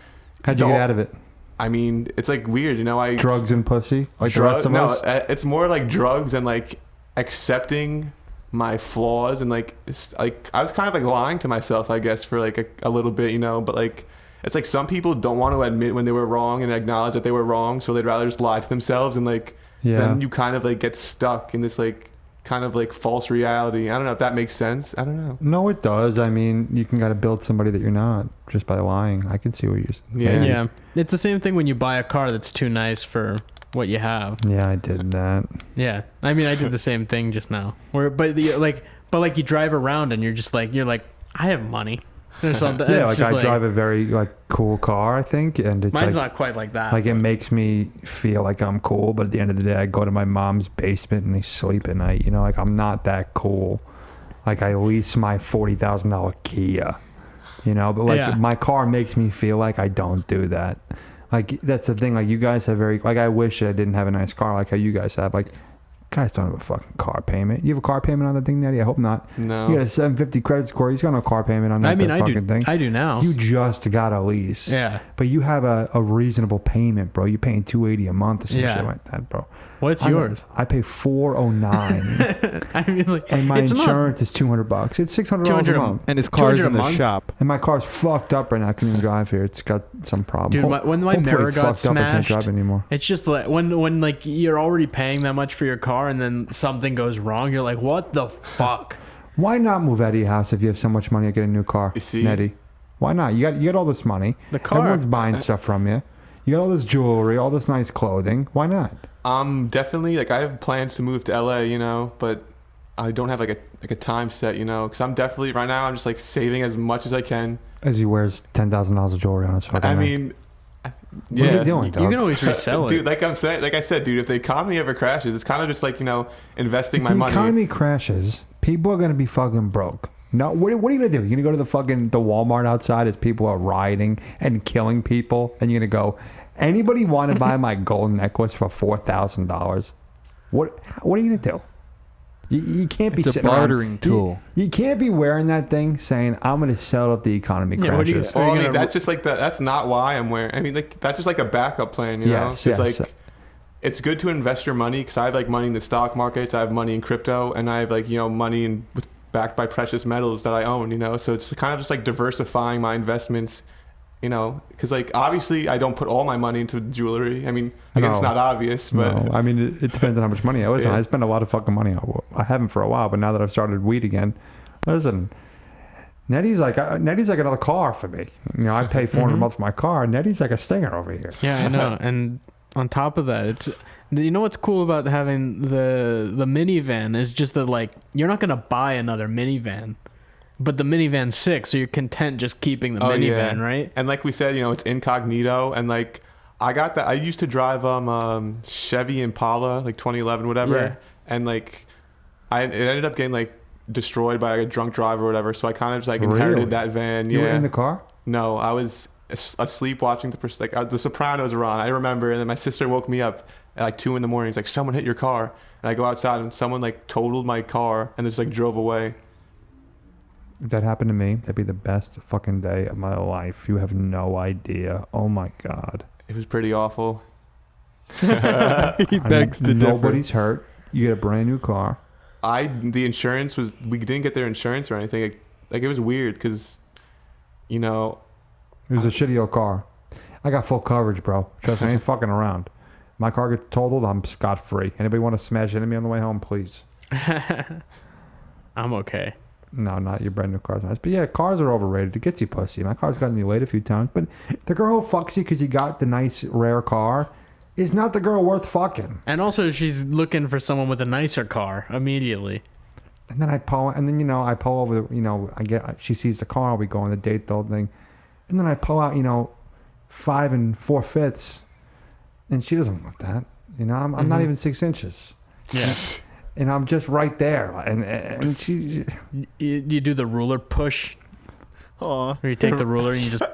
How'd you get out of it? I mean, it's like weird, I Drugs and pussy, like the rest of no, us. it's more like drugs and like accepting my flaws and like it's like I was kind of like lying to myself, I guess, for like a little bit, but like it's like some people don't want to admit when they were wrong and acknowledge that they were wrong, so they'd rather just lie to themselves, and like then you kind of like get stuck in this like kind of like false reality. I don't know if that makes sense. I don't know. No, it does. I mean, you can gotta build somebody that you're not just by lying. I can see what you're saying. Yeah. It's the same thing when you buy a car that's too nice for what you have. Yeah, I did that. Yeah. I mean, I did the same thing just now. But you drive around and you're like, I have money or something. Yeah, It's like just I drive a very like cool car, I think, and it's mine's like, not quite like that. like it makes me feel like I'm cool, but at the end of the day, I go to my mom's basement and I sleep at night. Like I'm not that cool. Like I lease my $40,000 Kia, but like my car makes me feel like I don't do that. Like that's the thing. Like you guys have I wish I didn't have a nice car like how you guys have. Like guys don't have a fucking car payment. You have a car payment on that thing, Nettie? I hope not. No. You got a 750 credit score. He's got no car payment on that fucking thing. I do now. You just got a lease. Yeah. But you have a reasonable payment, bro. You're paying $280 a month or some shit like that, bro. What's yours? I pay $409. I mean, like, and my it's insurance is $200. It's $600 a month. and his car's 200 in a the month? shop. And my car's fucked up right now. I couldn't even drive here. It's got some problem. Dude, when my Hopefully mirror it's got fucked up. I can't smashed, drive anymore. it's just like when like you're already paying that much for your car and then something goes wrong, you're like, what the fuck? Why not move out of your house if you have so much money to get a new car, You see? Nettie? Why not? You got all this money. The car. Everyone's buying stuff from you. You got all this jewelry, all this nice clothing. Why not? Definitely like I have plans to move to LA, but I don't have like a time set, because I'm definitely right now I'm just like saving as much as I can. As he wears $10,000 of jewelry on his fucking I neck. mean, What yeah. are you doing, You dog? can always resell it. Dude, like I said, dude, if the economy ever crashes, it's kind of just like, investing If my the money. economy crashes, people are going to be fucking broke. No, what are you going to do? You're going to go to the Walmart outside as people are rioting and killing people, and you're going to go, anybody want to buy my gold necklace for $4,000? What are you going to do? You can't be It's a sitting around- bartering tool. You can't be wearing that thing saying, I'm going to sell if the economy Yeah, what do you- crashes. Well, I mean, gonna- that's just like that's not why I'm wearing. I mean, like that's just like a backup plan, you know? Yes, It's yes. like it's good to invest your money because I have like money in the stock markets, I have money in crypto, and I have like money backed by precious metals that I own, So it's kind of just like diversifying my investments, because like obviously I don't put all my money into jewelry. I mean, I guess it's No. not obvious, but No, I mean, it depends on how much money. Listen, Yeah. I spend a lot of fucking money. I haven't for a while, but now that I've started weed again, listen, Nettie's like another car for me. I pay $400 a month for my car. Nettie's like a stinger over here. Yeah, I know. And on top of that, it's what's cool about having the minivan is just that like you're not gonna buy another minivan, but the minivan's sick, so you're content just keeping the minivan, right? And like we said, it's incognito, and like I got that. I used to drive Chevy Impala, like 2011, whatever, Yeah. and like it ended up getting like destroyed by a drunk driver or whatever. So I kind of just like inherited Really? that van. You Yeah. were in the car? No, I was asleep watching the Sopranos were on. I remember, and then my sister woke me up at like 2 a.m. It's like someone hit your car, and I go outside and someone like totaled my car and just like drove away. If that happened to me, that'd be the best fucking day of my life. You have no idea. Oh my God. It was pretty awful. He begs to differ. Nobody's hurt. You get a brand new car. The insurance we didn't get their insurance or anything. Like it was weird because, It was a shitty old car. I got full coverage, bro. Trust me, I ain't fucking around. My car gets totaled, I'm scot-free. Anybody want to smash into me on the way home, please? I'm okay. No, not your brand new car's nice. But yeah, cars are overrated. It gets you pussy. My car's gotten me laid a few times. But the girl who fucks you because you got the nice, rare car is not the girl worth fucking. And also, she's looking for someone with a nicer car immediately. And then I pull over, she sees the car, we go on the date, the whole thing. And then I pull out, 5 4/5, and she doesn't want that. I'm not even 6 inches. Yeah. And I'm just right there. And she... You do the ruler push, Aw. where you take the ruler and you just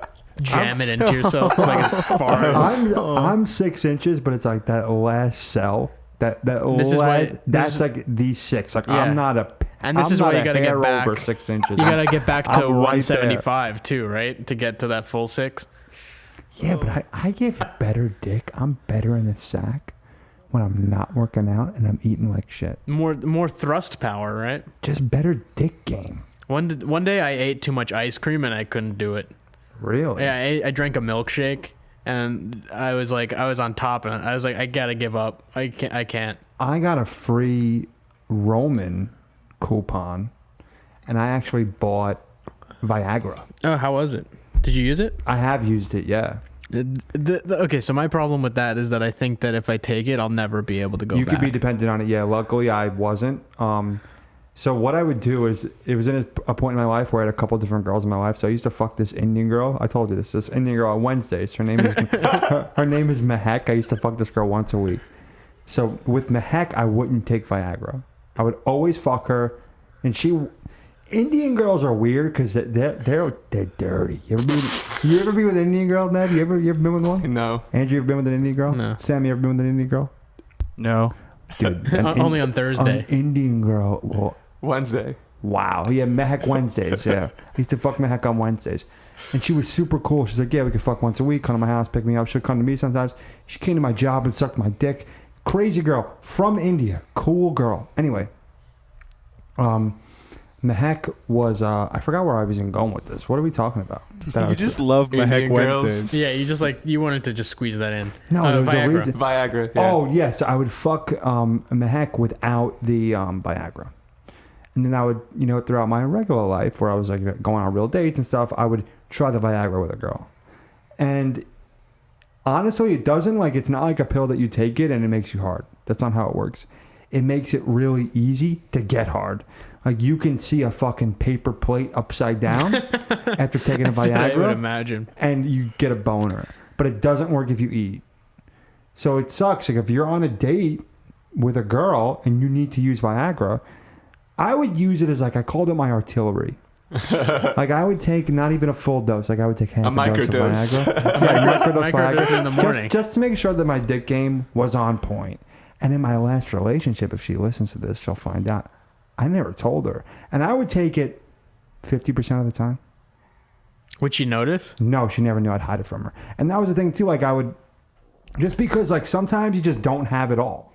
jam it into yourself like it's far. I'm 6 inches, but it's like that last cell. That's like the 6. Like, Yeah. I'm not a... And this I'm is not why you a gotta get hair back. over 6 inches. You gotta get back to I'm right 175 too, right? To get to that full 6. Yeah, but I give better dick. I'm better in the sack when I'm not working out and I'm eating like shit. More thrust power, right? Just better dick game. One day I ate too much ice cream and I couldn't do it. Really? Yeah, I drank a milkshake and I was on top and I was like, I gotta give up. I can't. I got a free Roman coupon, and I actually bought Viagra. Oh, how was it? Did you use it? I have used it, yeah. Okay, so my problem with that is that I think that if I take it, I'll never be able to go You back. could be dependent on it, yeah. Luckily, I wasn't. So what I would do is, it was in a point in my life where I had a couple different girls in my life. So I used to fuck this Indian girl. I told you this Indian girl on Wednesdays. Her name is her name is Mehek. I used to fuck this girl once a week. So with Mehek, I wouldn't take Viagra. I would always fuck her, and Indian girls are weird because they're dirty. You ever be with an Indian girl, Ned? You ever been with one? No. Andrew, you ever been with an Indian girl? No. Sam, you ever been with an Indian girl? No. Dude, Only on Thursday. An Indian girl. Well, Wednesday. wow. Yeah, Mehek Wednesdays. Yeah, I used to fuck Mehek on Wednesdays, and she was super cool. She's like, yeah, we could fuck once a week. Come to my house, pick me up. She'll come to me sometimes. She came to my job and sucked my dick. Crazy girl from India. Cool girl. Anyway, Mehek was, I forgot where I was even going with this. What are we talking about? You just love Indian Mehek girls. Wednesdays. Yeah, you wanted to just squeeze that in. No, there was a Viagra. reason. Viagra. Yeah. Oh, yes. I would fuck Mehek without the Viagra. And then I would, throughout my regular life where I was like going on real dates and stuff, I would try the Viagra with a girl. And honestly, it's not like a pill that you take it and it makes you hard. That's not how it works. It makes it really easy to get hard. Like, you can see a fucking paper plate upside down after taking a That's what I would Viagra, imagine. and you get a boner. But it doesn't work if you eat. So it sucks. Like, if you're on a date with a girl and you need to use Viagra, I would use it as, I called it my artillery. I would take not even a full dose. I would take half a dose of microdose. Viagra. Yeah, microdose Microdose in the morning. Just to make sure that my dick game was on point. And in my last relationship, if she listens to this, she'll find out. I never told her. And I would take it 50% of the time. Would she notice? No, she never knew I'd hide it from her. And that was the thing, too. I would... Just because, sometimes you just don't have it all.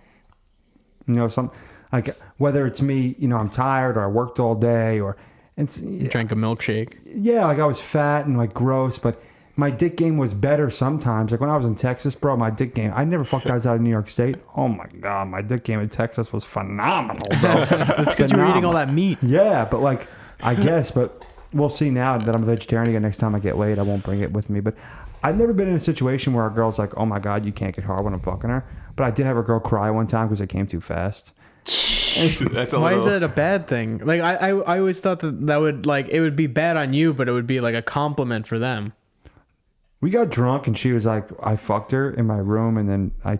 Whether it's me, I'm tired or I worked all day or... Drank a milkshake. Yeah, I was fat and, gross, but... My dick game was better sometimes. Like when I was in Texas, bro, my dick game, I never fucked guys out of New York State. Oh my God, my dick game in Texas was phenomenal, bro. That's because you were eating all that meat. Yeah, but I guess, but we'll see now that I'm a vegetarian again. Next time I get laid, I won't bring it with me. But I've never been in a situation where a girl's like, oh my God, you can't get hard when I'm fucking her. But I did have a girl cry one time because I came too fast. That's Why is that a bad thing? I always thought that would, it would be bad on you, but it would be a compliment for them. We got drunk and she was like, I fucked her in my room and then I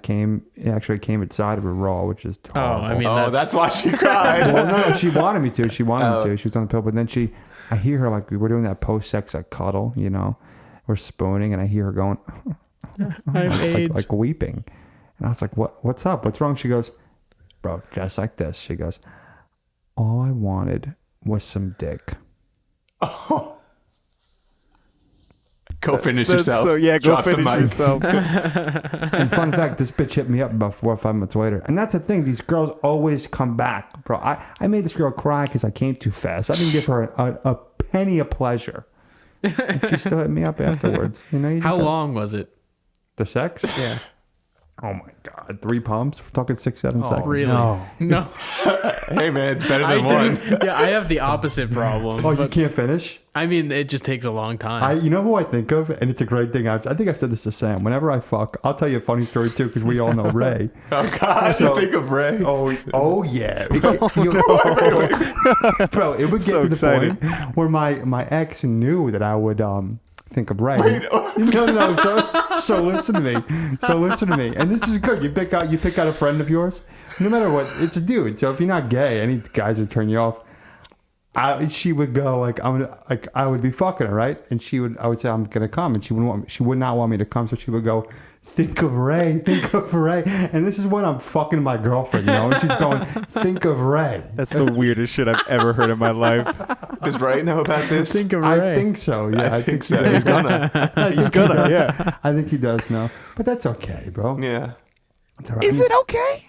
actually came inside of her raw, which is horrible. That's why she cried. Well, no, she wanted me to. She wanted me to. She was on the pill, but then I hear her we're doing that post-sex cuddle, we're spooning and I hear her going, I have AIDS. like weeping. And I was like, what's up? What's wrong? She goes, bro, just like this. She goes, all I wanted was some dick. Go finish yourself. So yeah, go Drops the finish mic. yourself. And fun fact, this bitch hit me up about 4 or 5 months later. And that's the thing. These girls always come back. Bro, I made this girl cry because I came too fast. I didn't give her a penny of pleasure. And she still hit me up afterwards. How long was it? The sex? Yeah. Oh my God, 3 pumps? We're talking 6-7 seconds. Really? no. No. Hey man, it's better I than one. yeah, I have the opposite problem. Oh, you but, can't finish? I mean, it just takes a long time. You know who I think of, and it's a great thing. I think I've said this to Sam. Whenever I fuck, I'll tell you a funny story too, because we all know Ray. Oh God, So- I think of Ray. Oh yeah. Bro, it would get So to the excited. point where my ex knew that I would think of Ray. No. So listen to me. And this is good. You pick out a friend of yours. No matter what, it's a dude. So if you're not gay, any guys would turn you off. She would go I would be fucking her, right? And I would say I'm gonna come, and she would not want me to come, so she would go, think of Ray. And this is when I'm fucking my girlfriend, and she's going, think of Ray. That's the weirdest shit I've ever heard in my life. Does Ray know about this? Think of I Ray. think so. Yeah, I think so. he does. He's gonna. He's gonna, yeah. I think he does know, but that's okay, bro. Yeah. It's all right. Is it okay?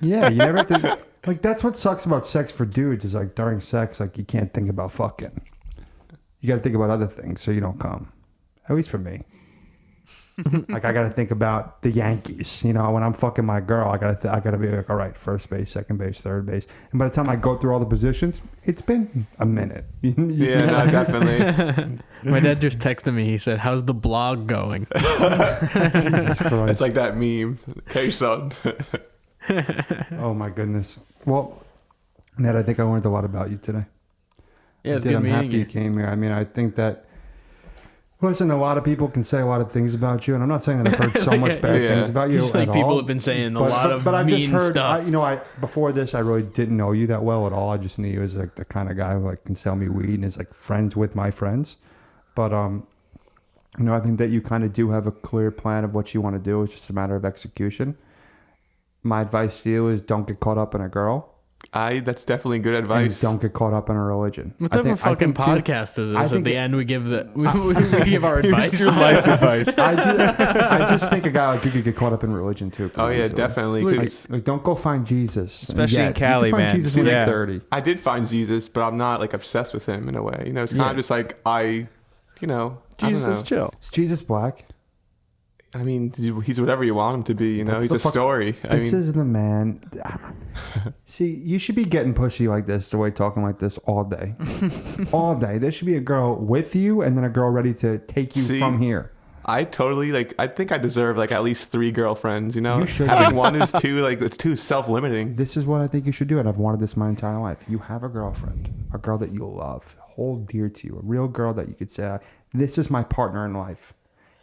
Yeah, you never have to. Like, that's what sucks about sex for dudes is like during sex, like you can't think about fucking. You got to think about other things so you don't come. At least for me. Like I got to think about the Yankees. When I'm fucking my girl, I got to be like, all right, first base, second base, third base. And by the time I go through all the positions, it's been a minute. Yeah, no, definitely. My dad just texted me. He said, "How's the blog going?" Jesus Christ. It's like that meme. Okay, son. Oh my goodness. Well, Ned, I think I learned a lot about you today. Yeah, it's I did. good I'm meeting happy you you. came here. I mean, I think that. Listen, a lot of people can say a lot of things about you, and I'm not saying that I've heard so much bad Yeah. things about you Just like at people all. have been saying a But- lot of but I've mean just heard, stuff. before this, I really didn't know you that well at all. I just knew you as like the kind of guy who like can sell me weed and is like friends with my friends. But I think that you kind of do have a clear plan of what you want to do. It's just a matter of execution. My advice to you is don't get caught up in a girl. That's definitely good And advice. don't get caught up in a religion. What type of fucking podcast is I this? At think the it- end, we give we give our advice. Your life advice. I just think a guy like you could get caught up in religion too. Oh yeah, easily. definitely. Because Like, don't go find Jesus. Especially in yet. Cali, you can find man. Jesus when Yeah. you're 30. I did find Jesus, but I'm not like obsessed with him in a way. It's kind Yeah. of just like I don't Jesus know. is chill. Is Jesus black? I mean, he's whatever you want him to be. That's He's the a fuck- story. I This mean, is the man. See, you should be getting pussy like this, the way talking like this all day. All day. There should be a girl with you and then a girl ready to take you See, from here. I totally I think I deserve at least 3 girlfriends. You should. Having one is too it's too self-limiting. This is what I think you should do, and I've wanted this my entire life. You have a girlfriend, a girl that you love, hold dear to you, a real girl that you could say, this is my partner in life.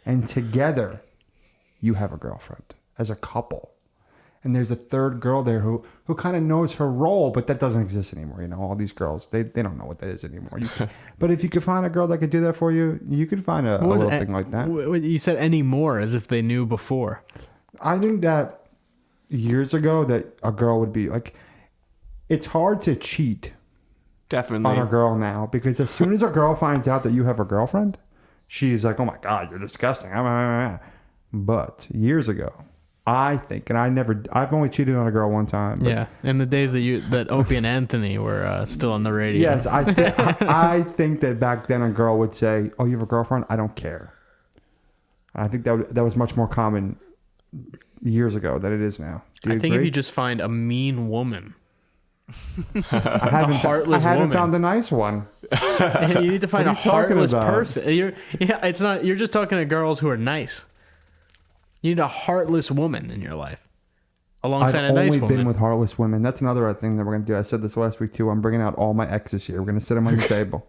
And together, you have a girlfriend as a couple. And there's a third girl there who kind of knows her role, but that doesn't exist anymore. All these girls, they don't know what that is anymore. But if you could find a girl that could do that for you, you could find a little thing like that. You said any more as if they knew before. I think that years ago that a girl would be like, it's hard to cheat Definitely. on a girl now because as soon as a girl finds out that you have a girlfriend, she's like, oh my God, you're disgusting. But years ago, I think, and I've only cheated on a girl one time. But Yeah, in the days that Opie and Anthony were still on the radio. yes, I think that back then a girl would say, oh, you have a girlfriend? I don't care. I think that was much more common years ago than it is now. Do you I think if agree? you just find a mean woman, I haven't, heartless I haven't woman. found a nice one. you need to find a What are you talking heartless about? person. It's not. You're just talking to girls who are nice. You need a heartless woman in your life, alongside I've a nice only woman. been with heartless women. That's another thing that we're gonna do. I said this last week too. I'm bringing out all my exes here. We're gonna sit them on the table.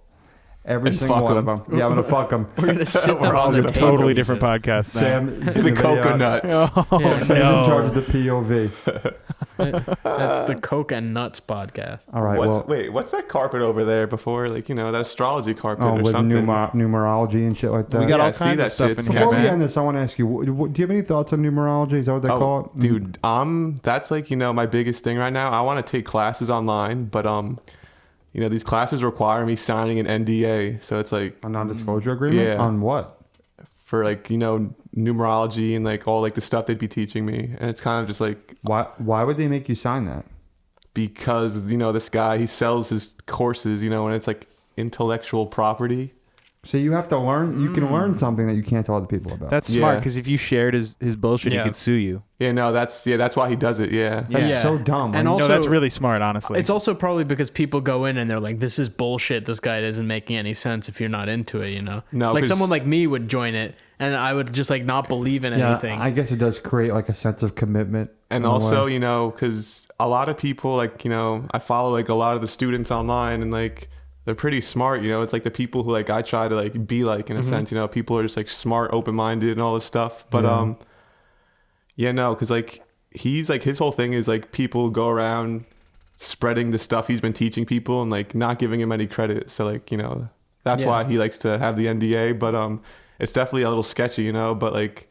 Every And single fuck one 'em. of them. Yeah, I'm gonna fuck them. We're gonna sit We're them all on the gonna table. Totally he different says. podcast. Now. Sam is the gonna be, coconuts. Oh, Sam's in charge of the POV. That's the Coke and Nuts podcast. All right. What's that carpet over there before? That astrology carpet or with something. numerology and shit like that. We got Yeah, all I see kinds that of stuff shit. in Before here, we man. end this, I want to ask you: do you have any thoughts on numerology? Is that what they call it? Dude, that's my biggest thing right now. I want to take classes online, but these classes require me signing an NDA. So it's like A non-disclosure agreement Yeah. on what? for numerology and all the stuff they'd be teaching me, and it's kind of just Why would they make you sign that? because this guy, he sells his courses, and it's intellectual property. So you have to learn. You can learn something that you can't tell other people about. That's smart Yeah. because if you shared his bullshit, Yeah. he could sue you. Yeah, no, that's why he does it. Yeah. That's Yeah. so dumb. And Like, also- No, that's really smart, honestly. It's also probably because people go in and they're like, "This is bullshit. This guy isn't making any sense." If you're not into it, you know, No, like 'cause- someone like me would join it, and I would just like not believe in anything. I guess it does create like a sense of commitment. And in a also, way. you know, because a lot of people, like, you know, I follow like a lot of the students online, and like they're pretty smart. You know, it's like the people who like I try to like be like in a sense. You know, people are just like smart, open minded, and all this stuff. But yeah, no, because like he's like his whole thing is like people go around spreading the stuff he's been teaching people and like not giving him any credit. So like, you know, that's Yeah. why he likes to have the NDA. But it's definitely a little sketchy, you know. But like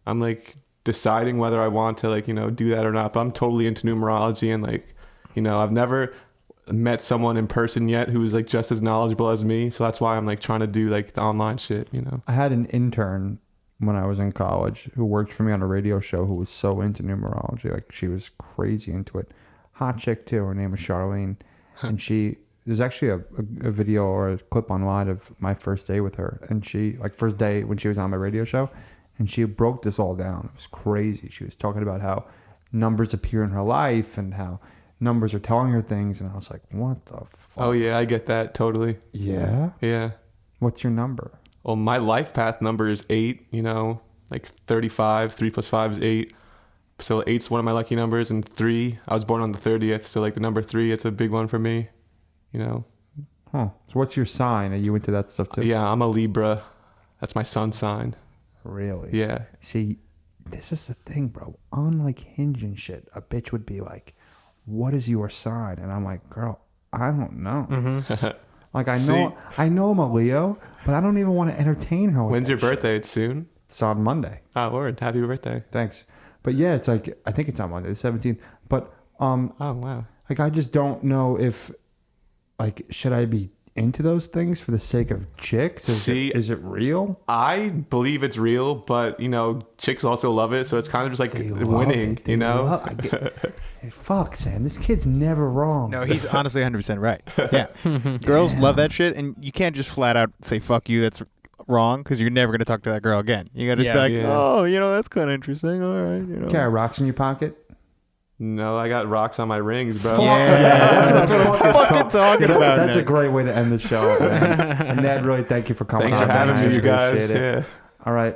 I'm like deciding whether I want to like, you know, do that or not. But I'm totally into numerology, and like, you know, I've never met someone in person yet who's like just as knowledgeable as me. So that's why I'm like trying to do like the online shit, you know. I had an intern when I was in college who worked for me on a radio show who was so into numerology. Like she was crazy into it. Hot chick too. Her name was Charlene. And there's actually a video or a clip online of my first day with her. And she, like first day when she was on my radio show, and she broke this all down. It was crazy. She was talking about how numbers appear in her life and how numbers are telling her things. And I was like, what the fuck? Oh yeah, I get that totally. Yeah? Yeah. What's your number? Well, my life path number is 8, you know, like 35, 3 plus 5 is 8. So 8's one of my lucky numbers, and 3, I was born on the 30th. So like the number 3, it's a big one for me, you know. Huh. So what's your sign? Are you into that stuff too? Yeah, I'm a Libra. That's my sun sign. Really? Yeah. See, this is the thing, bro. On like Hinge and shit, a bitch would be like, what is your sign? And I'm like, girl, I don't know. Like I know I'm a Leo, but I don't even want to entertain her with When's that your shit. birthday? It's soon. It's on Monday. Oh, word. Happy birthday. Thanks. But yeah, it's like I think it's on Monday, the 17th. But Oh, wow. like I just don't know if like should I be into those things for the sake of chicks? Is it real? I believe it's real, but, you know, chicks also love it. So it's kind of just like They love winning, it. They you know? Hey, fuck, Sam. This kid's never wrong. No, he's honestly 100% right. Yeah. Girls love that shit, and you can't just flat out say, fuck you, that's wrong, because you're never going to talk to that girl again. You got to just Yeah. be like, Yeah. oh, you know, that's kind of interesting. All right, you know. Carry rocks in your pocket. No, I got rocks on my rings, bro. That's what I'm fucking talking about. That's a Nick. great way to end the show, man. And Ned, really thank you for coming. Thanks for on, having man. me, you I guys. appreciate it. Yeah. All right,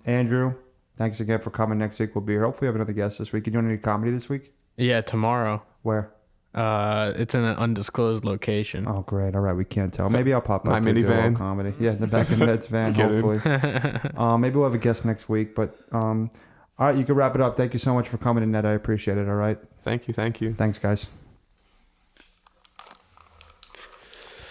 Andrew, thanks again for coming. Next week we'll be here. Hopefully we have another guest this week. You doing any comedy this week? Yeah, tomorrow. Where? It's in an undisclosed location. Oh, great. All right, we can't tell. Maybe I'll pop up My to do a little minivan. comedy. Yeah, in the back of Ned's van, Kidding. hopefully. Maybe we'll have a guest next week. But all right, you can wrap it up. Thank you so much for coming in, Ned. I appreciate it. All right. Thank you. Thanks, guys.